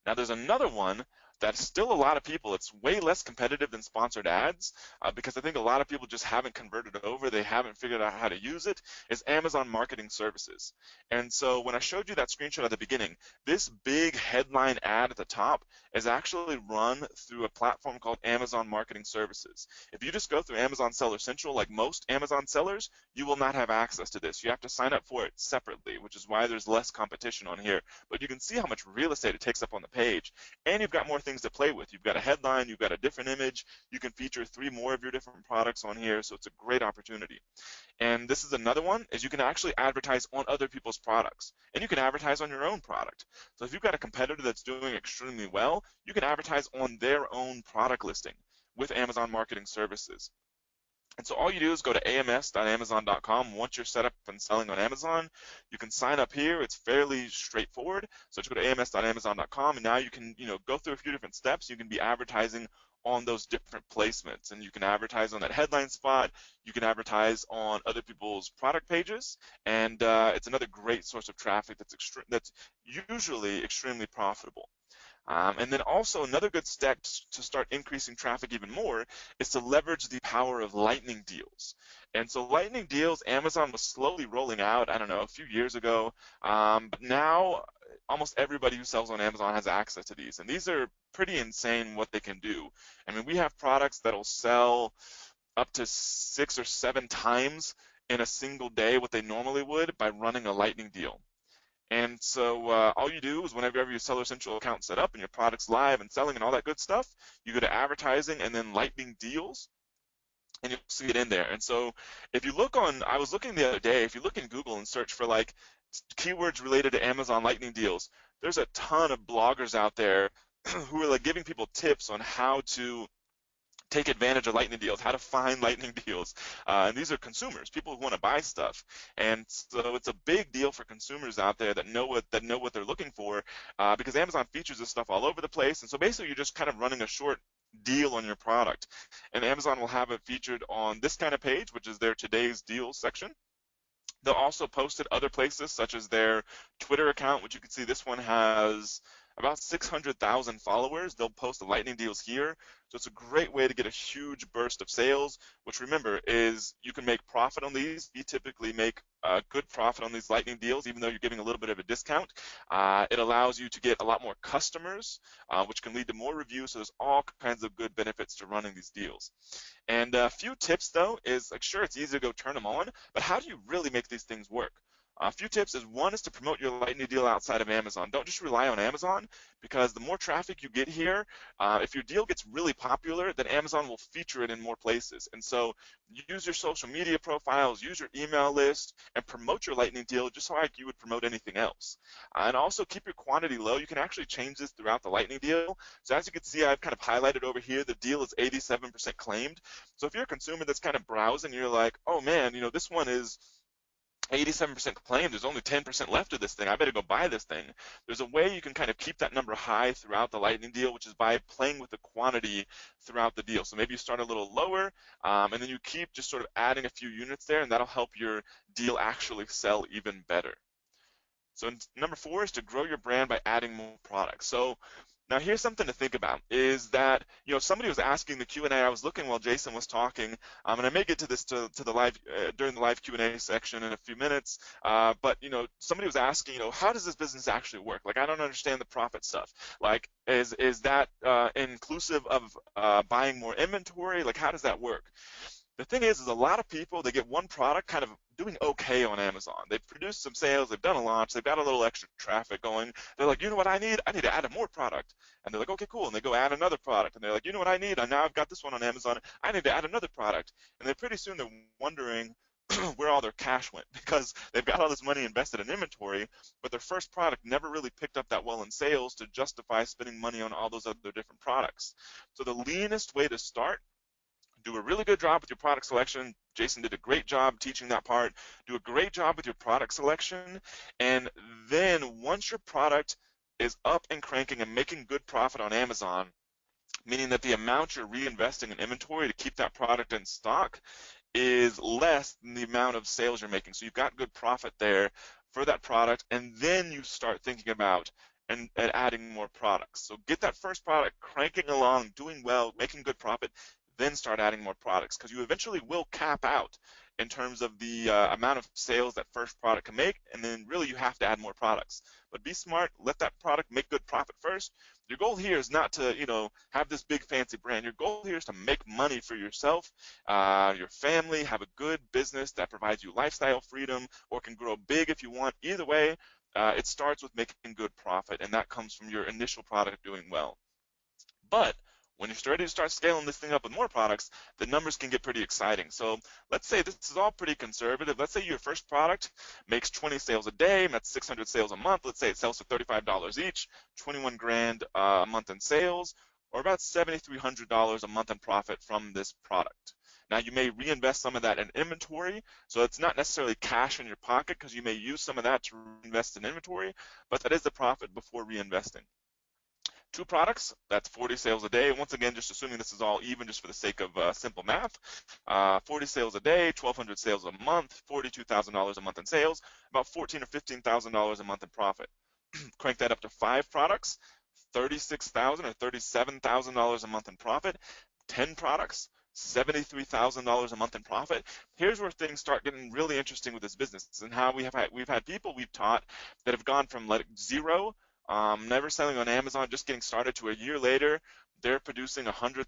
Now there's another one that's still a lot of people. It's way less competitive than sponsored ads because I think a lot of people just haven't converted it over. They haven't figured out how to use it. Is Amazon Marketing Services. And so when I showed you that screenshot at the beginning, this big headline ad at the top is actually run through a platform called Amazon Marketing Services. If you just go through Amazon Seller Central, like most Amazon sellers, you will not have access to this. You have to sign up for it separately, which is why there's less competition on here. But you can see how much real estate it takes up on the page, and you've got more things to play with. You've got a headline, you've got a different image, you can feature 3 more of your different products on here, so it's a great opportunity. And this is another one, is you can actually advertise on other people's products, and you can advertise on your own product. So if you've got a competitor that's doing extremely well, you can advertise on their own product listing with Amazon Marketing Services. And so all you do is go to ams.amazon.com. Once you're set up and selling on Amazon, you can sign up here. It's fairly straightforward. So just go to ams.amazon.com, and now you can, go through a few different steps. You can be advertising on those different placements, and you can advertise on that headline spot. You can advertise on other people's product pages, and it's another great source of traffic that's usually extremely profitable. And then also another good step to start increasing traffic even more is to leverage the power of lightning deals. And so lightning deals, Amazon was slowly rolling out, I don't know, a few years ago, but now almost everybody who sells on Amazon has access to these. And these are pretty insane what they can do. I mean, we have products that'll sell up to 6 or 7 times in a single day what they normally would by running a lightning deal. And so all you do is whenever you have your Seller Central account set up and your product's live and selling and all that good stuff, you go to advertising and then lightning deals, and you'll see it in there. And so if you look on, I was looking the other day, if you look in Google and search for like keywords related to Amazon Lightning deals. There's a ton of bloggers out there who are like giving people tips on how to take advantage of lightning deals, how to find lightning deals. And these are consumers, people who want to buy stuff. And so it's a big deal for consumers out there that know what they're looking for, because Amazon features this stuff all over the place. And so basically you're just kind of running a short deal on your product. And Amazon will have it featured on this kind of page, which is their today's deals section. They'll also post it other places, such as their Twitter account, which you can see this one has about 600,000 followers. They'll post the lightning deals here. So it's a great way to get a huge burst of sales, which remember is you can make profit on these. You typically make a good profit on these lightning deals, even though you're giving a little bit of a discount. It allows you to get a lot more customers, which can lead to more reviews. So there's all kinds of good benefits to running these deals. And a few tips though is like, sure, it's easy to go turn them on, but how do you really make these things work? A few tips is one is to promote your lightning deal outside of Amazon. Don't just rely on Amazon, because the more traffic you get here, if your deal gets really popular, then Amazon will feature it in more places. And so use your social media profiles, use your email list, and promote your lightning deal just like you would promote anything else. And also keep your quantity low. You can actually change this throughout the lightning deal. So as you can see, I've kind of highlighted over here, the deal is 87% claimed. So if you're a consumer that's kind of browsing, you're like, oh man, this one is 87% claimed, there's only 10% left of this thing, I better go buy this thing. There's a way you can kind of keep that number high throughout the lightning deal, which is by playing with the quantity throughout the deal. So maybe you start a little lower, and then you keep just sort of adding a few units there, and that'll help your deal actually sell even better. So number 4 is to grow your brand by adding more products. So now here's something to think about, is that, somebody was asking the Q&A. I was looking while Jason was talking, and I may get to this to the live during the live Q&A section in a few minutes. But somebody was asking, how does this business actually work? Like, I don't understand the profit stuff. Like, is that inclusive of buying more inventory? Like, how does that work? The thing is a lot of people, they get one product kind of doing okay on Amazon. They've produced some sales, they've done a launch, they've got a little extra traffic going. They're like, you know what I need? I need to add a more product. And they're like, okay, cool. And they go add another product. And they're like, you know what I need? And now I've got this one on Amazon. I need to add another product. And then pretty soon they're wondering where all their cash went, because they've got all this money invested in inventory, but their first product never really picked up that well in sales to justify spending money on all those other different products. So the leanest way to start, do a really good job with your product selection. Jason did a great job teaching that part. Do a great job with your product selection. And then once your product is up and cranking and making good profit on Amazon, meaning that the amount you're reinvesting in inventory to keep that product in stock is less than the amount of sales you're making. So you've got good profit there for that product, and then you start thinking about and adding more products. So get that first product cranking along, doing well, making good profit, then start adding more products, because you eventually will cap out in terms of the amount of sales that first product can make, and then really you have to add more products. But be smart, let that product make good profit first. Your goal here is not to, have this big fancy brand. Your goal here is to make money for yourself, your family, have a good business that provides you lifestyle freedom, or can grow big if you want. Either way, it starts with making good profit, and that comes from your initial product doing well. But when you're ready to start scaling this thing up with more products, the numbers can get pretty exciting. So let's say this is all pretty conservative. Let's say your first product makes 20 sales a day, and that's 600 sales a month. Let's say it sells for $35 each, 21 grand a month in sales, or about $7,300 a month in profit from this product. Now you may reinvest some of that in inventory, so it's not necessarily cash in your pocket, because you may use some of that to reinvest in inventory, but that is the profit before reinvesting. 2 products, that's 40 sales a day. Once again, just assuming this is all even just for the sake of simple math. 40 sales a day, 1,200 sales a month, $42,000 a month in sales, about $14,000 or $15,000 a month in profit. Crank that up to 5 products, $36,000 or $37,000 a month in profit. 10 products, $73,000 a month in profit. Here's where things start getting really interesting with this business, and how we've had people we've taught that have gone from like zero, never selling on Amazon, just getting started, to a year later, they're producing $100,000,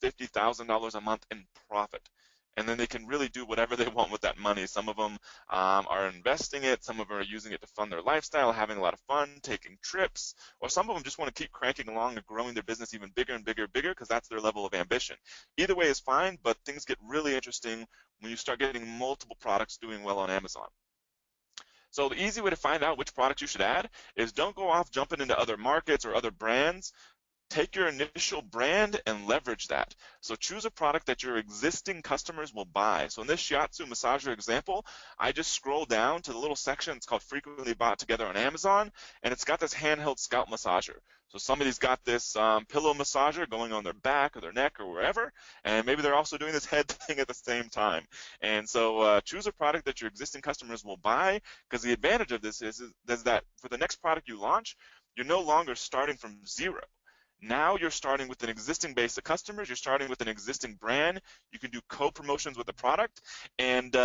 $150,000 a month in profit. And then they can really do whatever they want with that money. Some of them are investing it, some of them are using it to fund their lifestyle, having a lot of fun, taking trips, or some of them just want to keep cranking along and growing their business even bigger and bigger and bigger, because that's their level of ambition. Either way is fine, but things get really interesting when you start getting multiple products doing well on Amazon. So the easy way to find out which products you should add is don't go off jumping into other markets or other brands. Take your initial brand and leverage that. So choose a product that your existing customers will buy. So in this shiatsu massager example, I just scroll down to the little section. It's called frequently bought together on Amazon, and it's got this handheld scalp massager. So somebody's got this pillow massager going on their back or their neck or wherever, and maybe they're also doing this head thing at the same time. And so choose a product that your existing customers will buy, because the advantage of this is that for the next product you launch, you're no longer starting from zero. Now you're starting with an existing base of customers. You're starting with an existing brand. You can do co-promotions with the product, and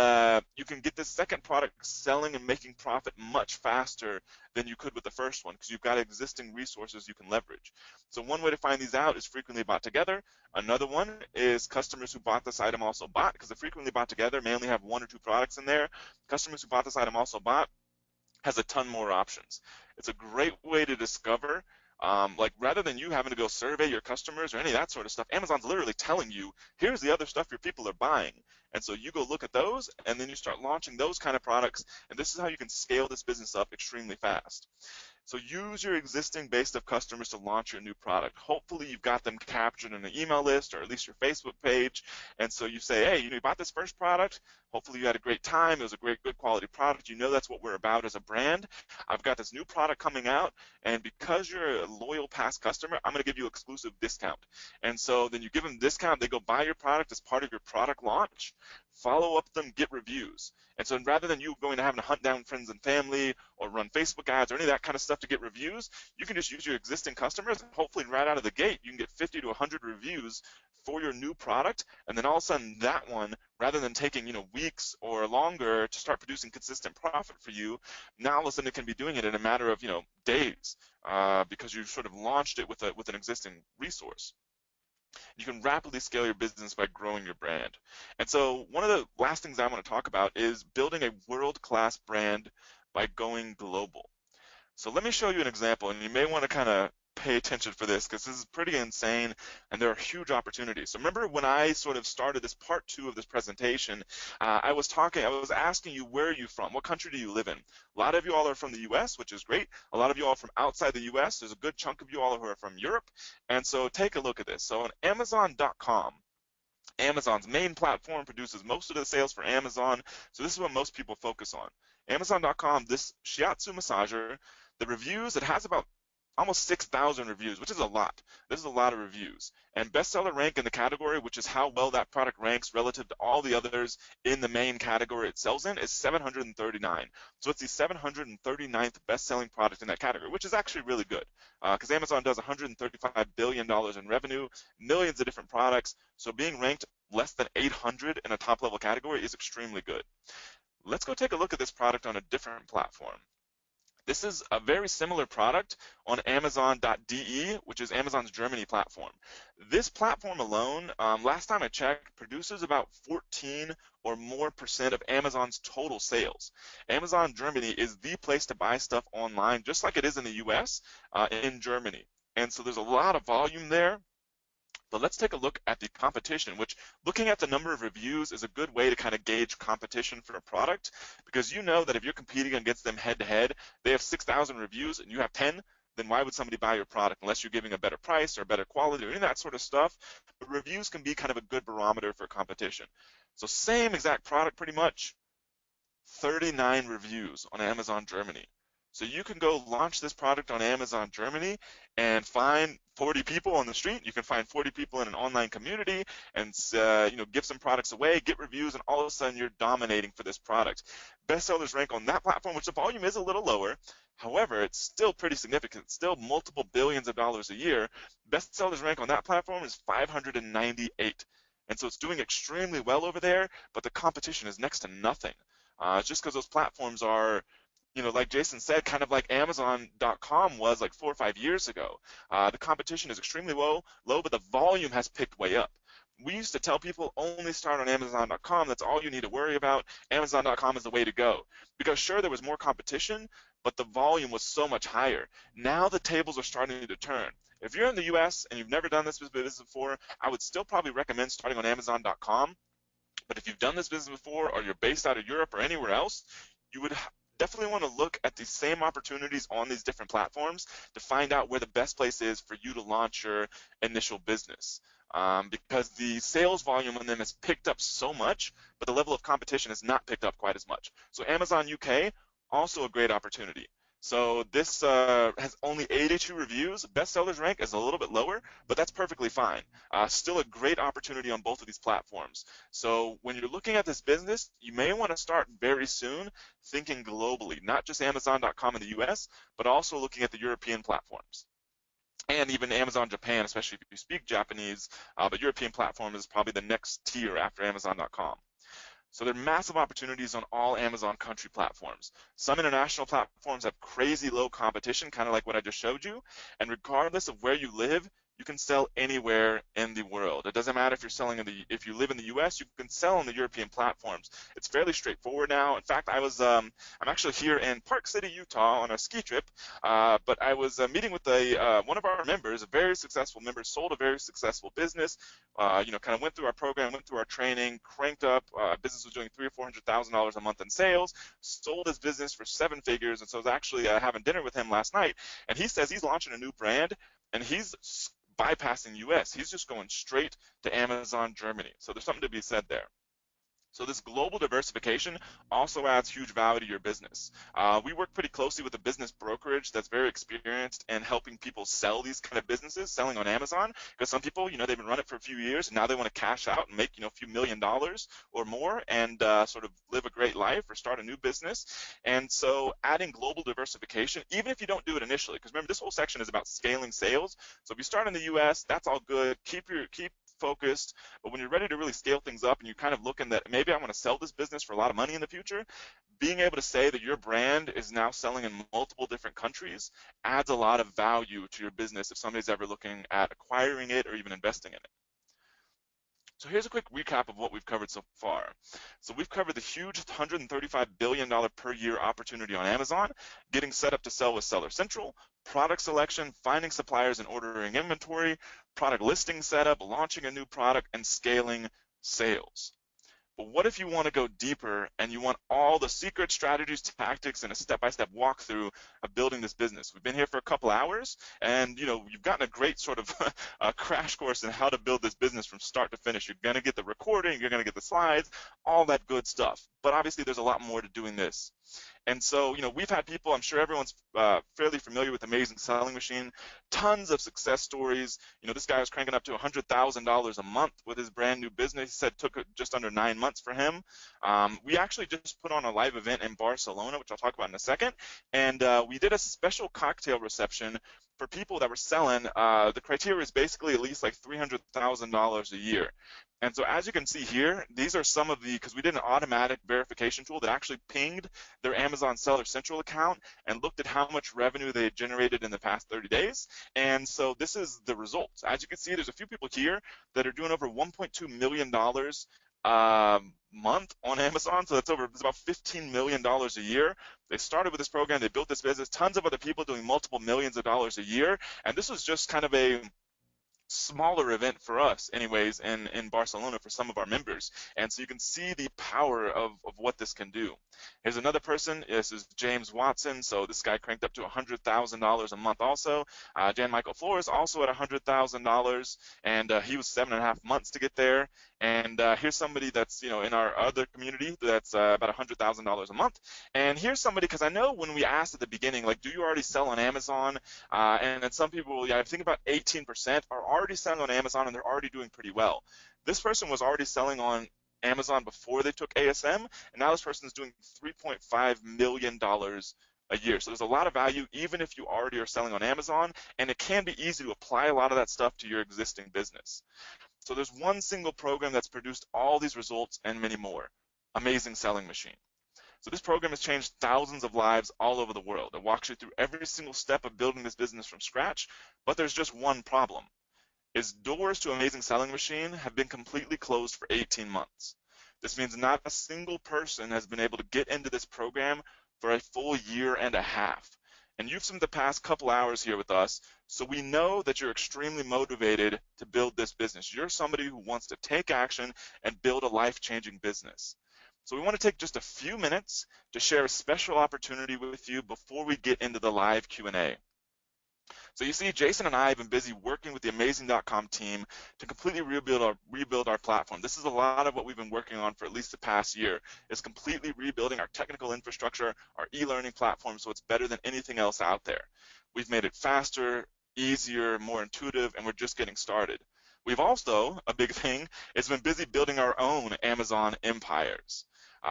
you can get this second product selling and making profit much faster than you could with the first one, because you've got existing resources you can leverage. So one way to find these out is frequently bought together. Another one is customers who bought this item also bought, because the frequently bought together may only have 1 or 2 products in there. Customers who bought this item also bought has a ton more options. It's a great way to discover, like rather than you having to go survey your customers or any of that sort of stuff, Amazon's literally telling you, here's the other stuff your people are buying. And so you go look at those, and then you start launching those kind of products, and this is how you can scale this business up extremely fast. So use your existing base of customers to launch your new product. Hopefully you've got them captured in an email list or at least your Facebook page. And so you say, hey, you bought this first product. Hopefully you had a great time. It was a great, good quality product. You know that's what we're about as a brand. I've got this new product coming out, and because you're a loyal past customer, I'm going to give you exclusive discount. And so then you give them discount. They go buy your product as part of your product launch. Follow up them, get reviews. And so rather than you going to having to hunt down friends and family or run Facebook ads or any of that kind of stuff to get reviews, you can just use your existing customers, and hopefully right out of the gate you can get 50 to 100 reviews for your new product. And then all of a sudden that one, rather than taking weeks or longer to start producing consistent profit for you, now all of a sudden it can be doing it in a matter of days, because you've sort of launched it with an existing resource. You can rapidly scale your business by growing your brand. And so one of the last things I want to talk about is building a world-class brand by going global. So let me show you an example, and you may want to kind of pay attention for this, because this is pretty insane and there are huge opportunities. So remember when I sort of started this part 2 of this presentation, I was asking you, where are you from? What country do you live in? A lot of you all are from the US, which is great. A lot of you all are from outside the US. There's a good chunk of you all who are from Europe. And so take a look at this. So on Amazon.com, Amazon's main platform, produces most of the sales for Amazon. So this is what most people focus on. Amazon.com, this shiatsu massager, the reviews, it has about almost 6,000 reviews, which is a lot. This is a lot of reviews. And bestseller rank in the category, which is how well that product ranks relative to all the others in the main category it sells in, is 739. So it's the 739th best-selling product in that category, which is actually really good, because Amazon does $135 billion in revenue, millions of different products. So being ranked less than 800 in a top-level category is extremely good. Let's go take a look at this product on a different platform. This is a very similar product on Amazon.de, which is Amazon's Germany platform. This platform alone, last time I checked, produces about 14 or more % of Amazon's total sales. Amazon Germany is the place to buy stuff online, just like it is in the US, in Germany. And so there's a lot of volume there. But let's take a look at the competition, which looking at the number of reviews is a good way to kind of gauge competition for a product, because you know that if you're competing against them head to head, they have 6,000 reviews and you have 10, then why would somebody buy your product unless you're giving a better price or better quality or any of that sort of stuff? But reviews can be kind of a good barometer for competition. So same exact product pretty much, 39 reviews on Amazon Germany. So you can go launch this product on Amazon Germany and find 40 people on the street. You can find 40 people in an online community and give some products away, get reviews, and all of a sudden you're dominating for this product. Bestsellers rank on that platform, which the volume is a little lower. However, it's still pretty significant, still multiple billions of dollars a year. Bestsellers rank on that platform is 598. And so it's doing extremely well over there, but the competition is next to nothing. Just because those platforms are, like Jason said, kind of like Amazon.com was like 4 or 5 years ago. The competition is extremely low, but the volume has picked way up. We used to tell people only start on Amazon.com. That's all you need to worry about. Amazon.com is the way to go. Because sure, there was more competition, but the volume was so much higher. Now the tables are starting to turn. If you're in the US and you've never done this business before, I would still probably recommend starting on Amazon.com. But if you've done this business before, or you're based out of Europe or anywhere else, you would definitely want to look at the same opportunities on these different platforms to find out where the best place is for you to launch your initial business. Because the sales volume on them has picked up so much, but the level of competition has not picked up quite as much. So Amazon UK, also a great opportunity. So this has only 82 reviews. Bestsellers rank is a little bit lower, but that's perfectly fine. Still a great opportunity on both of these platforms. So when you're looking at this business, you may want to start very soon thinking globally, not just Amazon.com in the US, but also looking at the European platforms. And even Amazon Japan, especially if you speak Japanese, but European platform is probably the next tier after Amazon.com. So there are massive opportunities on all Amazon country platforms. Some international platforms have crazy low competition, kind of like what I just showed you. And regardless of where you live, you can sell anywhere in the world. It doesn't matter if you're selling if you live in the US, you can sell on the European platforms. It's fairly straightforward now. In fact, I'm actually here in Park City, Utah on a ski trip, but I was meeting with one of our members, a very successful member, sold a very successful business, kind of went through our program, went through our training, cranked up, business was doing $300,000 or $400,000 a month in sales, sold his business for 7 figures, and so I was actually having dinner with him last night, and he says he's launching a new brand, and he's bypassing US. He's just going straight to Amazon Germany. So there's something to be said there. So this global diversification also adds huge value to your business. We work pretty closely with a business brokerage that's very experienced in helping people sell these kind of businesses, selling on Amazon, because some people, they've been running it for a few years and now they want to cash out and make, a few $1,000,000 or more and sort of live a great life or start a new business. And so adding global diversification, even if you don't do it initially, because remember this whole section is about scaling sales. So if you start in the US, that's all good. Keep focused, but when you're ready to really scale things up and you're kind of looking that maybe I want to sell this business for a lot of money in the future, being able to say that your brand is now selling in multiple different countries adds a lot of value to your business if somebody's ever looking at acquiring it or even investing in it. So here's a quick recap of what we've covered so far. So we've covered the huge $135 billion per year opportunity on Amazon, getting set up to sell with Seller Central, product selection, finding suppliers and ordering inventory, product listing setup, launching a new product, and scaling sales. But what if you want to go deeper and you want all the secret strategies, tactics, and a step-by-step walkthrough of building this business? We've been here for a couple hours, and you've gotten a great sort of crash course in how to build this business from start to finish. You're going to get the recording, you're going to get the slides, all that good stuff. But obviously, there's a lot more to doing this. And so, we've had people, I'm sure everyone's fairly familiar with Amazing Selling Machine, tons of success stories. This guy was cranking up to $100,000 a month with his brand new business. He said it took just under 9 months for him. We actually just put on a live event in Barcelona, which I'll talk about in a second. And we did a special cocktail reception for people that were selling. The criteria is basically at least like $300,000 a year. And so as you can see here, these are some of because we did an automatic verification tool that actually pinged their Amazon Seller Central account and looked at how much revenue they had generated in the past 30 days. And so this is the results. As you can see, there's a few people here that are doing over $1.2 million month on Amazon. So it's about $15 million a year. They started with this program, they built this business, tons of other people doing multiple millions of dollars a year. And this was just kind of a smaller event for us anyways in Barcelona for some of our members. And so you can see the power of what this can do. Here's another person. This is James Watson. So this guy cranked up to $100,000 a month also. Jan Michael Flores also at $100,000, and he was 7.5 months to get there. And here's somebody that's in our other community that's about $100,000 a month. And here's somebody, because I know when we asked at the beginning, like, do you already sell on Amazon? And then some people, I think about 18% are already selling on Amazon, and they're already doing pretty well. This person was already selling on Amazon before they took ASM, and now this person is doing $3.5 million a year. So there's a lot of value even if you already are selling on Amazon, and it can be easy to apply a lot of that stuff to your existing business. So there's one single program that's produced all these results and many more, Amazing Selling Machine. So this program has changed thousands of lives all over the world. It walks you through every single step of building this business from scratch, but there's just one problem. Is doors to Amazing Selling Machine have been completely closed for 18 months. This means not a single person has been able to get into this program for a full year and a half. And you've spent the past couple hours here with us, so we know that you're extremely motivated to build this business. You're somebody who wants to take action and build a life-changing business. So we want to take just a few minutes to share a special opportunity with you before we get into the live Q&A. So you see, Jason and I have been busy working with the Amazing.com team to completely rebuild our platform. This is a lot of what we've been working on for at least the past year, is completely rebuilding our technical infrastructure, our e-learning platform, so it's better than anything else out there. We've made it faster, easier, more intuitive, and we're just getting started. We've also, a big thing, is been busy building our own Amazon empires.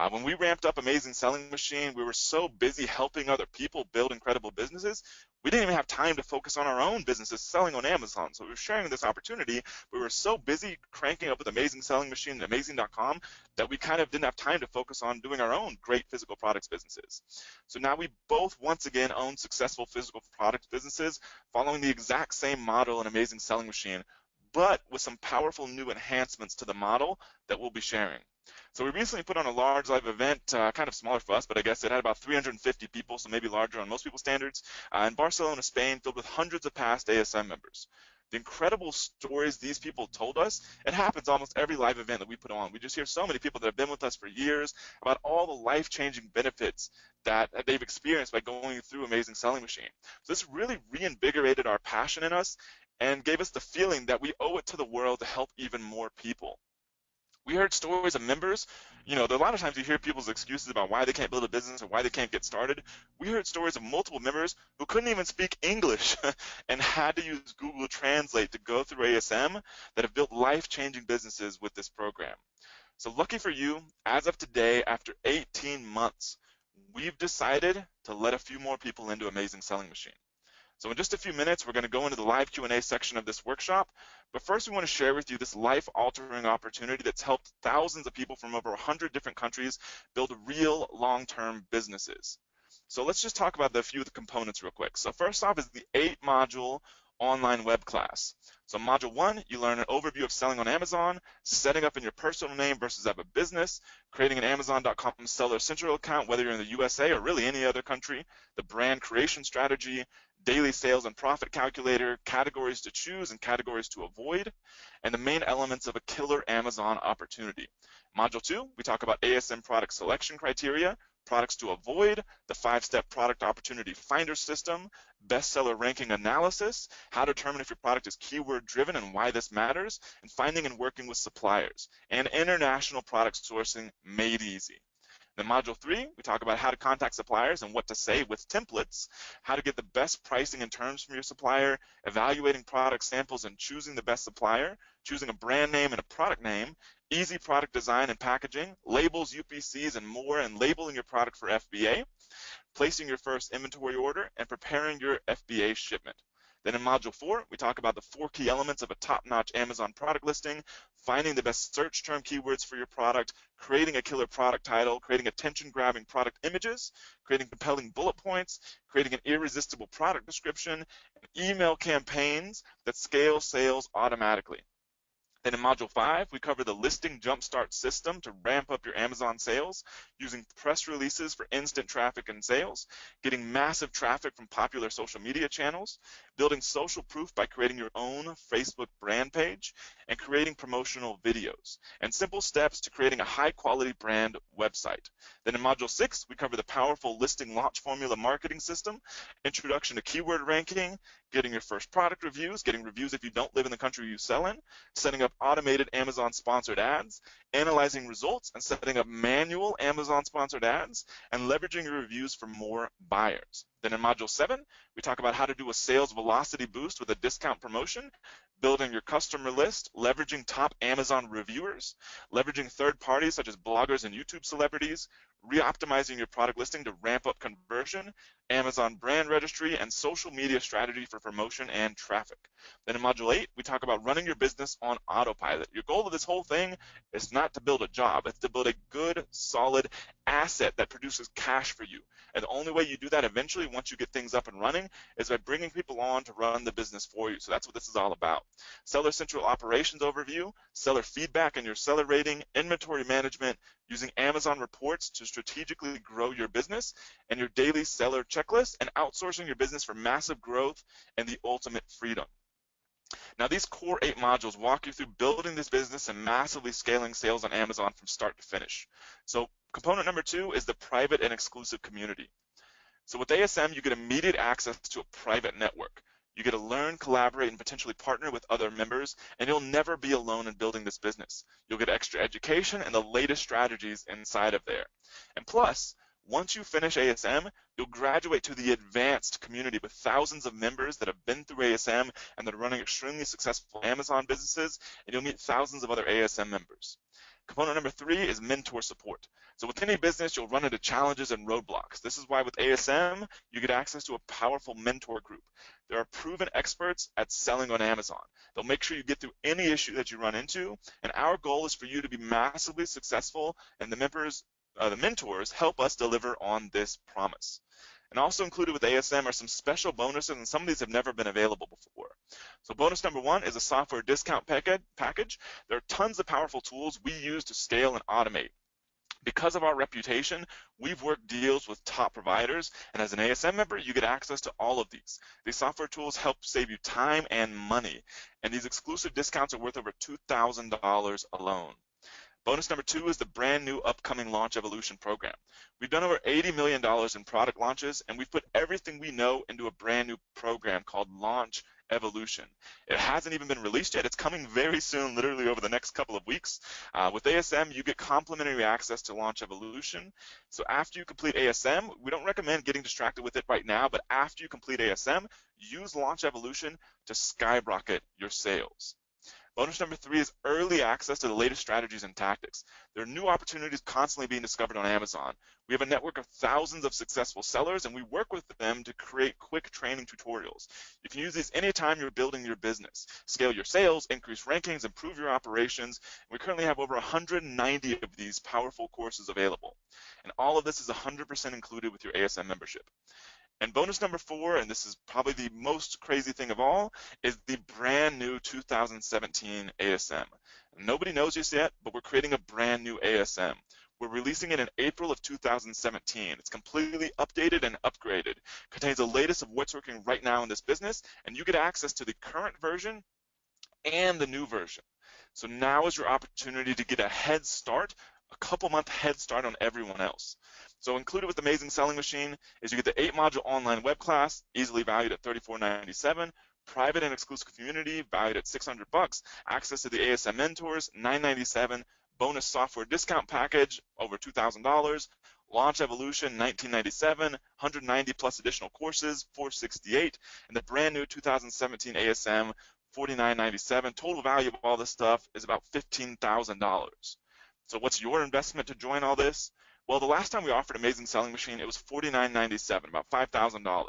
When we ramped up Amazing Selling Machine, we were so busy helping other people build incredible businesses, we didn't even have time to focus on our own businesses selling on Amazon. So we were sharing this opportunity. We were so busy cranking up with Amazing Selling Machine and Amazing.com that we kind of didn't have time to focus on doing our own great physical products businesses. So now we both once again own successful physical products businesses following the exact same model in Amazing Selling Machine, but with some powerful new enhancements to the model that we'll be sharing. So we recently put on a large live event, kind of smaller for us, but I guess it had about 350 people, so maybe larger on most people's standards, in Barcelona, Spain, filled with hundreds of past ASM members. The incredible stories these people told us, it happens almost every live event that we put on. We just hear so many people that have been with us for years about all the life-changing benefits that they've experienced by going through Amazing Selling Machine. So this really reinvigorated our passion in us and gave us the feeling that we owe it to the world to help even more people. We heard stories of members, a lot of times you hear people's excuses about why they can't build a business or why they can't get started. We heard stories of multiple members who couldn't even speak English and had to use Google Translate to go through ASM that have built life-changing businesses with this program. So lucky for you, as of today, after 18 months, we've decided to let a few more people into Amazing Selling Machine. So in just a few minutes, we're going to go into the live Q&A section of this workshop. But first, we want to share with you this life-altering opportunity that's helped thousands of people from over 100 different countries build real long-term businesses. So let's just talk about a few of the components real quick. So first off is the 8-module online web class. So module 1, you learn an overview of selling on Amazon, setting up in your personal name versus have a business, creating an Amazon.com Seller Central account, whether you're in the USA or really any other country, the brand creation strategy, daily sales and profit calculator, categories to choose and categories to avoid, and the main elements of a killer Amazon opportunity. Module 2, we talk about ASM product selection criteria, products to avoid, the 5-step product opportunity finder system, bestseller ranking analysis, how to determine if your product is keyword driven and why this matters, and finding and working with suppliers, and international product sourcing made easy. In module 3, we talk about how to contact suppliers and what to say with templates, how to get the best pricing and terms from your supplier, evaluating product samples and choosing the best supplier, choosing a brand name and a product name, easy product design and packaging, labels, UPCs, and more, and labeling your product for FBA, placing your first inventory order, and preparing your FBA shipment. Then in module 4, we talk about the 4 key elements of a top-notch Amazon product listing, finding the best search term keywords for your product, creating a killer product title, creating attention-grabbing product images, creating compelling bullet points, creating an irresistible product description, and email campaigns that scale sales automatically. Then in module 5, we cover the listing jumpstart system to ramp up your Amazon sales using press releases for instant traffic and sales, getting massive traffic from popular social media channels, building social proof by creating your own Facebook brand page, and creating promotional videos, and simple steps to creating a high-quality brand website. Then in module 6, we cover the powerful listing launch formula marketing system, introduction to keyword ranking, getting your first product reviews, getting reviews if you don't live in the country you sell in, setting up automated Amazon sponsored ads, analyzing results and setting up manual Amazon sponsored ads, and leveraging your reviews for more buyers. Then in module 7, we talk about how to do a sales velocity boost with a discount promotion, building your customer list, leveraging top Amazon reviewers, leveraging third parties such as bloggers and YouTube celebrities, re-optimizing your product listing to ramp up conversion, Amazon brand registry, and social media strategy for promotion and traffic. Then in module 8, we talk about running your business on autopilot. Your goal of this whole thing is not to build a job, it's to build a good, solid asset that produces cash for you. And the only way you do that eventually, once you get things up and running, is by bringing people on to run the business for you. So that's what this is all about. Seller Central Operations Overview, seller feedback and your seller rating, inventory management, using Amazon reports to strategically grow your business, and your daily seller checklist, and outsourcing your business for massive growth and the ultimate freedom. Now, these core 8 modules walk you through building this business and massively scaling sales on Amazon from start to finish. So component number 2 is the private and exclusive community. So with ASM, you get immediate access to a private network. You get to learn, collaborate, and potentially partner with other members, and you'll never be alone in building this business. You'll get extra education and the latest strategies inside of there. And plus, once you finish ASM, you'll graduate to the advanced community with thousands of members that have been through ASM and that are running extremely successful Amazon businesses, and you'll meet thousands of other ASM members. Component number 3 is mentor support. So with any business, you'll run into challenges and roadblocks. This is why with ASM, you get access to a powerful mentor group. There are proven experts at selling on Amazon. They'll make sure you get through any issue that you run into, and our goal is for you to be massively successful, and the mentors help us deliver on this promise. And also included with ASM are some special bonuses, and some of these have never been available before. So bonus number 1 is a software discount package. There are tons of powerful tools we use to scale and automate. Because of our reputation, we've worked deals with top providers, and as an ASM member, you get access to all of these. These software tools help save you time and money, and these exclusive discounts are worth over $2,000 alone. Bonus number 2 is the brand new upcoming Launch Evolution program. We've done over $80 million in product launches, and we've put everything we know into a brand new program called Launch Evolution. It hasn't even been released yet. It's coming very soon, literally over the next couple of weeks. With ASM, you get complimentary access to Launch Evolution. So after you complete ASM, we don't recommend getting distracted with it right now, but after you complete ASM, use Launch Evolution to skyrocket your sales. Bonus number 3 is early access to the latest strategies and tactics. There are new opportunities constantly being discovered on Amazon. We have a network of thousands of successful sellers, and we work with them to create quick training tutorials. You can use these anytime you're building your business. Scale your sales, increase rankings, improve your operations. We currently have over 190 of these powerful courses available. And all of this is 100% included with your ASM membership. And bonus number 4, and this is probably the most crazy thing of all, is the brand new 2017 ASM. Nobody knows this yet, but we're creating a brand new ASM. We're releasing it in April of 2017. It's completely updated and upgraded. Contains the latest of what's working right now in this business, and you get access to the current version and the new version. So now is your opportunity to get a head start, a couple-month head start on everyone else. So included with Amazing Selling Machine is you get the 8-module online web class, easily valued at $34.97, private and exclusive community valued at $600, access to the ASM mentors, $9.97, bonus software discount package, over $2,000, Launch Evolution, $19.97, 190 plus additional courses, $468, and the brand new 2017 ASM, $49.97. Total value of all this stuff is about $15,000. So what's your investment to join all this? Well, the last time we offered Amazing Selling Machine, it was $49.97, about $5,000.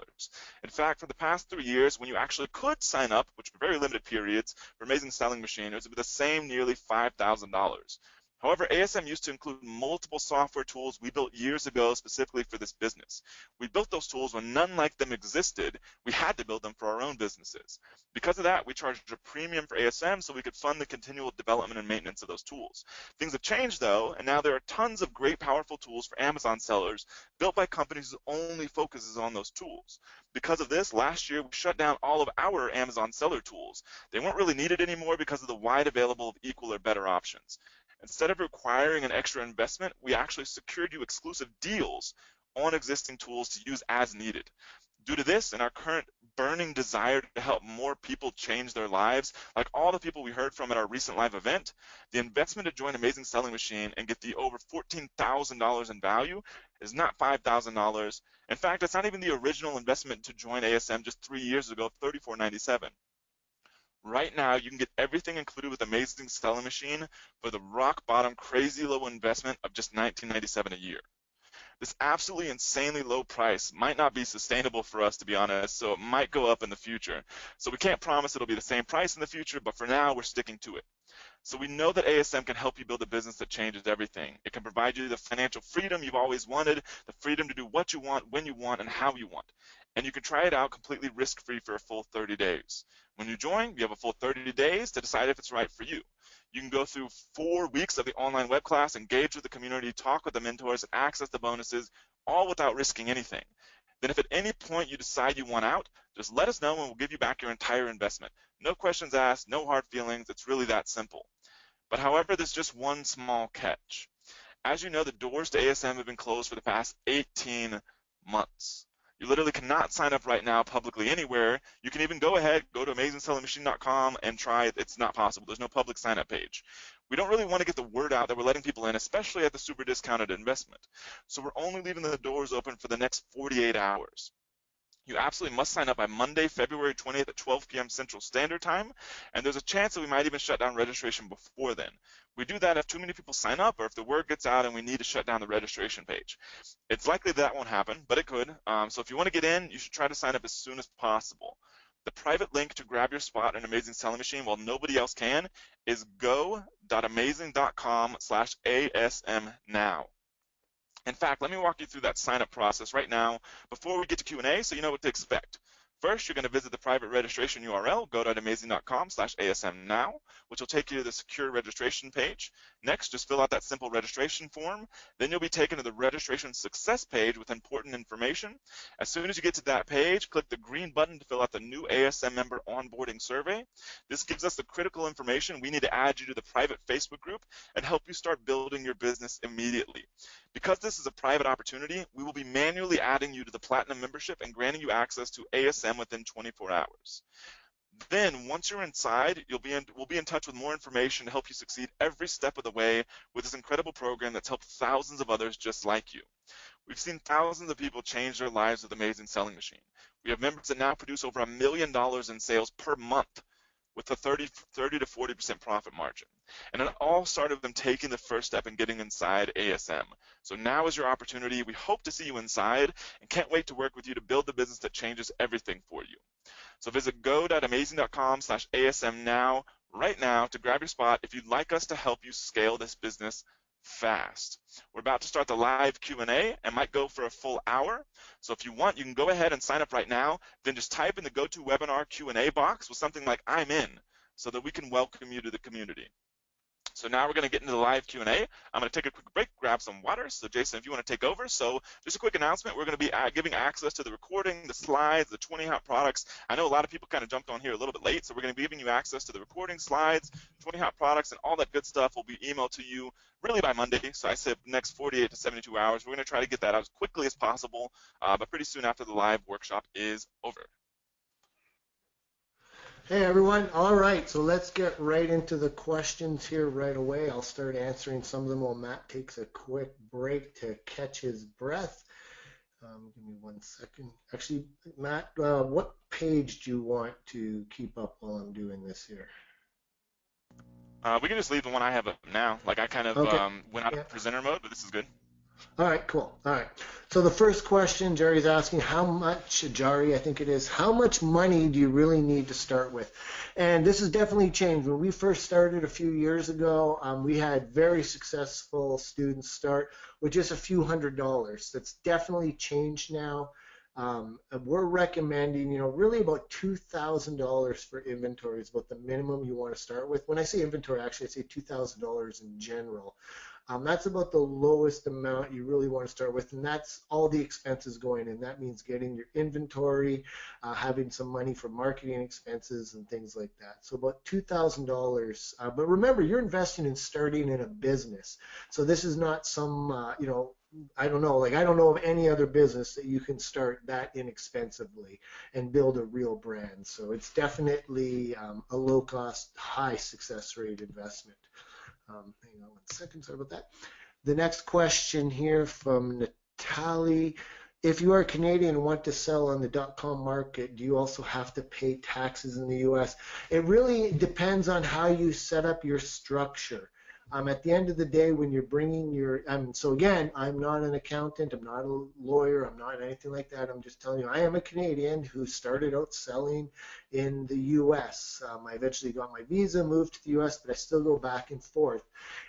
In fact, for the past 3 years, when you actually could sign up, which were very limited periods, for Amazing Selling Machine, it was the same nearly $5,000. However, ASM used to include multiple software tools we built years ago specifically for this business. We built those tools when none like them existed. We had to build them for our own businesses. Because of that, we charged a premium for ASM so we could fund the continual development and maintenance of those tools. Things have changed though, and now there are tons of great powerful tools for Amazon sellers built by companies who only focuses on those tools. Because of this, last year we shut down all of our Amazon seller tools. They weren't really needed anymore because of the wide available of equal or better options. Instead of requiring an extra investment, we actually secured you exclusive deals on existing tools to use as needed. Due to this and our current burning desire to help more people change their lives, like all the people we heard from at our recent live event, the investment to join Amazing Selling Machine and get the over $14,000 in value is not $5,000. In fact, it's not even the original investment to join ASM just 3 years ago, $34.97. Right now, you can get everything included with Amazing Selling Machine for the rock bottom, crazy low investment of just $19.97 a year. This absolutely insanely low price might not be sustainable for us, to be honest, so it might go up in the future. So we can't promise it'll be the same price in the future, but for now, we're sticking to it. So we know that ASM can help you build a business that changes everything. It can provide you the financial freedom you've always wanted, the freedom to do what you want, when you want, and how you want. And you can try it out completely risk-free for a full 30 days. When you join, you have a full 30 days to decide if it's right for you. You can go through 4 weeks of the online web class, engage with the community, talk with the mentors, and access the bonuses, all without risking anything. Then if at any point you decide you want out, Just let us know and we'll give you back your entire investment. No questions asked, no hard feelings. It's really that simple. But however, there's just one small catch. As you know, the doors to ASM have been closed for the past 18 months. You literally cannot sign up right now publicly anywhere. You can even go ahead, go to AmazingSellingMachine.com and try it. It's not possible. There's no public sign-up page. We don't really want to get the word out that we're letting people in, especially at the super discounted investment. So we're only leaving the doors open for the next 48 hours. You absolutely must sign up by Monday, February 20th at 12 p.m. Central Standard Time, and there's a chance that we might even shut down registration before then. We do that if too many people sign up or if the word gets out and we need to shut down the registration page. It's likely that won't happen, but it could. So if you want to get in, you should try to sign up as soon as possible. The private link to grab your spot in Amazing Selling Machine while nobody else can is go.amazing.com/ASM now. In fact, let me walk you through that sign-up process right now before we get to Q&A so you know what to expect. First, you're going to visit the private registration URL, go.amazing.com/ASM now, which will take you to the secure registration page. Next, just fill out that simple registration form. Then you'll be taken to the registration success page with important information. As soon as you get to that page, click the green button to fill out the new ASM member onboarding survey. This gives us the critical information we need to add you to the private Facebook group and help you start building your business immediately. Because this is a private opportunity, we will be manually adding you to the Platinum membership and granting you access to ASM within 24 hours. Then, once you're inside, we'll be in touch with more information to help you succeed every step of the way with this incredible program that's helped thousands of others just like you. We've seen thousands of people change their lives with Amazing Selling Machine. We have members that now produce over $1 million in sales per month with a 30 to 40% profit margin. And it all started with them taking the first step and getting inside ASM. So now is your opportunity. We hope to see you inside and can't wait to work with you to build the business that changes everything for you. So visit go.amazing.com/ASM now, right now, to grab your spot if you'd like us to help you scale this business fast. We're about to start the live Q&A and might go for a full hour. So if you want, you can go ahead and sign up right now. Then just type in the GoToWebinar Q&A box with something like "I'm in" so that we can welcome you to the community. So now we're going to get into the live Q&A. I'm going to take a quick break, grab some water. So Jason, if you want to take over. So just a quick announcement. We're going to be giving access to the recording, the slides, the 20 Hot products. I know a lot of people kind of jumped on here a little bit late. So we're going to be giving you access to the recording, slides, 20 Hot products, and all that good stuff will be emailed to you really by Monday. So I said next 48 to 72 hours. We're going to try to get that out as quickly as possible, but pretty soon after the live workshop is over. Hey everyone, all right, so let's get right into the questions here right away. I'll start answering some of them while Matt takes a quick break to catch his breath. Give me 1 second. Actually, Matt, what page do you want to keep up while I'm doing this here? We can just leave the one I have up now. Like I kind of went out of presenter mode, but this is good. All right, cool. All right. So the first question, Jerry's asking, how much, Jari, I think it is, how much money do you really need to start with? And this has definitely changed. When we first started a few years ago, we had very successful students start with just a few $100s. That's definitely changed now. We're recommending, really about $2,000 for inventory is about the minimum you want to start with. When I say inventory, actually, I say $2,000 in general. That's about the lowest amount you really want to start with, and that's all the expenses going in. That means getting your inventory, having some money for marketing expenses and things like that. So about $2,000. But remember, you're investing in starting in a business. So this is not some, I don't know of any other business that you can start that inexpensively and build a real brand. So it's definitely a low-cost, high success rate investment. Hang on 1 second, sorry about that. The next question here from Natalie. If you are Canadian and want to sell on the .com market, do you also have to pay taxes in the U.S.? It really depends on how you set up your structure. At the end of the day, when you're bringing your, so again, I'm not an accountant, I'm not a lawyer, I'm not anything like that. I'm just telling you, I am a Canadian who started out selling in the U.S. I eventually got my visa, moved to the U.S., but I still go back and forth.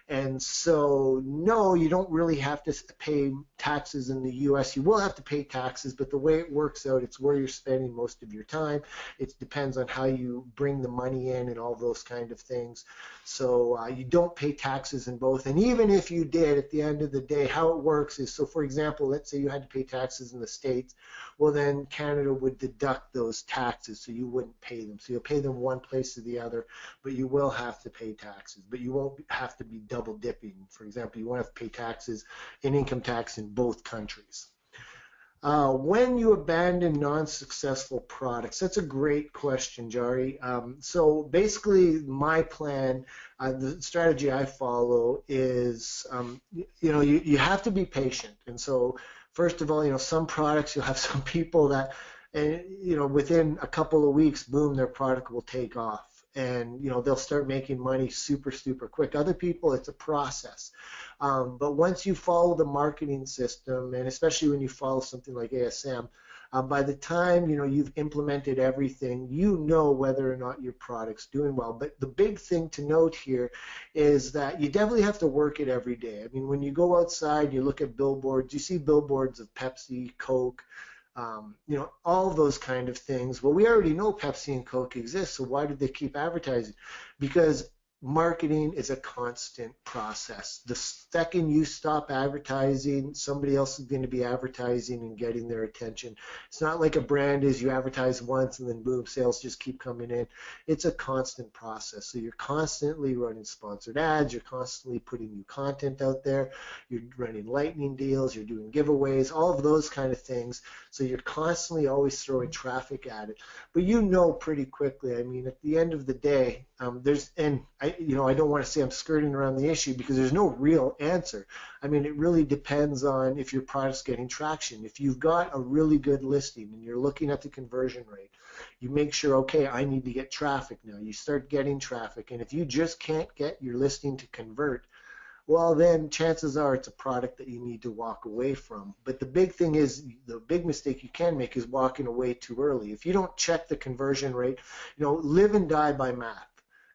And so, no, you don't really have to pay taxes in the U.S. You will have to pay taxes, but the way it works out, it's where you're spending most of your time. It depends on how you bring the money in and all those kind of things. So you don't pay taxes taxes in both. And even if you did, at the end of the day, how it works is, so for example, let's say you had to pay taxes in the States, well then Canada would deduct those taxes, so you wouldn't pay them. So you'll pay them one place or the other, but you will have to pay taxes. But you won't have to be double dipping. For example, you won't have to pay taxes and income tax in both countries. When you abandon non-successful products, that's a great question, Jari. So basically, my plan, the strategy I follow is, you have to be patient. And so, first of all, some products you'll have some people that, within a couple of weeks, boom, their product will take off. And they'll start making money super, super quick. Other people, it's a process. But once you follow the marketing system, and especially when you follow something like ASM, by the time you've implemented everything, you know whether or not your product's doing well. But the big thing to note here is that you definitely have to work it every day. I mean, when you go outside, you look at billboards, you see billboards of Pepsi, Coke, all those kind of things. Well, we already know Pepsi and Coke exist, so why did they keep advertising? Because marketing is a constant process. The second you stop advertising, somebody else is going to be advertising and getting their attention. It's not like a brand is you advertise once and then boom, sales just keep coming in. It's a constant process. So you're constantly running sponsored ads, you're constantly putting new content out there, you're running lightning deals, you're doing giveaways, all of those kind of things. So you're constantly always throwing traffic at it. But pretty quickly, I mean, at the end of the day, I don't want to say I'm skirting around the issue because there's no real answer. I mean, it really depends on if your product's getting traction. If you've got a really good listing and you're looking at the conversion rate, you make sure, okay, I need to get traffic now. You start getting traffic, and if you just can't get your listing to convert, well, then chances are it's a product that you need to walk away from. But the big thing is, the big mistake you can make is walking away too early. If you don't check the conversion rate, live and die by math.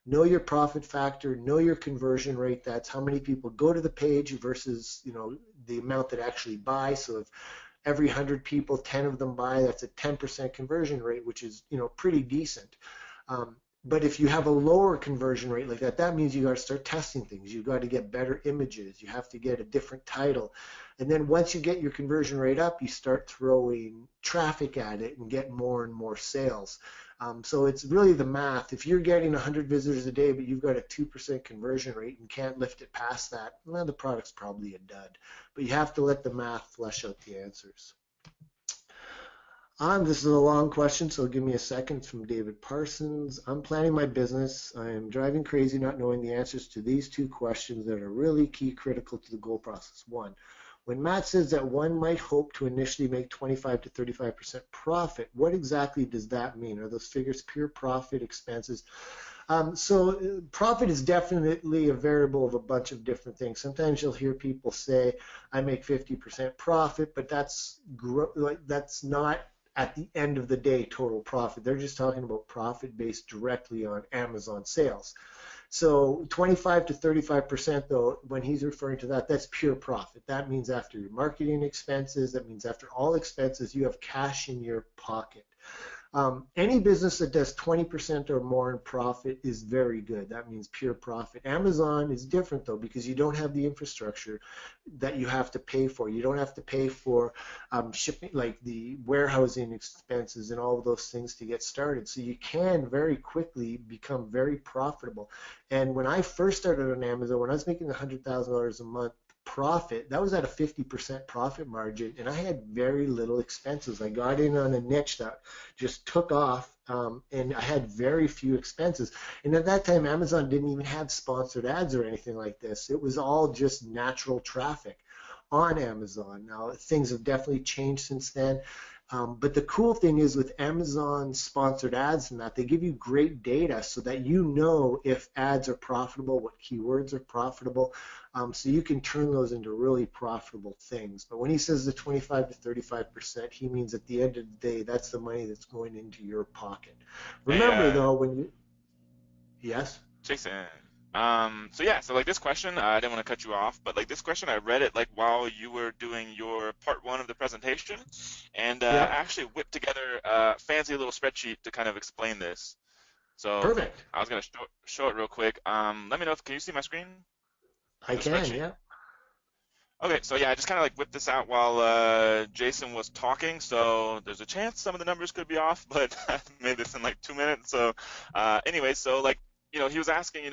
Know your profit factor, know your conversion rate. That's how many people go to the page versus, the amount that actually buy. So if every 100 people, 10 of them buy, that's a 10% conversion rate, which is, pretty decent. But if you have a lower conversion rate like that, that means you got to start testing things. You've got to get better images. You have to get a different title. And then once you get your conversion rate up, you start throwing traffic at it and get more and more sales. So it's really the math. If you're getting 100 visitors a day, but you've got a 2% conversion rate and can't lift it past that, well, the product's probably a dud. But you have to let the math flesh out the answers. This is a long question, so give me a second. It's from David Parsons. I'm planning my business. I am driving crazy not knowing the answers to these two questions that are really key critical to the goal process. One, when Matt says that one might hope to initially make 25 to 35% profit, what exactly does that mean? Are those figures pure profit, expenses? So profit is definitely a variable of a bunch of different things. Sometimes you'll hear people say, I make 50% profit, but that's not at the end of the day total profit. They're just talking about profit based directly on Amazon sales. So 25 to 35%, though, when he's referring to that, that's pure profit. That means after your marketing expenses, that means after all expenses, you have cash in your pocket. Any business that does 20% or more in profit is very good. That means pure profit. Amazon is different, though, because you don't have the infrastructure that you have to pay for. You don't have to pay for shipping, like the warehousing expenses and all of those things to get started. So you can very quickly become very profitable. And when I first started on Amazon, when I was making $100,000 a month profit, that was at a 50% profit margin, and I had very little expenses. I got in on a niche that just took off, and I had very few expenses. And at that time, Amazon didn't even have sponsored ads or anything like this. It was all just natural traffic on Amazon. Now, things have definitely changed since then. But the cool thing is with Amazon sponsored ads and that, they give you great data so that you know if ads are profitable, what keywords are profitable, so you can turn those into really profitable things. But when he says the 25 to 35%, he means at the end of the day, that's the money that's going into your pocket. Remember, though, when you... Yes? Jason. So like this question, I didn't want to cut you off, but like this question, I read it like while you were doing your part one of the presentation, and I actually whipped together a fancy little spreadsheet to kind of explain this. So perfect. I was gonna show it real quick. Let me know if can you see my screen? I the can, spreadsheet? yeah. Okay, so yeah, I just kind of like whipped this out while Jason was talking, so there's a chance some of the numbers could be off, but I made this in like 2 minutes. So anyway, so like he was asking,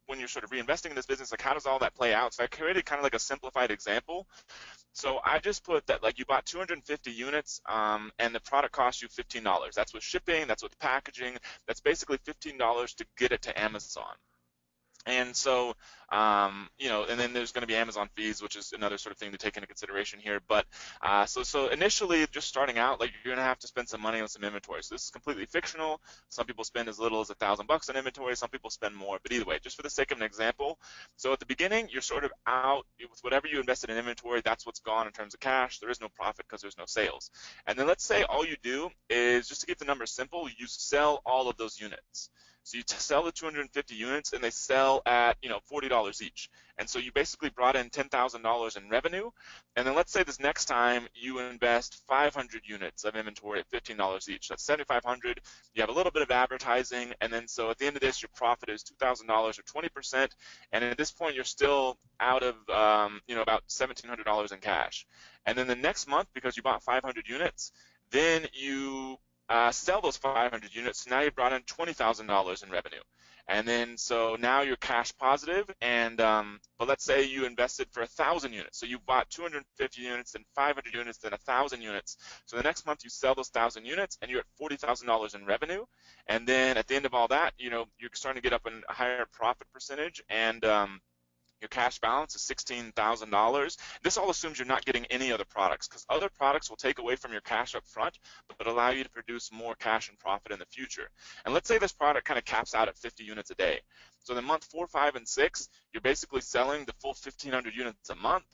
when you're sort of reinvesting in this business, like how does all that play out? So I created kind of like a simplified example. So I just put that like you bought 250 units, and the product cost you $15. That's with shipping, that's with packaging, that's basically $15 to get it to Amazon. And so, and then there's going to be Amazon fees, which is another sort of thing to take into consideration here. But so initially, just starting out, like you're going to have to spend some money on some inventory. So this is completely fictional. Some people spend as little as $1,000 on inventory. Some people spend more. But either way, just for the sake of an example, so at the beginning, you're sort of out with whatever you invested in inventory. That's what's gone in terms of cash. There is no profit because there's no sales. And then let's say all you do is, just to keep the numbers simple, you sell all of those units. So you sell the 250 units and they sell at $40 each. And so you basically brought in $10,000 in revenue. And then let's say this next time you invest 500 units of inventory at $15 each. That's 7,500. You have a little bit of advertising, and then so at the end of this, your profit is $2,000 or 20%. And at this point, you're still out of about $1,700 in cash. And then the next month, because you bought 500 units, then you sell those 500 units. So now you brought in $20,000 in revenue. And then so now you're cash positive, and but let's say you invested for 1,000 units. So you bought 250 units, then 500 units, then 1,000 units. So the next month you sell those 1,000 units, and you're at $40,000 in revenue. And then at the end of all that, you're starting to get up in a higher profit percentage, and your cash balance is $16,000. This all assumes you're not getting any other products, because other products will take away from your cash up front, but allow you to produce more cash and profit in the future. And let's say this product kind of caps out at 50 units a day. So then month 4, 5, and 6, you're basically selling the full 1,500 units a month.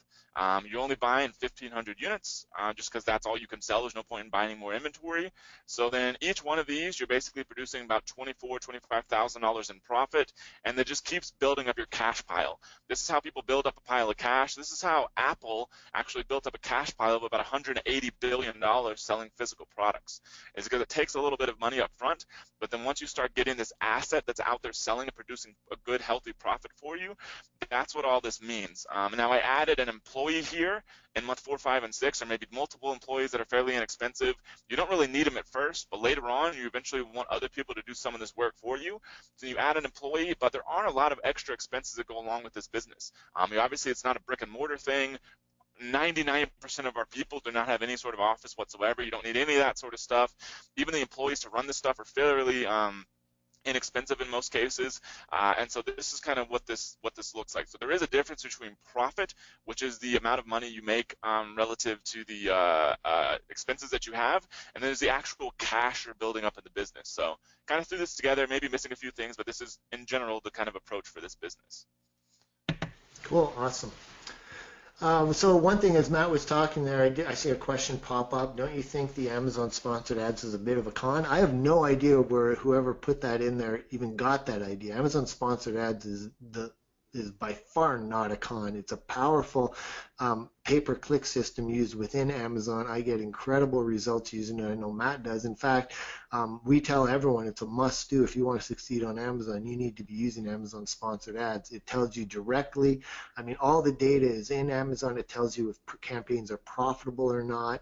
You're only buying 1,500 units just because that's all you can sell. There's no point in buying more inventory. So then each one of these, you're basically producing about $24,000, $25,000 in profit, and that just keeps building up your cash pile. This is how people build up a pile of cash. This is how Apple actually built up a cash pile of about $180 billion selling physical products. It's because it takes a little bit of money up front, but then once you start getting this asset that's out there selling and producing a good, healthy profit for you, that's what all this means. Now I added an employee here in month 4, 5, and 6, or maybe multiple employees that are fairly inexpensive. You don't really need them at first, but later on you eventually want other people to do some of this work for you. So you add an employee, but there aren't a lot of extra expenses that go along with this business. Obviously, it's not a brick and mortar thing. 99% of our people do not have any sort of office whatsoever. You don't need any of that sort of stuff. Even the employees to run this stuff are fairly inexpensive in most cases, and so this is kind of what this looks like. So there is a difference between profit, which is the amount of money you make relative to the expenses that you have, and then there's the actual cash you're building up in the business. So kind of threw this together, maybe missing a few things, but this is in general the kind of approach for this business. Cool, awesome. So one thing, as Matt was talking there, I see a question pop up. Don't you think the Amazon sponsored ads is a bit of a con? I have no idea where whoever put that in there even got that idea. Amazon sponsored ads is by far not a con. It's a powerful pay-per-click system used within Amazon. I get incredible results using it. I know Matt does. In fact, we tell everyone it's a must-do. If you want to succeed on Amazon, you need to be using Amazon sponsored ads. It tells you directly. I mean, all the data is in Amazon. It tells you if campaigns are profitable or not.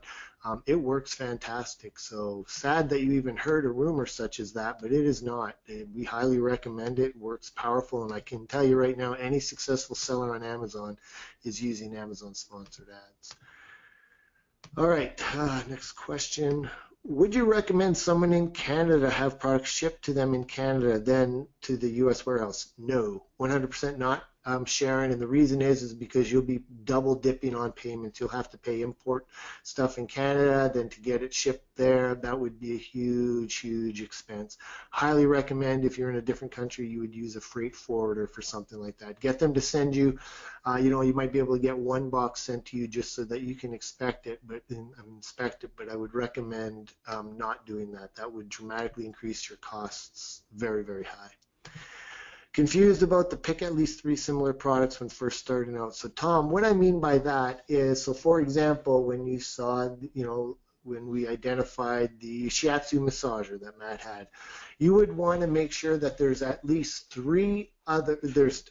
It works fantastic. So sad that you even heard a rumor such as that, but it is not. We highly recommend it. It works powerful, and I can tell you right now, any successful seller on Amazon is using Amazon sponsored ads. All right, next question. Would you recommend someone in Canada have products shipped to them in Canada then to the U.S. warehouse? No, 100% not. Sharon, and the reason is because you'll be double dipping on payments. You'll have to pay import stuff in Canada, then to get it shipped there, that would be a huge expense. Highly recommend if you're in a different country, you would use a freight forwarder for something like that. Get them to send you, you might be able to get one box sent to you just so that you can inspect it, but I would recommend not doing that. That would dramatically increase your costs very, very high. Confused about the pick at least 3 similar products when first starting out. So Tom, what I mean by that is, so for example, when you saw, when we identified the shiatsu massager that Matt had. You would want to make sure that there's a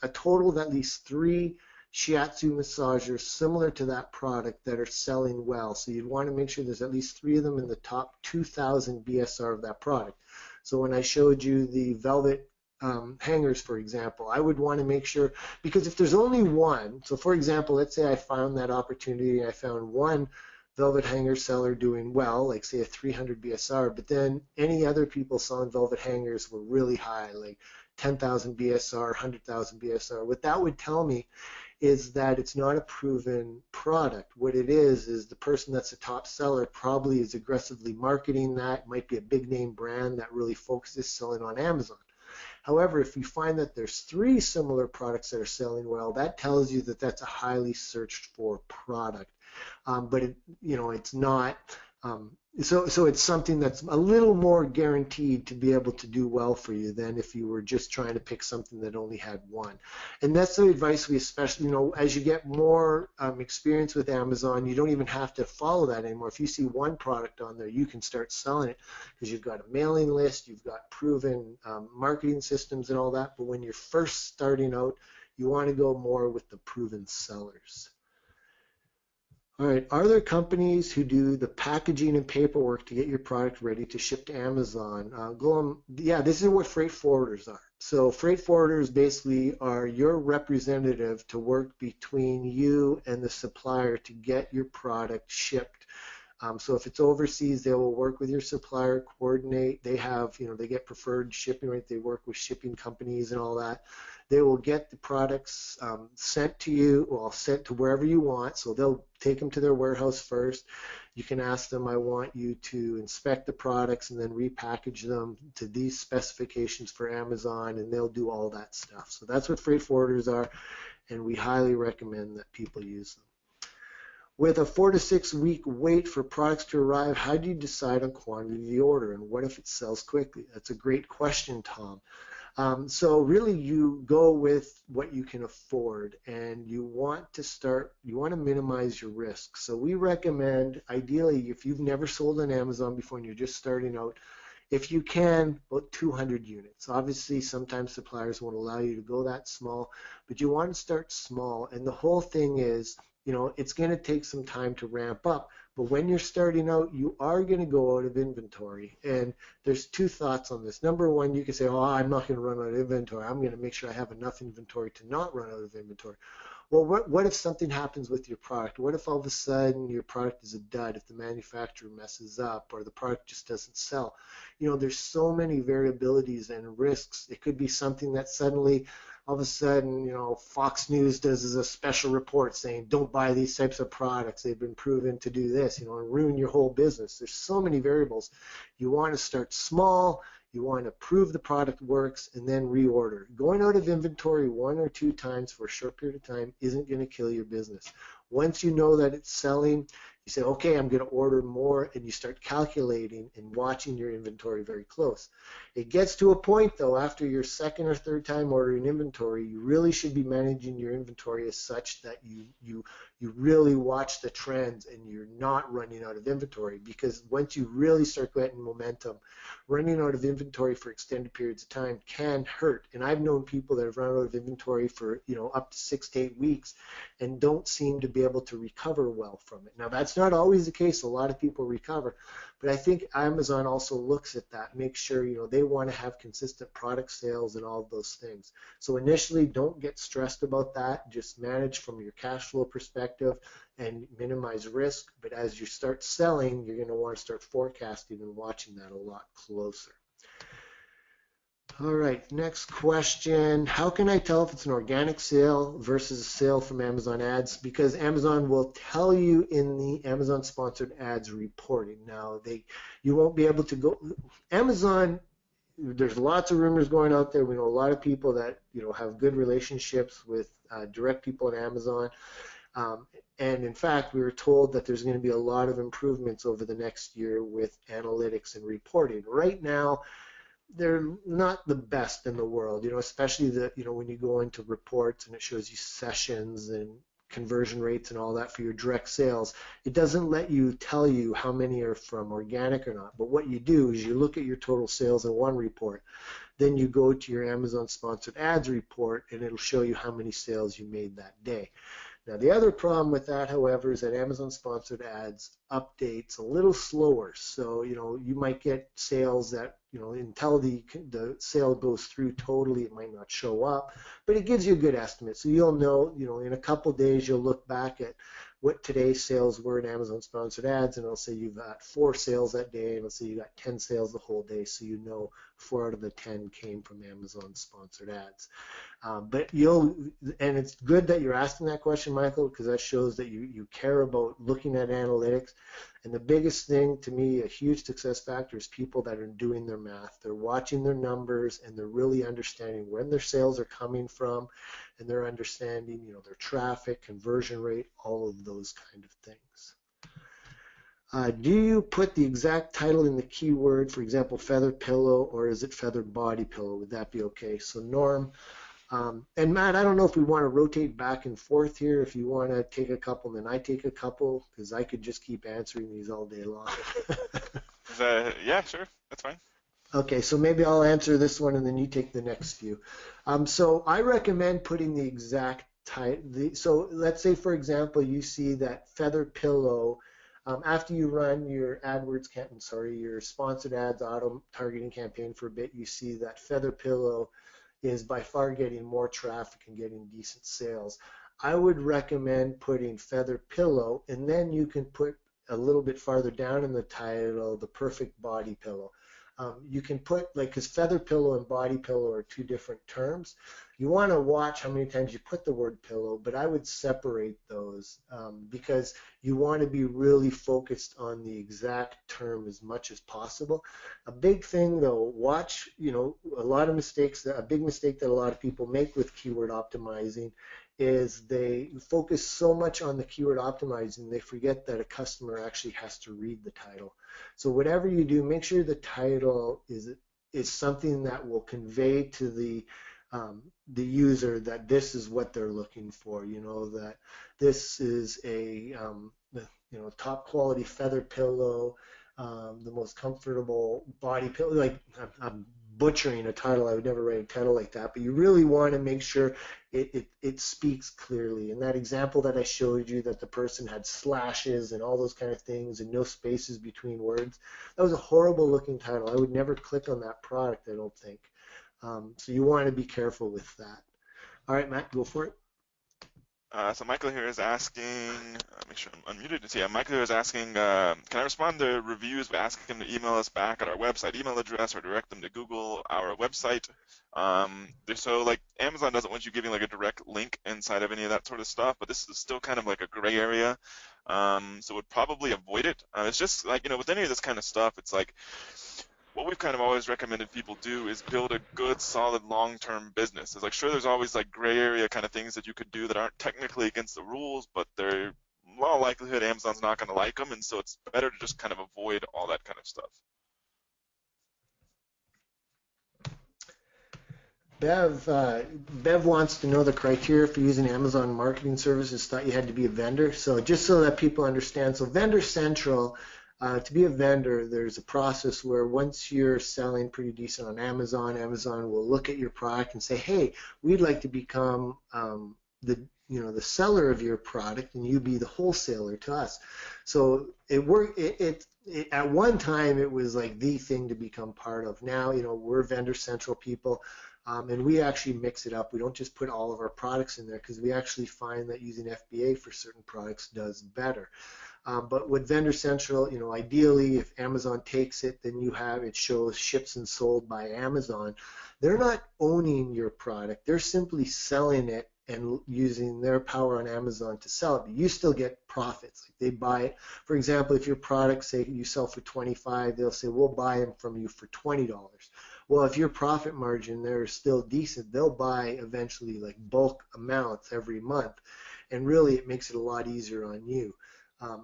total of at least three shiatsu massagers similar to that product that are selling well. So you'd want to make sure there's at least three of them in the top 2,000 BSR of that product. So when I showed you the velvet hangers, for example, I would want to make sure, because if there's only one, so for example, let's say I found that opportunity, I found one velvet hanger seller doing well, like say a 300 BSR, but then any other people selling velvet hangers were really high, like 10,000 BSR, 100,000 BSR. What that would tell me is that it's not a proven product. What it is the person that's a top seller probably is aggressively marketing that. It might be a big name brand that really focuses selling on Amazon. However, if you find that there's three similar products that are selling well, that tells you that that's a highly searched for product. But it's not. So it's something that's a little more guaranteed to be able to do well for you than if you were just trying to pick something that only had one. And that's the advice we especially, as you get more experience with Amazon, you don't even have to follow that anymore. If you see one product on there, you can start selling it because you've got a mailing list, you've got proven marketing systems and all that. But when you're first starting out, you want to go more with the proven sellers. All right, are there companies who do the packaging and paperwork to get your product ready to ship to Amazon? Yeah, this is what freight forwarders are. So freight forwarders basically are your representative to work between you and the supplier to get your product shipped. So if it's overseas, they will work with your supplier, coordinate. They have, they get preferred shipping, right? They work with shipping companies and all that. They will get the products sent to you, well, sent to wherever you want. So they'll take them to their warehouse first. You can ask them, I want you to inspect the products and then repackage them to these specifications for Amazon, and they'll do all that stuff. So that's what freight forwarders are, and we highly recommend that people use them. With a 4 to 6 week wait for products to arrive, how do you decide on quantity of the order, and what if it sells quickly? That's a great question, Tom. So really you go with what you can afford, and you want to minimize your risk. So we recommend, ideally, if you've never sold on Amazon before and you're just starting out, if you can, about 200 units. Obviously, sometimes suppliers won't allow you to go that small, but you want to start small. And the whole thing is, it's going to take some time to ramp up. But when you're starting out, you are going to go out of inventory. And there's two thoughts on this. Number one, you can say, I'm not going to run out of inventory. I'm going to make sure I have enough inventory to not run out of inventory. Well, what if something happens with your product? What if all of a sudden your product is a dud, if the manufacturer messes up or the product just doesn't sell? There's so many variabilities and risks. It could be something that suddenly, all of a sudden, Fox News does a special report saying, don't buy these types of products. They've been proven to do this, and ruin your whole business. There's so many variables. You want to start small. You want to prove the product works and then reorder. Going out of inventory 1 or 2 times for a short period of time isn't going to kill your business. Once you know that it's selling, you say, okay, I'm going to order more, and you start calculating and watching your inventory very close. It gets to a point, though, after your second or third time ordering inventory, you really should be managing your inventory as such that you really watch the trends and you're not running out of inventory, because once you really start getting momentum, running out of inventory for extended periods of time can hurt. And I've known people that have run out of inventory for up to 6 to 8 weeks and don't seem to be able to recover well from it. Now, that's not always the case. A lot of people recover, but I think Amazon also looks at that, makes sure they want to have consistent product sales and all of those things. So initially, don't get stressed about that. Just manage from your cash flow perspective and minimize risk. But as you start selling, you're going to want to start forecasting and watching that a lot closer. All right, next question. How can I tell if it's an organic sale versus a sale from Amazon ads? Because Amazon will tell you in the Amazon sponsored ads reporting. Now, you won't be able to go. Amazon, there's lots of rumors going out there. We know a lot of people that have good relationships with direct people at Amazon. And in fact, we were told that there's going to be a lot of improvements over the next year with analytics and reporting. Right now, they're not the best in the world, especially when you go into reports and it shows you sessions and conversion rates and all that for your direct sales, it doesn't let you tell you how many are from organic or not. But what you do is you look at your total sales in one report. Then you go to your Amazon sponsored ads report, and it'll show you how many sales you made that day. Now, the other problem with that, however, is that Amazon sponsored ads updates a little slower. So, you might get sales that, until the sale goes through totally, it might not show up, but it gives you a good estimate. So you'll know, in a couple days, you'll look back at what today's sales were in Amazon sponsored ads, and it'll say you've got 4 sales that day, and it'll say you got 10 sales the whole day, so 4 out of the 10 came from Amazon sponsored ads. And it's good that you're asking that question, Michael, because that shows that you care about looking at analytics. And the biggest thing to me, a huge success factor, is people that are doing their math. They're watching their numbers, and they're really understanding when their sales are coming from, and they're understanding, their traffic, conversion rate, all of those kind of things. Do you put the exact title in the keyword, for example, feather pillow, or is it feather body pillow? Would that be okay? So Norm, and Matt, I don't know if we want to rotate back and forth here. If you want to take a couple, then I take a couple, because I could just keep answering these all day long. Yeah, sure, that's fine. Okay, so maybe I'll answer this one, and then you take the next few. So I recommend putting the exact title. So let's say, for example, you see that feather pillow. After you run your your sponsored ads auto targeting campaign for a bit, you see that feather pillow is by far getting more traffic and getting decent sales. I would recommend putting feather pillow, and then you can put a little bit farther down in the title, the perfect body pillow. You can put, because feather pillow and body pillow are 2 different terms. You want to watch how many times you put the word pillow, but I would separate those because you want to be really focused on the exact term as much as possible. A big thing, though, watch, a big mistake that a lot of people make with keyword optimizing is they focus so much on the keyword optimizing, they forget that a customer actually has to read the title. So whatever you do, make sure the title is something that will convey to the user that this is what they're looking for. That this is a top quality feather pillow, the most comfortable body pillow. Like I'm butchering a title. I would never write a title like that, but you really want to make sure it speaks clearly. And that example that I showed you, that the person had slashes and all those kind of things and no spaces between words, that was a horrible looking title. I would never click on that product, I don't think. So you want to be careful with that. All right, Matt, go for it. So Michael here is asking, make sure I'm unmuted. So yeah, Michael here is asking, can I respond to reviews by asking them to email us back at our website email address or direct them to Google, our website? So like Amazon doesn't want you giving like a direct link inside of any of that sort of stuff, but this is still kind of like a gray area. So would probably avoid it. It's just like, with any of this kind of stuff, it's like, what we've kind of always recommended people do is build a good, solid, long-term business. It's like, sure, there's always like gray area kind of things that you could do that aren't technically against the rules, but they're, in all likelihood, Amazon's not going to like them, and so it's better to just kind of avoid all that kind of stuff. Bev wants to know the criteria for using Amazon Marketing Services. Thought you had to be a vendor. So just so that people understand, so Vendor Central, to be a vendor, there's a process where once you're selling pretty decent on Amazon, Amazon will look at your product and say, hey, we'd like to become the seller of your product, and you be the wholesaler to us. So it worked. At one time, it was like the thing to become part of. Now, we're Vendor Central people. And we actually mix it up. We don't just put all of our products in there, because we actually find that using FBA for certain products does better. But with Vendor Central, ideally, if Amazon takes it, then it shows ships and sold by Amazon. They're not owning your product. They're simply selling it and using their power on Amazon to sell it. But you still get profits. Like they buy it. For example, if your product, say you sell for $25, they'll say, we'll buy them from you for $20. Well, if your profit margin there is still decent, they'll buy eventually like bulk amounts every month. And really, it makes it a lot easier on you.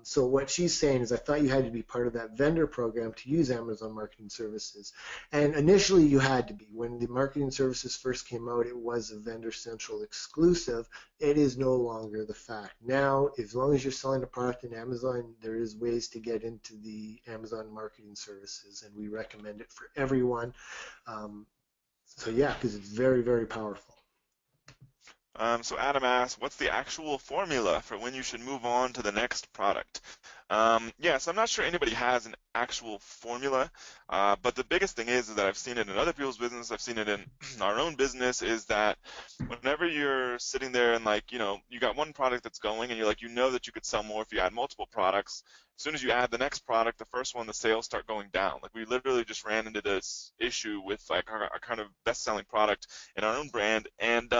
So what she's saying is, I thought you had to be part of that vendor program to use Amazon Marketing Services. And initially you had to be. When the marketing services first came out, it was a Vendor Central exclusive. It is no longer the fact. Now, as long as you're selling a product in Amazon, there is ways to get into the Amazon Marketing Services, and we recommend it for everyone. So yeah, because it's very, very powerful. So Adam asks, what's the actual formula for when you should move on to the next product? Yeah, so I'm not sure anybody has an actual formula, but the biggest thing is that I've seen it in other people's business, I've seen it in our own business, is that whenever you're sitting there and like, you got one product that's going and you're like, that you could sell more if you add multiple products. As soon as you add the next product, the first one, the sales start going down. Like we literally just ran into this issue with like our kind of best-selling product in our own brand, and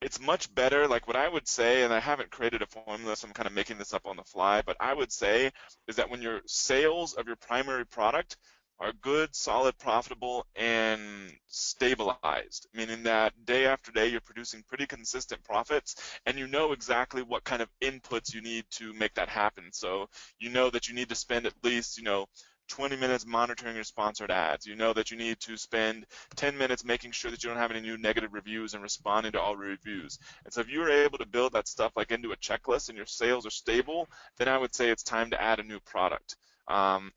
it's much better, like what I would say, and I haven't created a formula, so I'm kind of making this up on the fly, but I would say is that when your sales of your primary product are good, solid, profitable, and stabilized, meaning that day after day you're producing pretty consistent profits, and you know exactly what kind of inputs you need to make that happen. So you know that you need to spend at least, 20 minutes monitoring your sponsored ads. You know that you need to spend 10 minutes making sure that you don't have any new negative reviews and responding to all reviews. And so if you are able to build that stuff like into a checklist and your sales are stable, then I would say it's time to add a new product.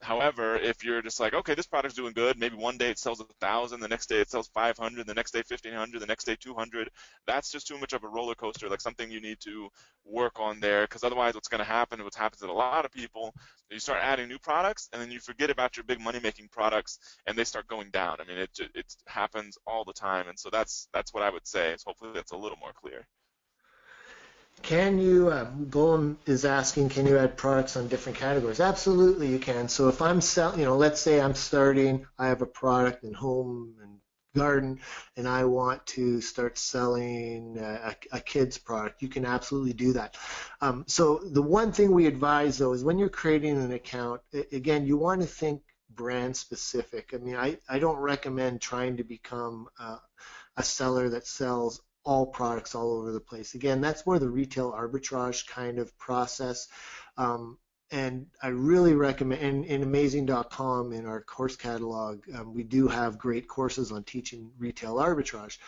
However, if you're just like, okay, this product's doing good, maybe one day it sells 1,000, the next day it sells 500, the next day 1,500, the next day 200, that's just too much of a roller coaster, like something you need to work on there, because otherwise what's going to happen, what happens to a lot of people, you start adding new products, and then you forget about your big money-making products, and they start going down. I mean, it happens all the time, and so that's what I would say. So hopefully that's a little more clear. Can you, Golem is asking, can you add products on different categories? Absolutely you can. So if I'm selling, let's say I'm starting, I have a product in home and garden, and I want to start selling a kid's product, you can absolutely do that. So the one thing we advise, though, is when you're creating an account, again, you want to think brand specific. I mean, I don't recommend trying to become a seller that sells all products all over the place. Again, that's more the retail arbitrage kind of process. And I really recommend, in Amazing.com, in our course catalog, we do have great courses on teaching retail arbitrage,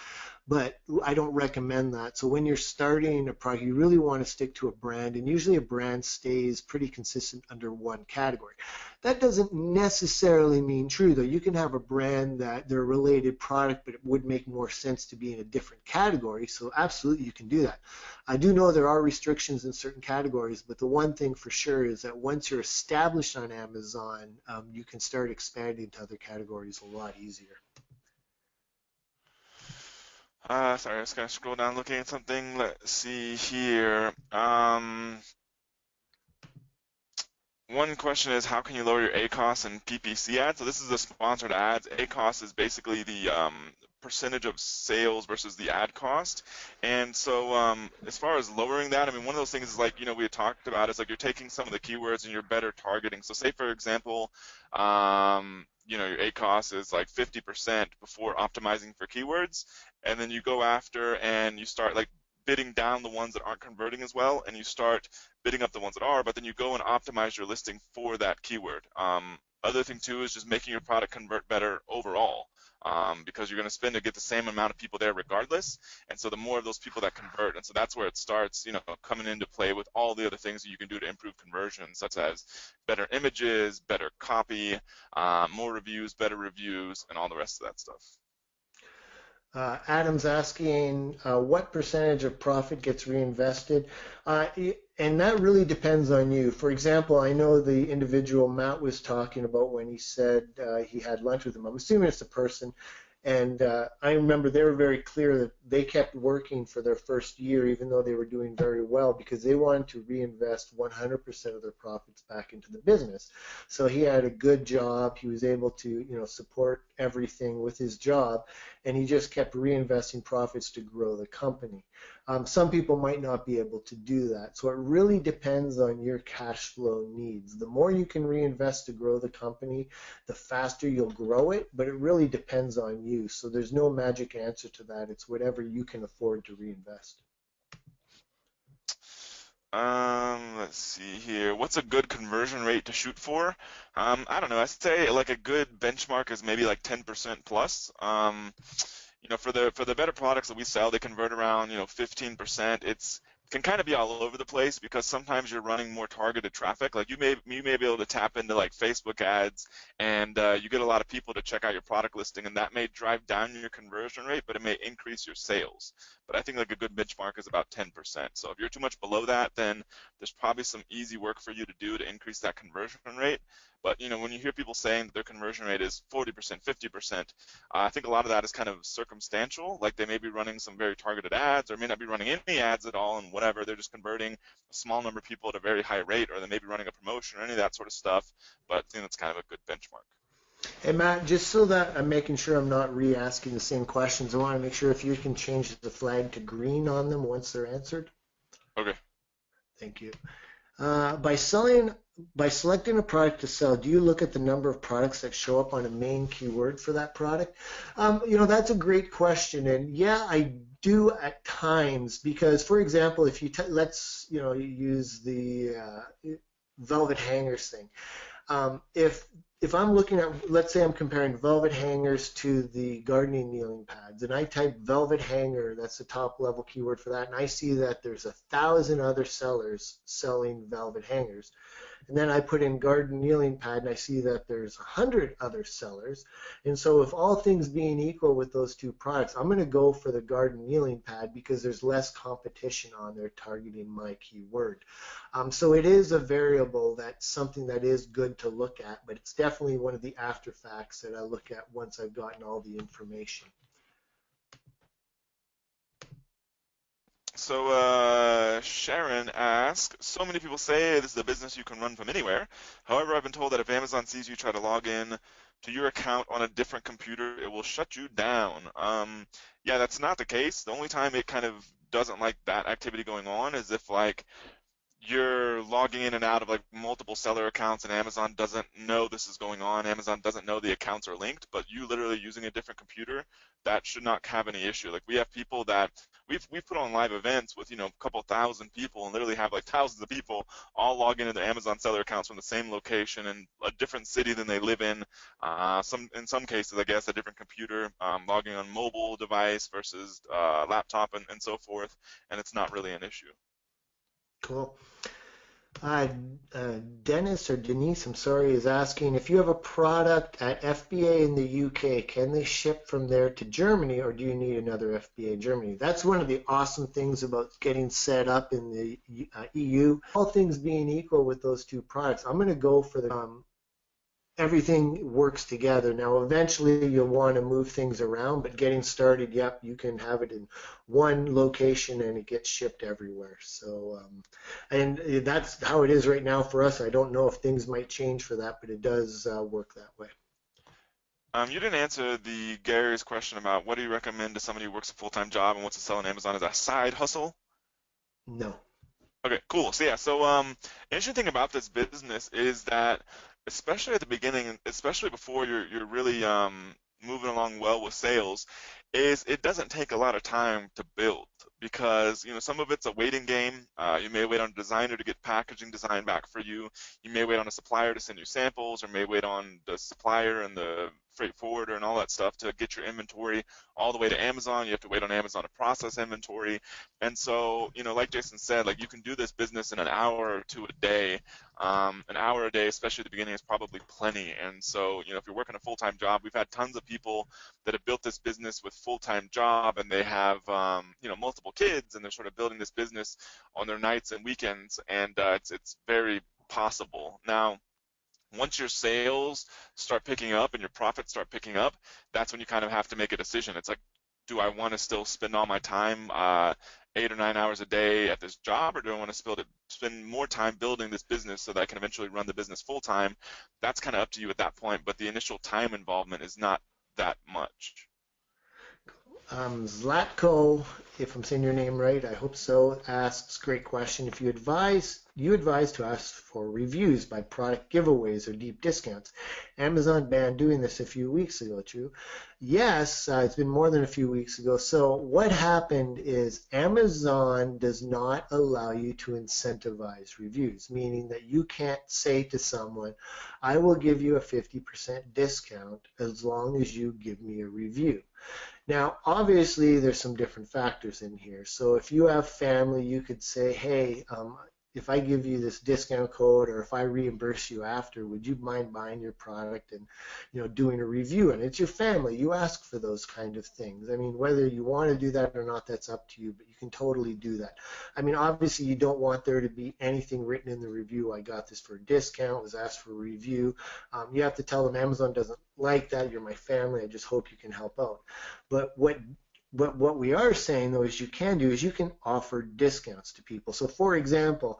but I don't recommend that. So when you're starting a product, you really want to stick to a brand, and usually a brand stays pretty consistent under one category. That doesn't necessarily mean true, though. You can have a brand that they're a related product, but it would make more sense to be in a different category, so absolutely you can do that. I do know there are restrictions in certain categories, but the one thing for sure is that once you're established on Amazon, you can start expanding to other categories a lot easier. Sorry, I was going to scroll down looking at something. Let's see here. One question is, how can you lower your ACoS and PPC ads? So this is the sponsored ads. ACoS is basically the percentage of sales versus the ad cost. And so as far as lowering that, I mean, one of those things is like, we had talked about, is like you're taking some of the keywords and you're better targeting. So say, for example, your ACoS is like 50% before optimizing for keywords, and then you go after and you start like bidding down the ones that aren't converting as well, and you start bidding up the ones that are, but then you go and optimize your listing for that keyword. Other thing too is just making your product convert better overall, because you're going to spend to get the same amount of people there regardless, and so the more of those people that convert, and so that's where it starts, coming into play with all the other things that you can do to improve conversion, such as better images, better copy, more reviews, better reviews, and all the rest of that stuff. Adam's asking what percentage of profit gets reinvested, and that really depends on you. For example, I know the individual Matt was talking about when he said he had lunch with him. I'm assuming it's a person, and I remember they were very clear that they kept working for their first year even though they were doing very well, because they wanted to reinvest 100% of their profits back into the business. So he had a good job. He was able to support everything with his job, and he just kept reinvesting profits to grow the company. Some people might not be able to do that. So it really depends on your cash flow needs. The more you can reinvest to grow the company, the faster you'll grow it, but it really depends on you. So there's no magic answer to that. It's whatever you can afford to reinvest. Let's see here. What's a good conversion rate to shoot for? I don't know. I say like a good benchmark is maybe like 10% plus. For the better products that we sell, they convert around 15%. It's can kind of be all over the place because sometimes you're running more targeted traffic. Like you may be able to tap into like Facebook ads, and you get a lot of people to check out your product listing, and that may drive down your conversion rate, but it may increase your sales. But I think like a good benchmark is about 10%. So if you're too much below that, then there's probably some easy work for you to do to increase that conversion rate. But when you hear people saying that their conversion rate is 40%, 50%, I think a lot of that is kind of circumstantial. Like they may be running some very targeted ads, or may not be running any ads at all, and whatever. They're just converting a small number of people at a very high rate, or they may be running a promotion or any of that sort of stuff. But I think that's kind of a good benchmark. Hey Matt, just so that I'm making sure I'm not re-asking the same questions, I want to make sure if you can change the flag to green on them once they're answered. Okay. Thank you. By selecting a product to sell, do you look at the number of products that show up on a main keyword for that product? That's a great question, and yeah, I do at times because, for example, if you let's use the velvet hangers thing. If I'm looking at, let's say I'm comparing velvet hangers to the gardening kneeling pads, and I type velvet hanger, that's the top level keyword for that, and I see that there's 1,000 other sellers selling velvet hangers. And then I put in garden kneeling pad and I see that there's 100 other sellers. And so if all things being equal with those two products, I'm going to go for the garden kneeling pad because there's less competition on there targeting my keyword. So it is a variable, that's something that is good to look at, but it's definitely one of the after facts that I look at once I've gotten all the information. So Sharon asks, so many people say this is a business you can run from anywhere. However, I've been told that if Amazon sees you try to log in to your account on a different computer, it will shut you down. Yeah, that's not the case. The only time it kind of doesn't like that activity going on is if like you're logging in and out of like multiple seller accounts and Amazon doesn't know this is going on. Amazon doesn't know the accounts are linked, but you literally using a different computer, that should not have any issue. Like we have people that we've put on live events with a couple thousand people and literally have like thousands of people all log into their Amazon seller accounts from the same location in a different city than they live in. In some cases, I guess, a different computer, logging on mobile device versus laptop and so forth, and it's not really an issue. Cool. Dennis or Denise, I'm sorry, is asking if you have a product at FBA in the UK, can they ship from there to Germany, or do you need another FBA in Germany? That's one of the awesome things about getting set up in the EU. All things being equal with those two products, I'm going to go for the everything works together. Now, eventually you'll want to move things around, but getting started, yep, you can have it in one location and it gets shipped everywhere. So, and that's how it is right now for us. I don't know if things might change for that, but it does work that way. You didn't answer Gary's question about what do you recommend to somebody who works a full-time job and wants to sell on Amazon as a side hustle? No. Okay, cool. So yeah, interesting thing about this business is that, especially at the beginning, especially before you're really moving along well with sales, is it doesn't take a lot of time to build because some of it's a waiting game. You may wait on a designer to get packaging design back for you. You may wait on a supplier to send you samples, or may wait on the supplier and the freight forwarder and all that stuff to get your inventory all the way to Amazon. You have to wait on Amazon to process inventory. And so, like Jason said, like you can do this business in an hour or two a day. An hour a day, especially at the beginning, is probably plenty. And so, if you're working a full-time job, we've had tons of people that have built this business with full-time job, and they have, multiple kids, and they're sort of building this business on their nights and weekends, and it's very possible. Now, once your sales start picking up and your profits start picking up, that's when you kind of have to make a decision. It's like, do I want to still spend all my time 8 or 9 hours a day at this job, or do I want to spend more time building this business so that I can eventually run the business full time? That's kind of up to you at that point, but the initial time involvement is not that much. Zlatko, if I'm saying your name right, I hope so, asks, great question. If you advise you advise to ask for reviews by product giveaways or deep discounts. Amazon banned doing this a few weeks ago, true? Yes, it's been more than a few weeks ago. So what happened is Amazon does not allow you to incentivize reviews, meaning that you can't say to someone, I will give you a 50% discount as long as you give me a review. Now, obviously, there's some different factors in here. So if you have family, you could say, hey, if I give you this discount code or if I reimburse you after, would you mind buying your product and, doing a review? And it's your family. You ask for those kind of things. I mean, whether you want to do that or not, that's up to you, but you can totally do that. I mean, obviously, you don't want there to be anything written in the review, I got this for a discount, was asked for a review. You have to tell them Amazon doesn't like that. You're my family. I just hope you can help out. But what we are saying, though, is you can offer discounts to people. So, for example,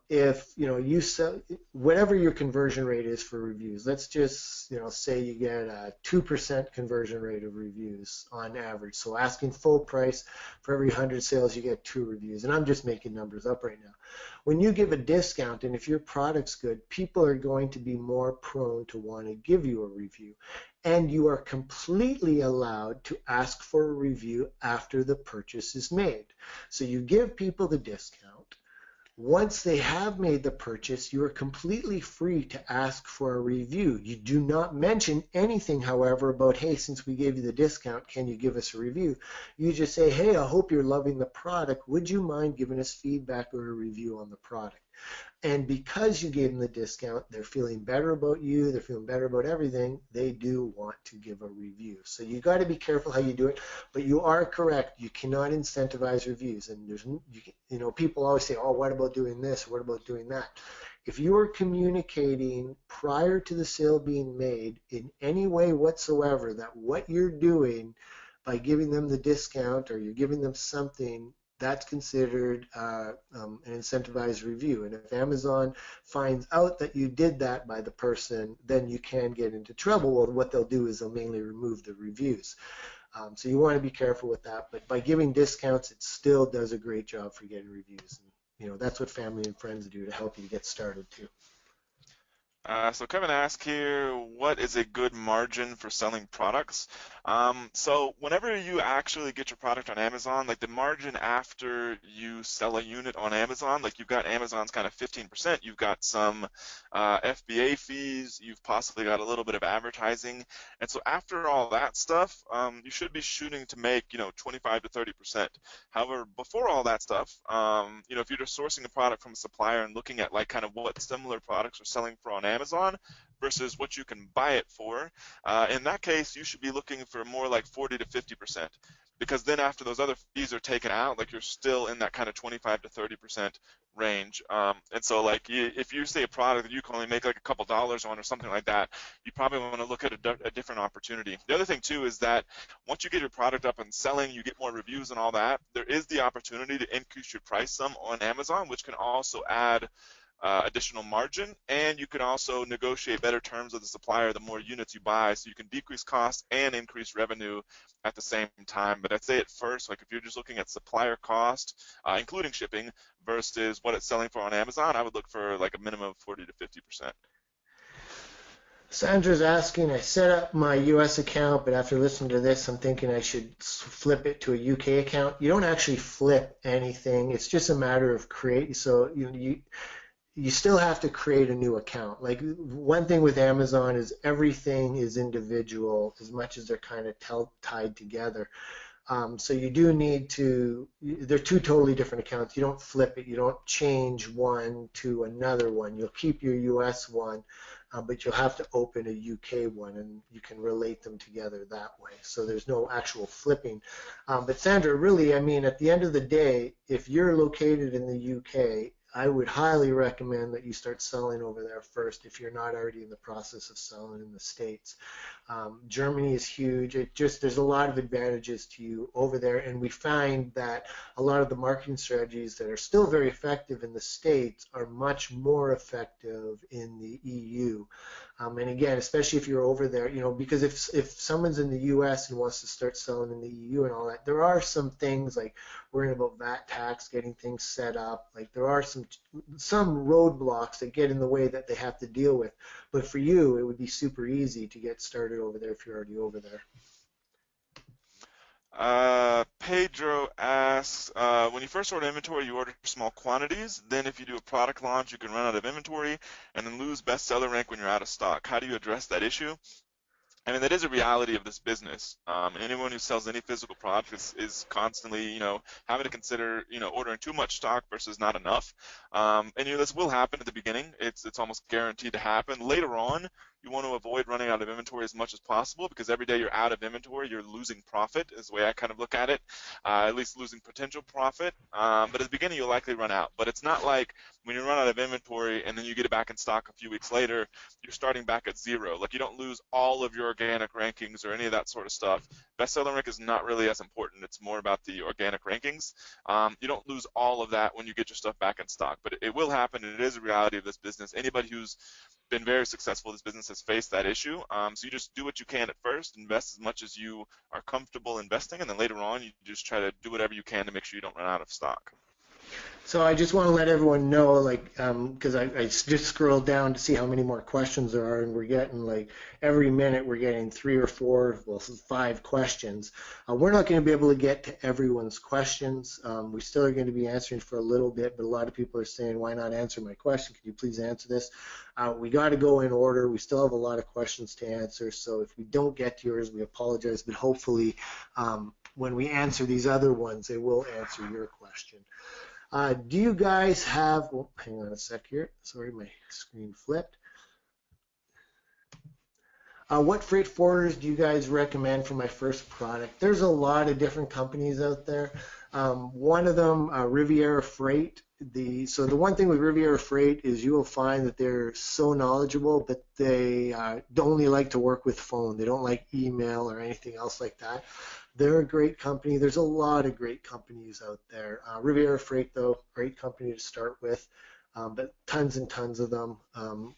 if you sell whatever your conversion rate is for reviews, let's just say you get a 2% conversion rate of reviews on average. So, asking full price for every 100 sales, you get 2 reviews. And I'm just making numbers up right now. When you give a discount, and if your product's good, people are going to be more prone to want to give you a review. And you are completely allowed to ask for a review after the purchase is made. So you give people the discount. Once they have made the purchase, you are completely free to ask for a review. You do not mention anything, however, about, hey, since we gave you the discount, can you give us a review? You just say, hey, I hope you're loving the product. Would you mind giving us feedback or a review on the product? And because you gave them the discount, they're feeling better about you, they're feeling better about everything, they do want to give a review. So you got to be careful how you do it, but you are correct. You cannot incentivize reviews. And there's, people always say, oh, what about doing this? What about doing that? If you are communicating prior to the sale being made in any way whatsoever that what you're doing by giving them the discount or you're giving them something, that's considered an incentivized review. And if Amazon finds out that you did that by the person, then you can get into trouble. Well, what they'll do is they'll mainly remove the reviews. So you want to be careful with that. But by giving discounts, it still does a great job for getting reviews. And, that's what family and friends do to help you get started too. So Kevin asked here, what is a good margin for selling products? So whenever you actually get your product on Amazon, like the margin after you sell a unit on Amazon, like you've got Amazon's kind of 15%, you've got some FBA fees, you've possibly got a little bit of advertising, and so after all that stuff, you should be shooting to make 25 to 30%. However, before all that stuff, if you're just sourcing a product from a supplier and looking at like kind of what similar products are selling for on Amazon versus what you can buy it for, in that case, you should be looking for more like 40 to 50%, because then after those other fees are taken out, like you're still in that kind of 25 to 30% range. And so like if you say a product that you can only make like a couple dollars on or something like that, you probably want to look at a different opportunity. The other thing too is that once you get your product up and selling, you get more reviews and all that, there is the opportunity to increase your price some on Amazon, which can also add additional margin, and you can also negotiate better terms with the supplier the more units you buy, so you can decrease costs and increase revenue at the same time. But I'd say at first, like if you're just looking at supplier cost, including shipping, versus what it's selling for on Amazon, I would look for like a minimum of 40 to 50%. Sandra's asking, I set up my US account, but after listening to this, I'm thinking I should flip it to a UK account. You don't actually flip anything. It's just a matter of create. So you still have to create a new account. Like one thing with Amazon is everything is individual as much as they're kind of tied together. So you do need to, they're two totally different accounts. You don't flip it. You don't change one to another one. You'll keep your US one, but you'll have to open a UK one, and you can relate them together that way. So there's no actual flipping. But Sandra, really, I mean, at the end of the day, if you're located in the UK, I would highly recommend that you start selling over there first if you're not already in the process of selling in the States. Germany is huge. There's a lot of advantages to you over there, and we find that a lot of the marketing strategies that are still very effective in the States are much more effective in the EU. And again, especially if you're over there, because if someone's in the US and wants to start selling in the EU and all that, there are some things like worrying about VAT tax, getting things set up. Like there are some roadblocks that get in the way that they have to deal with. But for you, it would be super easy to get started over there if you're already over there. Pedro asks, when you first order inventory, you order small quantities. Then if you do a product launch, you can run out of inventory and then lose bestseller rank when you're out of stock. How do you address that issue? I mean, that is a reality of this business. Anyone who sells any physical product is constantly, having to consider, ordering too much stock versus not enough. This will happen at the beginning. It's almost guaranteed to happen. Later on, you want to avoid running out of inventory as much as possible because every day you're out of inventory, you're losing profit is the way I kind of look at it, at least losing potential profit. But at the beginning, you'll likely run out. But it's not like when you run out of inventory and then you get it back in stock a few weeks later, you're starting back at zero. Like you don't lose all of your organic rankings or any of that sort of stuff. Bestseller rank is not really as important. It's more about the organic rankings. You don't lose all of that when you get your stuff back in stock, but it will happen, and it is a reality of this business. Anybody who's been very successful in this business has faced that issue. So you just do what you can at first, invest as much as you are comfortable investing, and then later on you just try to do whatever you can to make sure you don't run out of stock. So I just want to let everyone know, because I just scrolled down to see how many more questions there are, and we're getting every minute we're getting 3 or 4, 5 questions. We're not going to be able to get to everyone's questions. We still are going to be answering for a little bit, but a lot of people are saying, why not answer my question? Could you please answer this? We got to go in order. We still have a lot of questions to answer, so if we don't get to yours, we apologize, but hopefully when we answer these other ones, they will answer your question. Do you guys have, hang on a sec here, sorry, my screen flipped. What freight forwarders do you guys recommend for my first product? There's a lot of different companies out there. One of them, Riviera Freight. So the one thing with Riviera Freight is you will find that they're so knowledgeable, but they only like to work with phone. They don't like email or anything else like that. They're a great company. There's a lot of great companies out there. Riviera Freight, though, great company to start with, but tons and tons of them.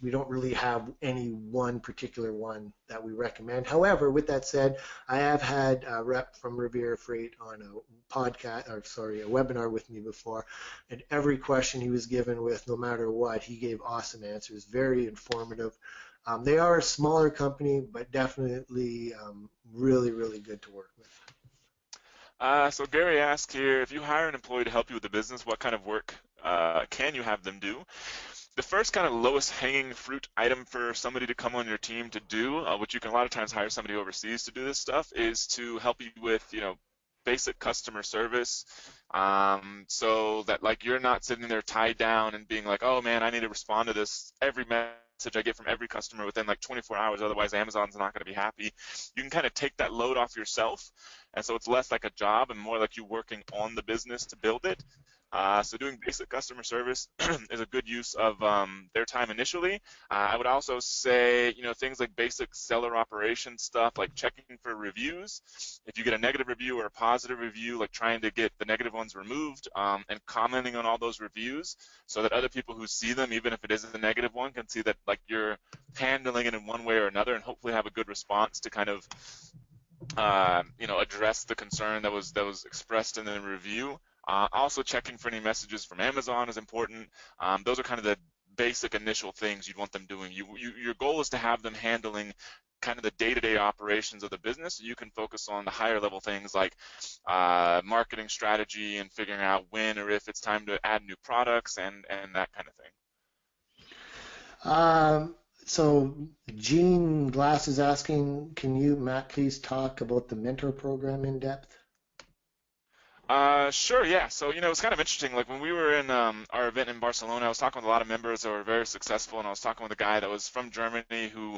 We don't really have any one particular one that we recommend. However, with that said, I have had a rep from Riviera Freight on a webinar with me before, and every question he was given with, no matter what, he gave awesome answers, very informative. They are a smaller company, but definitely really, really good to work with. So Gary asked here, if you hire an employee to help you with the business, what kind of work can you have them do? The first kind of lowest hanging fruit item for somebody to come on your team to do, which you can a lot of times hire somebody overseas to do this stuff, is to help you with, basic customer service, so that you're not sitting there tied down and being like, oh man, I need to respond to this every message I get from every customer within 24 hours, otherwise Amazon's not going to be happy. You can kind of take that load off yourself, and so it's less like a job and more like you working on the business to build it. So doing basic customer service is a good use of their time initially. I would also say, things like basic seller operation stuff, like checking for reviews. If you get a negative review or a positive review, like trying to get the negative ones removed, and commenting on all those reviews so that other people who see them, even if it is a negative one, can see that you're handling it in one way or another and hopefully have a good response to kind of address the concern that was expressed in the review. Also checking for any messages from Amazon is important. Those are kind of the basic initial things you'd want them doing. Your goal is to have them handling kind of the day-to-day operations of the business, so you can focus on the higher level things like marketing strategy and figuring out when or if it's time to add new products and that kind of thing. So Gene Glass is asking, can you, Matt, please talk about the mentor program in depth? Sure, yeah. So, it's kind of interesting. Like when we were in our event in Barcelona, I was talking with a lot of members that were very successful, and I was talking with a guy that was from Germany who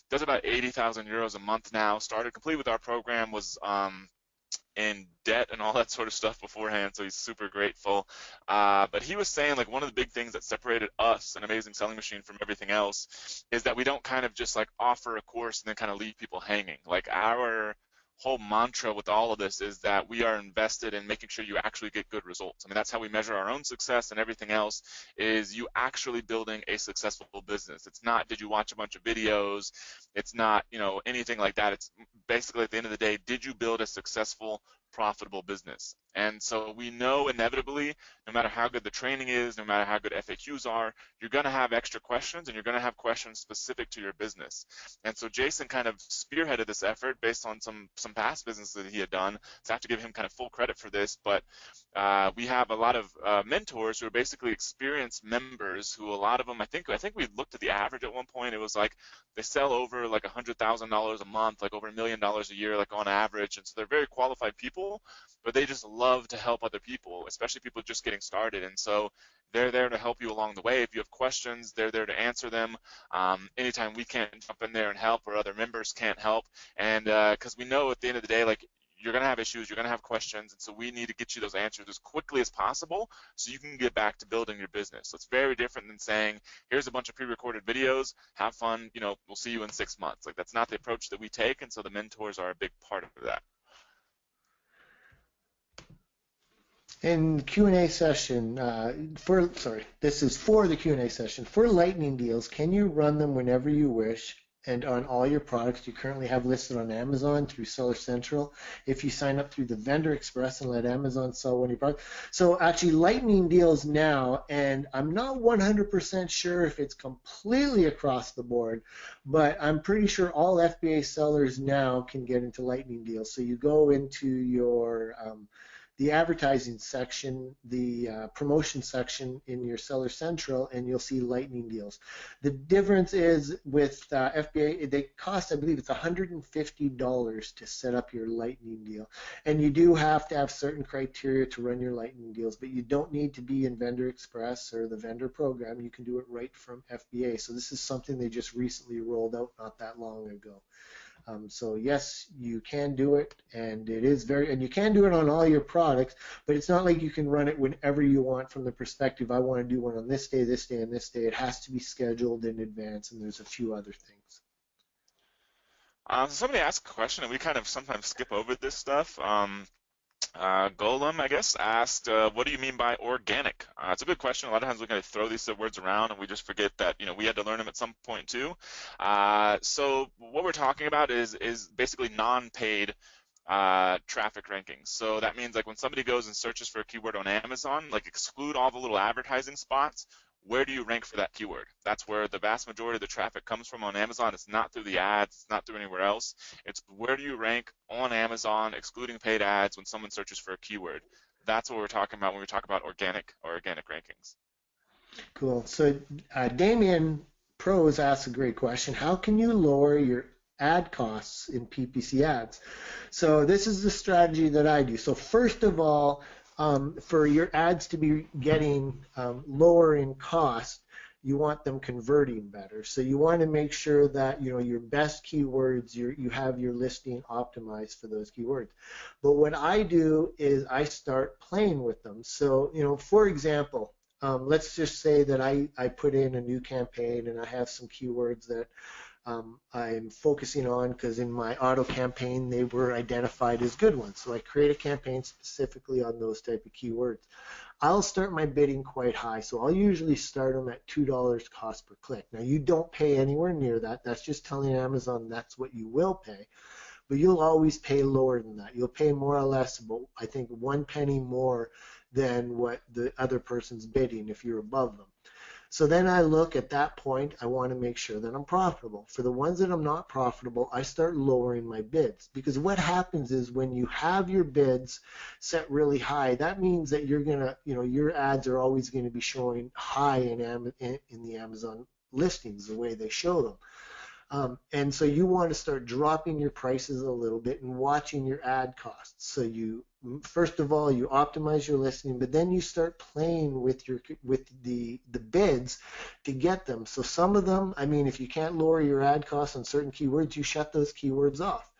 does about 80,000 euros a month now, started complete with our program, was in debt and all that sort of stuff beforehand, so he's super grateful. But he was saying like one of the big things that separated us, an Amazing Selling Machine, from everything else is that we don't kind of just like offer a course and then kind of leave people hanging. Like our whole mantra with all of this is that we are invested in making sure you actually get good results. I mean, that's how we measure our own success, and everything else is you actually building a successful business. It's not, did you watch a bunch of videos? It's not, anything like that. It's basically, at the end of the day, did you build a successful, profitable business? And so we know inevitably, no matter how good the training is, no matter how good FAQs are, you're going to have extra questions, and you're going to have questions specific to your business. And so Jason kind of spearheaded this effort based on some past business that he had done. So I have to give him kind of full credit for this, but we have a lot of mentors who are basically experienced members who, a lot of them, I think we looked at the average at one point. It was like they sell over like $100,000 a month, like over $1 million a year, like on average. And so they're very qualified people, but they just love to help other people, especially people just getting started. And so they're there to help you along the way. If you have questions, they're there to answer them. Anytime we can't jump in there and help, or other members can't help, and because we know at the end of the day, like, you're going to have issues, you're going to have questions, and so we need to get you those answers as quickly as possible so you can get back to building your business. So it's very different than saying, here's a bunch of pre-recorded videos, have fun, we'll see you in 6 months. Like, that's not the approach that we take, and so the mentors are a big part of that. In Q&A session, this is for the Q&A session. For lightning deals, can you run them whenever you wish and on all your products you currently have listed on Amazon through Seller Central if you sign up through the Vendor Express and let Amazon sell one of your products? So actually, lightning deals now, and I'm not 100% sure if it's completely across the board, but I'm pretty sure all FBA sellers now can get into lightning deals. So you go into your the advertising section, the promotion section in your Seller Central, and you'll see lightning deals. The difference is with FBA, they cost, I believe it's $150 to set up your lightning deal. And you do have to have certain criteria to run your lightning deals, but you don't need to be in Vendor Express or the vendor program. You can do it right from FBA. So this is something they just recently rolled out not that long ago. So yes, you can do it, and you can do it on all your products, but it's not like you can run it whenever you want from the perspective, I want to do one on this day, and this day. It has to be scheduled in advance, and there's a few other things. So somebody asked a question, and we kind of sometimes skip over this stuff. Golem, I guess, asked, what do you mean by organic? It's a good question. A lot of times we kind of throw these words around and we just forget that, we had to learn them at some point too. So what we're talking about is basically non-paid traffic rankings. So that means like when somebody goes and searches for a keyword on Amazon, like exclude all the little advertising spots. Where do you rank for that keyword? That's where the vast majority of the traffic comes from on Amazon. It's not through the ads. It's not through anywhere else. It's where do you rank on Amazon, excluding paid ads, when someone searches for a keyword. That's what we're talking about when we talk about organic rankings. Cool. So Damien Pros asks a great question. How can you lower your ad costs in PPC ads? So this is the strategy that I do. So first of all, for your ads to be getting lower in cost, you want them converting better. So you want to make sure that your best keywords, you have your listing optimized for those keywords. But what I do is I start playing with them. So for example, let's just say that I put in a new campaign and I have some keywords that I'm focusing on because in my auto campaign they were identified as good ones. So I create a campaign specifically on those type of keywords. I'll start my bidding quite high. So I'll usually start them at $2 cost per click. Now you don't pay anywhere near that. That's just telling Amazon that's what you will pay. But you'll always pay lower than that. You'll pay more or less about, I think, 1 penny more than what the other person's bidding if you're above them. So then I look at that point, I want to make sure that I'm profitable. For the ones that I'm not profitable, I start lowering my bids. Because what happens is when you have your bids set really high, that means that you're going to, your ads are always going to be showing high in the Amazon listings, the way they show them. And so you want to start dropping your prices a little bit and watching your ad costs. So first of all, you optimize your listing, but then you start playing with the bids to get them. So some of them, if you can't lower your ad costs on certain keywords, you shut those keywords off.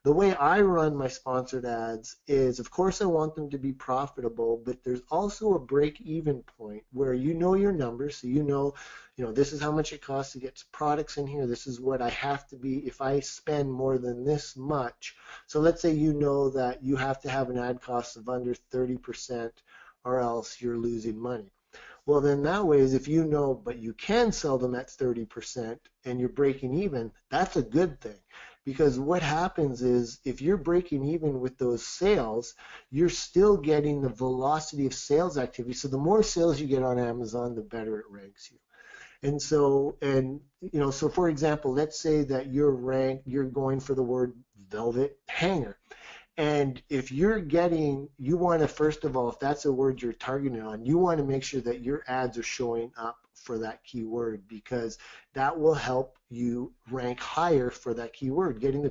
The way I run my sponsored ads is, of course, I want them to be profitable, but there's also a break-even point where you know your numbers, so this is how much it costs to get products in here. This is what I have to be if I spend more than this much. So let's say you know that you have to have an ad cost of under 30% or else you're losing money. Well, then that way is if you know, but you can sell them at 30% and you're breaking even, that's a good thing. Because what happens is if you're breaking even with those sales, you're still getting the velocity of sales activity. So the more sales you get on Amazon, the better it ranks you. And so, so for example, let's say that you're going for the word velvet hanger. And if you want to, first of all, if that's a word you're targeting on, you want to make sure that your ads are showing up for that keyword, because that will help you rank higher for that keyword. Getting the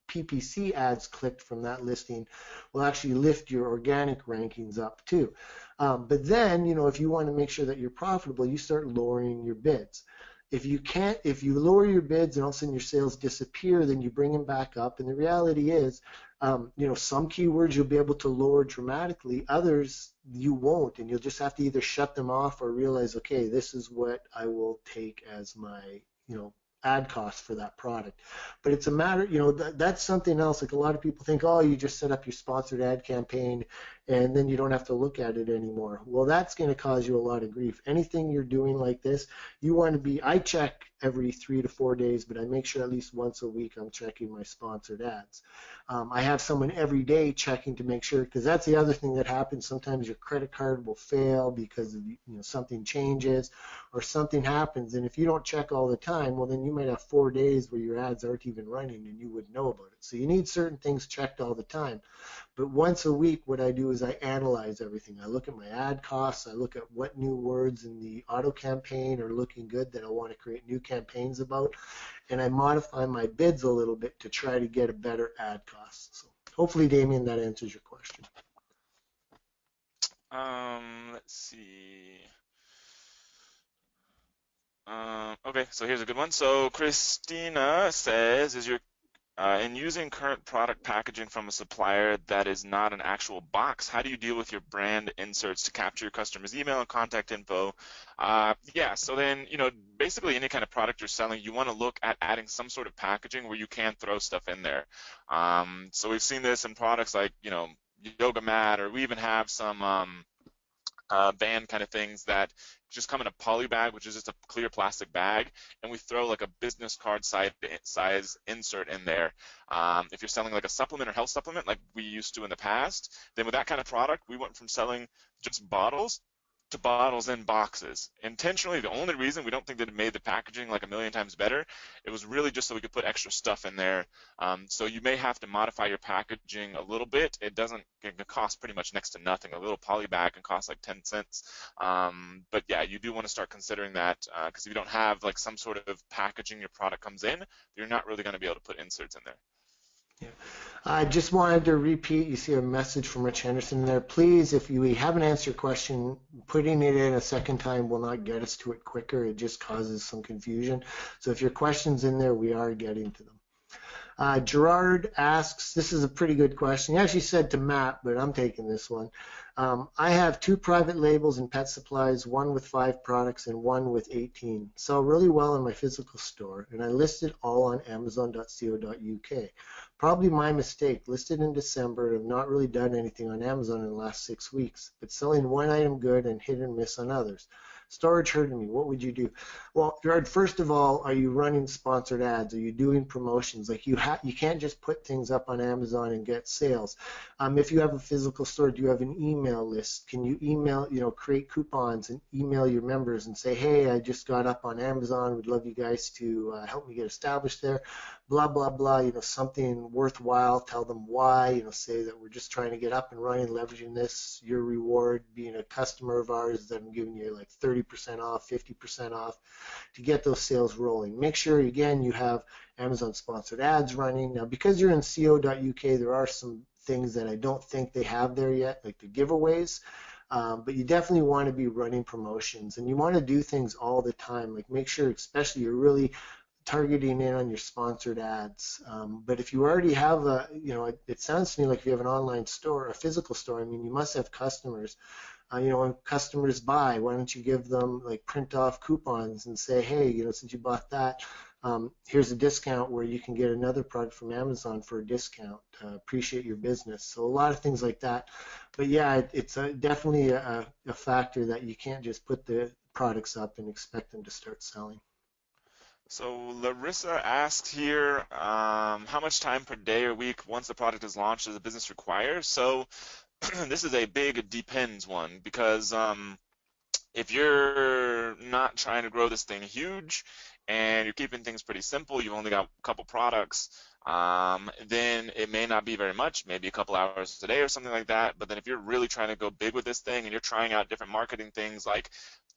PPC ads clicked from that listing will actually lift your organic rankings up too. But then, if you want to make sure that you're profitable, you start lowering your bids. If you lower your bids and all of a sudden your sales disappear, then you bring them back up. And the reality is, some keywords you'll be able to lower dramatically, others you won't, and you'll just have to either shut them off or realize, okay, this is what I will take as my, ad cost for that product. But it's a matter, that's something else. Like a lot of people think, oh, you just set up your sponsored ad campaign and then you don't have to look at it anymore. Well, that's going to cause you a lot of grief. Anything you're doing like this, you want to be, I check every 3 to 4 days, but I make sure at least once a week I'm checking my sponsored ads. I have someone every day checking to make sure, because that's the other thing that happens. Sometimes your credit card will fail because of, something changes or something happens, and if you don't check all the time, well, then you might have 4 days where your ads aren't even running and you wouldn't know about it. So you need certain things checked all the time. But once a week, what I do is I analyze everything. I look at my ad costs. I look at what new words in the auto campaign are looking good that I want to create new campaigns about, and I modify my bids a little bit to try to get a better ad cost. So hopefully, Damien, that answers your question. Let's see. Okay, so here's a good one. So Christina says, in using current product packaging from a supplier that is not an actual box, how do you deal with your brand inserts to capture your customer's email and contact info? Yeah, so then, basically any kind of product you're selling, you want to look at adding some sort of packaging where you can throw stuff in there. So we've seen this in products like, yoga mat, or we even have some band kind of things that just come in a poly bag, which is just a clear plastic bag, and we throw like a business card size insert in there. If you're selling like a supplement or health supplement like we used to in the past, then with that kind of product, we went from selling just bottles to bottles in boxes. Intentionally, the only reason we don't think that it made the packaging like a million times better, it was really just so we could put extra stuff in there. So you may have to modify your packaging a little bit. It can cost pretty much next to nothing. A little poly bag can cost like 10 cents. But yeah, you do want to start considering that, because if you don't have like some sort of packaging your product comes in, you're not really going to be able to put inserts in there. Yeah. I just wanted to repeat, you see a message from Rich Henderson there. Please, if we haven't answered your question, putting it in a second time will not get us to it quicker. It just causes some confusion. So if your question's in there, we are getting to them. Gerard asks, this is a pretty good question. He actually said to Matt, but I'm taking this one. I have 2 private labels in pet supplies, one with 5 products and one with 18. Sell really well in my physical store, and I listed all on Amazon.co.uk. Probably my mistake. Listed in December and have not really done anything on Amazon in the last 6 weeks, but selling one item good and hit and miss on others. Storage hurting me. What would you do? Well, Gerard, first of all, are you running sponsored ads? Are you doing promotions? Like you can't just put things up on Amazon and get sales. If you have a physical store, do you have an email list? Can you email, create coupons and email your members and say, hey, I just got up on Amazon. Would love you guys to help me get established there. Blah, blah, blah, something worthwhile. Tell them why, say that we're just trying to get up and running, leveraging this, your reward, being a customer of ours, that I'm giving you like 30% off, 50% off to get those sales rolling. Make sure, again, you have Amazon sponsored ads running. Now, because you're in co.uk, there are some things that I don't think they have there yet, like the giveaways. But you definitely want to be running promotions, and you want to do things all the time. Like make sure, especially you're really targeting in on your sponsored ads. But if you already have a, it sounds to me like if you have an online store, a physical store, I mean, you must have customers. When customers buy, why don't you give them, like, print off coupons and say, hey, since you bought that, here's a discount where you can get another product from Amazon for a discount. Appreciate your business. So a lot of things like that. But yeah, it's definitely a factor that you can't just put the products up and expect them to start selling. So Larissa asked here, how much time per day or week once the product is launched does the business require? So this is a big depends one because if you're not trying to grow this thing huge and you're keeping things pretty simple, you've only got a couple products, then it may not be very much, maybe a couple hours a day or something like that. But then if you're really trying to go big with this thing and you're trying out different marketing things like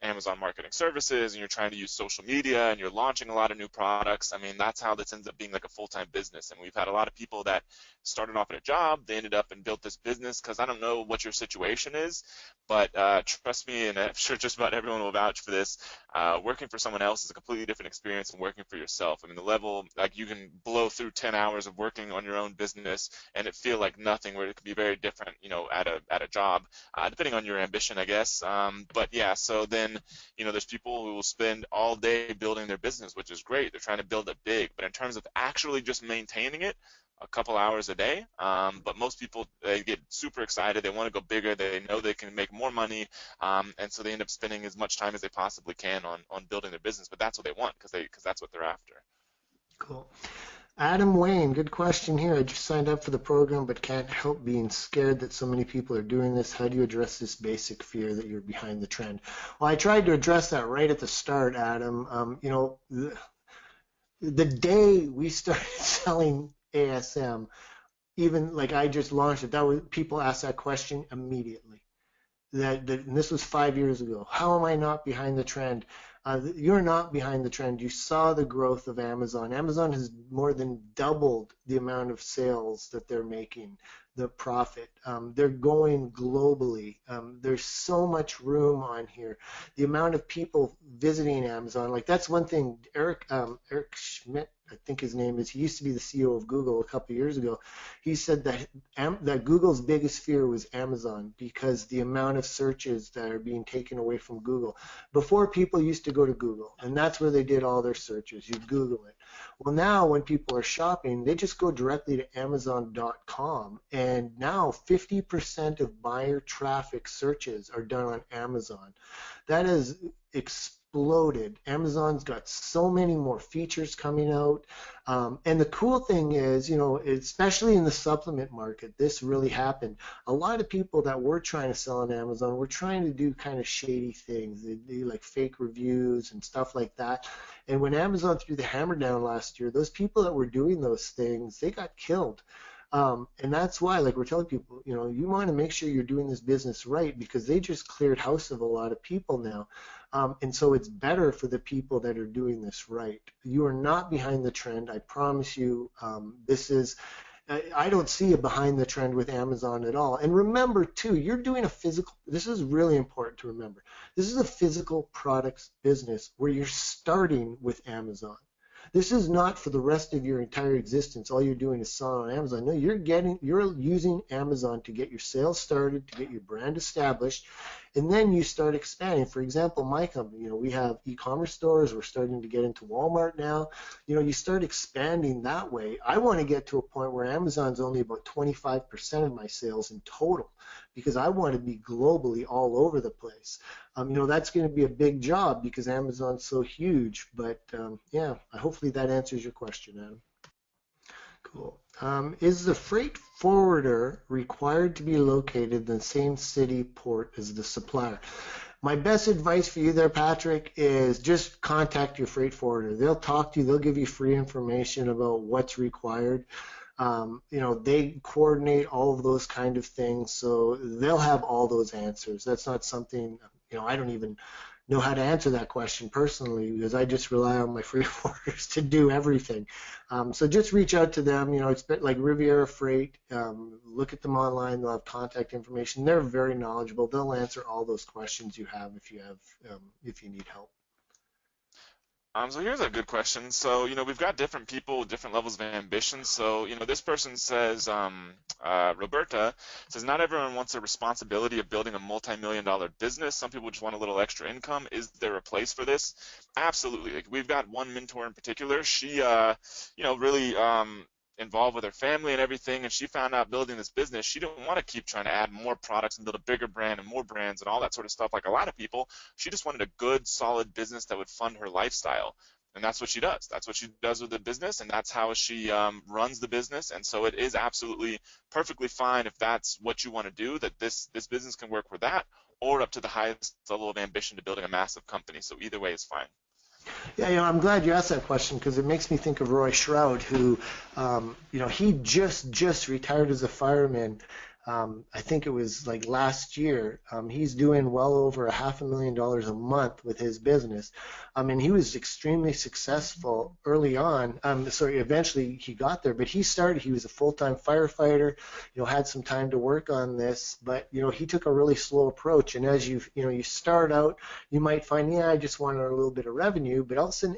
Amazon Marketing Services and you're trying to use social media and you're launching a lot of new products, I mean, that's how this ends up being like a full-time business. And we've had a lot of people that started off at a job, they ended up and built this business because I don't know what your situation is, but trust me, and I'm sure just about everyone will vouch for this, working for someone else is a completely different experience than working for yourself. I mean, the level, like you can blow through 10 hours of working on your own business and it feel like nothing, where it could be very different, at a job, depending on your ambition, I guess. But yeah, so then, there's people who will spend all day building their business, which is great. They're trying to build it big, but in terms of actually just maintaining it, a couple hours a day. But most people, they get super excited. They want to go bigger. They know they can make more money. And so they end up spending as much time as they possibly can on building their business. But that's what they want because that's what they're after. Cool. Adam Wayne, good question here. I just signed up for the program but can't help being scared that so many people are doing this. How do you address this basic fear that you're behind the trend? Well, I tried to address that right at the start, Adam. The day we started selling ASM, even like I just launched it, that was, people asked that question immediately. And this was 5 years ago. How am I not behind the trend? You're not behind the trend. You saw the growth of Amazon. Amazon has more than doubled the amount of sales that they're making, the profit. They're going globally. There's so much room on here. The amount of people visiting Amazon, like that's one thing. Eric Schmidt, I think his name is, he used to be the CEO of Google a couple of years ago. He said that Google's biggest fear was Amazon because the amount of searches that are being taken away from Google. Before, people used to go to Google, and that's where they did all their searches. You'd Google it. Well, now when people are shopping, they just go directly to Amazon.com, and now 50% of buyer traffic searches are done on Amazon. That has exploded. Amazon's got so many more features coming out. And the cool thing is, especially in the supplement market, this really happened. A lot of people that were trying to sell on Amazon were trying to do kind of shady things. They do like fake reviews and stuff like that. And when Amazon threw the hammer down last year, those people that were doing those things, they got killed. And that's why, like we're telling people, you want to make sure you're doing this business right because they just cleared house of a lot of people now. And so it's better for the people that are doing this right. You are not behind the trend. I promise you. I don't see a behind the trend with Amazon at all. And remember, too, you're doing a physical, this is really important to remember. This is a physical products business where you're starting with Amazon. This is not for the rest of your entire existence. All you're doing is selling on Amazon. No, you're using Amazon to get your sales started, to get your brand established, and then you start expanding. For example, my company, we have e-commerce stores. We're starting to get into Walmart now. You start expanding that way. I want to get to a point where Amazon's only about 25% of my sales in total because I want to be globally all over the place. That's going to be a big job because Amazon's so huge. But yeah, hopefully that answers your question, Adam. Cool. Is the freight forwarder required to be located in the same city port as the supplier? My best advice for you there, Patrick, is just contact your freight forwarder. They'll talk to you. They'll give you free information about what's required. They coordinate all of those kind of things, so they'll have all those answers. That's not something, I don't even know how to answer that question personally because I just rely on my freight forwarders to do everything. So just reach out to them, expect like Riviera Freight, look at them online, they'll have contact information. They're very knowledgeable. They'll answer all those questions you have if you need help. So here's a good question. So, we've got different people with different levels of ambition. So, this person says, Roberta says, not everyone wants the responsibility of building a multi-million dollar business. Some people just want a little extra income. Is there a place for this? Absolutely. Like, we've got one mentor in particular. She, really, involved with her family and everything, and she found out building this business, she didn't want to keep trying to add more products and build a bigger brand and more brands and all that sort of stuff like a lot of people. She just wanted a good, solid business that would fund her lifestyle. And that's what she does. That's what she does with the business, and that's how she runs the business. And so it is absolutely perfectly fine if that's what you want to do, that this business can work for that, or up to the highest level of ambition to building a massive company. So either way is fine. Yeah, I'm glad you asked that question because it makes me think of Roy Shroud, who, he just retired as a fireman. I think it was like last year. He's doing well over $500,000 a month with his business. And he was extremely successful early on. Sorry, eventually he got there, but he was a full-time firefighter, had some time to work on this, but, he took a really slow approach. And as you start out, you might find, yeah, I just wanted a little bit of revenue, but all of a sudden,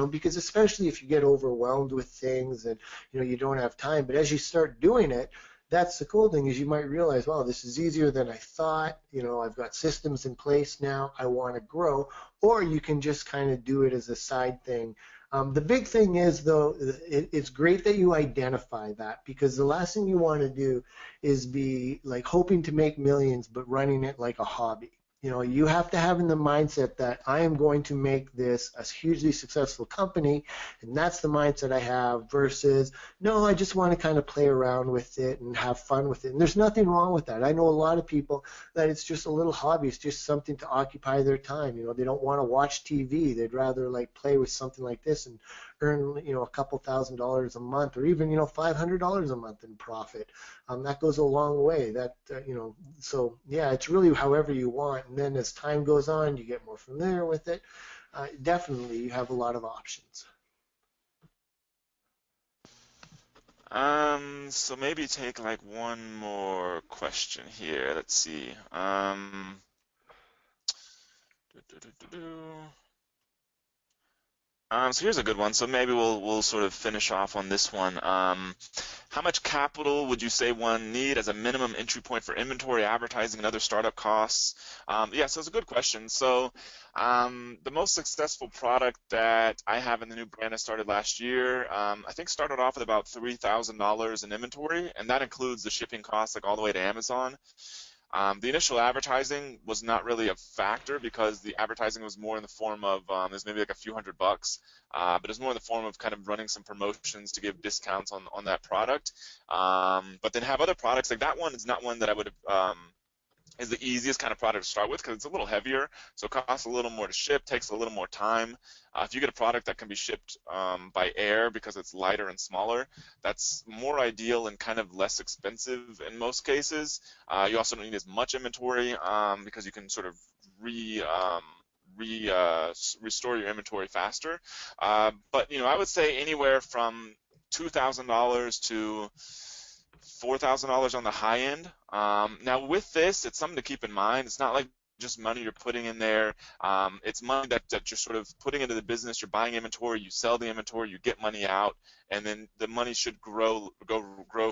because especially if you get overwhelmed with things and, you don't have time, but as you start doing it, that's the cool thing is you might realize, wow, this is easier than I thought. I've got systems in place now. I want to grow. Or you can just kind of do it as a side thing. The big thing is, though, it's great that you identify that because the last thing you want to do is be like hoping to make millions but running it like a hobby. You have to have in the mindset that I am going to make this a hugely successful company, and that's the mindset I have versus, no, I just want to kind of play around with it and have fun with it. And there's nothing wrong with that. I know a lot of people that it's just a little hobby. It's just something to occupy their time. They don't want to watch TV. They'd rather like play with something like this and earn, a couple $1,000s a month or even, $500 a month in profit. That goes a long way. So yeah, it's really however you want. And then as time goes on, you get more familiar with it. Definitely, you have a lot of options. So maybe take like one more question here. Let's see. Do, do, do, do, do. So here's a good one. So maybe we'll sort of finish off on this one. How much capital would you say one need as a minimum entry point for inventory, advertising, and other startup costs? Yeah, so it's a good question. So the most successful product that I have in the new brand I started last year, I think started off with about $3,000 in inventory, and that includes the shipping costs, like all the way to Amazon. The initial advertising was not really a factor because the advertising was more in the form of it was maybe like a few $100, but it was more in the form of kind of running some promotions to give discounts on that product. But then have other products like that one is not one that I would is the easiest kind of product to start with because it's a little heavier, so it costs a little more to ship, takes a little more time. If you get a product that can be shipped by air because it's lighter and smaller, that's more ideal and kind of less expensive in most cases. You also don't need as much inventory because you can sort of restore your inventory faster. But I would say anywhere from $2,000 to $4,000 on the high end. Now with this, it's something to keep in mind. It's not like just money you're putting in there. It's money that you're sort of putting into the business. You're buying inventory, you sell the inventory, you get money out, and then the money should grow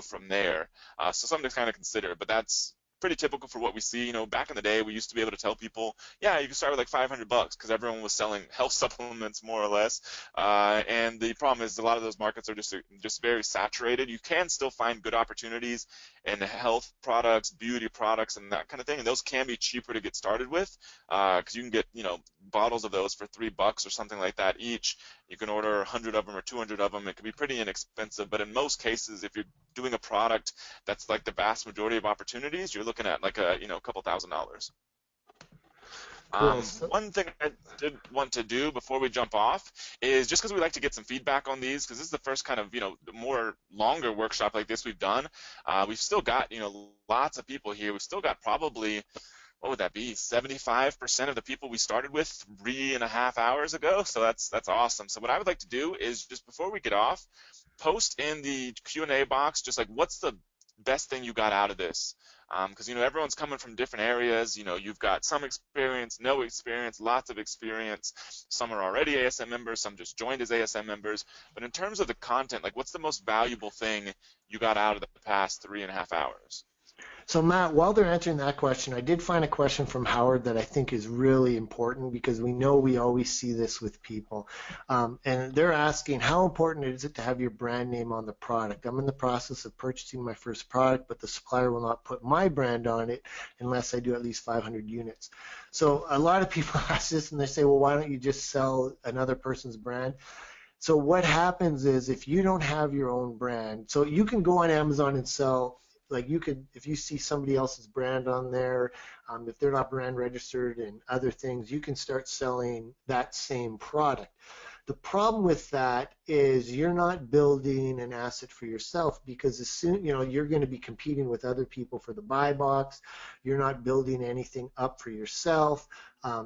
from there. So something to kind of consider. But that's pretty typical for what we see. Back in the day, we used to be able to tell people, yeah, you can start with like $500 because everyone was selling health supplements more or less. And the problem is a lot of those markets are just very saturated. You can still find good opportunities in health products, beauty products, and that kind of thing. And those can be cheaper to get started with because you can get bottles of those for $3 or something like that each. You can order 100 of them or 200 of them. It can be pretty inexpensive, but in most cases, if you're doing a product that's like the vast majority of opportunities, you're looking at like a couple $1,000s. Cool. One thing I did want to do before we jump off is just because we like to get some feedback on these, because this is the first kind of more longer workshop like this we've done. We've still got lots of people here. We've still got probably, what would that be, 75% of the people we started with 3.5 hours ago. So that's awesome. So what I would like to do is just before we get off, post in the Q&A box just like what's the best thing you got out of this? Because everyone's coming from different areas. You've got some experience, no experience, lots of experience. Some are already ASM members, some just joined as ASM members. But in terms of the content, like, what's the most valuable thing you got out of the past 3.5 hours? So Matt, while they're answering that question, I did find a question from Howard that I think is really important, because we know we always see this with people. And they're asking, how important is it to have your brand name on the product? I'm in the process of purchasing my first product, but the supplier will not put my brand on it unless I do at least 500 units. So a lot of people ask this and they say, well, why don't you just sell another person's brand? So what happens is, if you don't have your own brand, so you can go on Amazon and sell, like, you could, if you see somebody else's brand on there, if they're not brand registered and other things, you can start selling that same product. The problem with that is you're not building an asset for yourself, because as soon, you're going to be competing with other people for the buy box. You're not building anything up for yourself.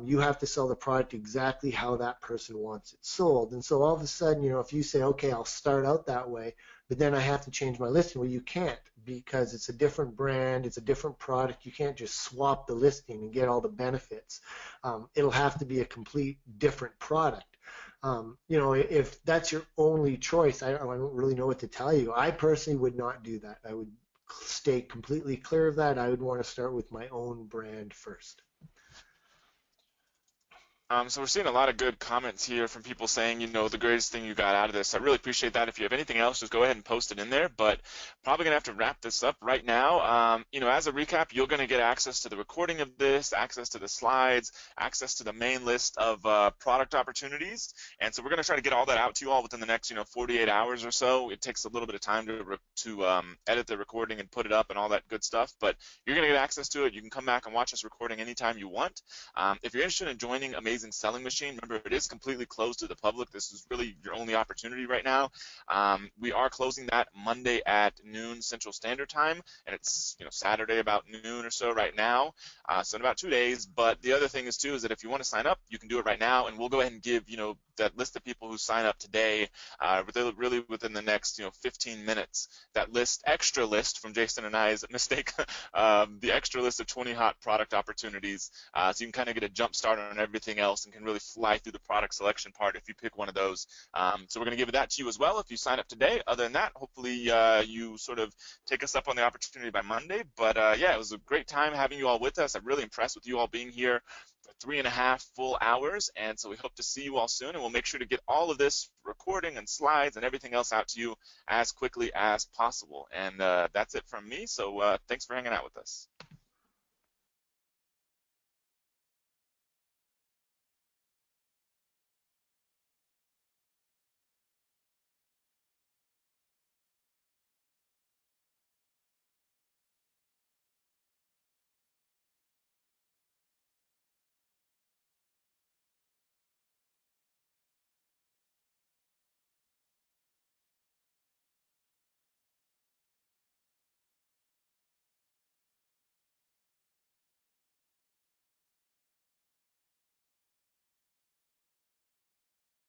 You have to sell the product exactly how that person wants it sold. And so all of a sudden, if you say, okay, I'll start out that way, but then I have to change my listing, well, you can't, because it's a different brand, it's a different product. You can't just swap the listing and get all the benefits. It'll have to be a complete different product. If that's your only choice, I don't really know what to tell you. I personally would not do that. I would stay completely clear of that. I would want to start with my own brand first. So we're seeing a lot of good comments here from people saying, the greatest thing you got out of this. I really appreciate that. If you have anything else, just go ahead and post it in there. But probably going to have to wrap this up right now. As a recap, you're going to get access to the recording of this, access to the slides, access to the main list of product opportunities. And so we're going to try to get all that out to you all within the next, 48 hours or so. It takes a little bit of time to edit the recording and put it up and all that good stuff. But you're going to get access to it. You can come back and watch this recording anytime you want. If you're interested in joining Amazing Selling Machine, remember, it is completely closed to the public. This is really your only opportunity right now. We are closing that Monday at noon Central Standard Time, and it's Saturday about noon or so right now, so in about 2 days. But the other thing is too, is that if you want to sign up, you can do it right now, and we'll go ahead and give that list of people who sign up today, really within the next 15 minutes. That extra list from Jason and I's mistake, the extra list of 20 hot product opportunities, so you can kind of get a jump start on everything else and can really fly through the product selection part if you pick one of those. So we're going to give that to you as well if you sign up today. Other than that, hopefully you sort of take us up on the opportunity by Monday. But yeah, it was a great time having you all with us. I'm really impressed with you all being here for 3.5 full hours, and so we hope to see you all soon, and we'll make sure to get all of this recording and slides and everything else out to you as quickly as possible. And that's it from me, so thanks for hanging out with us.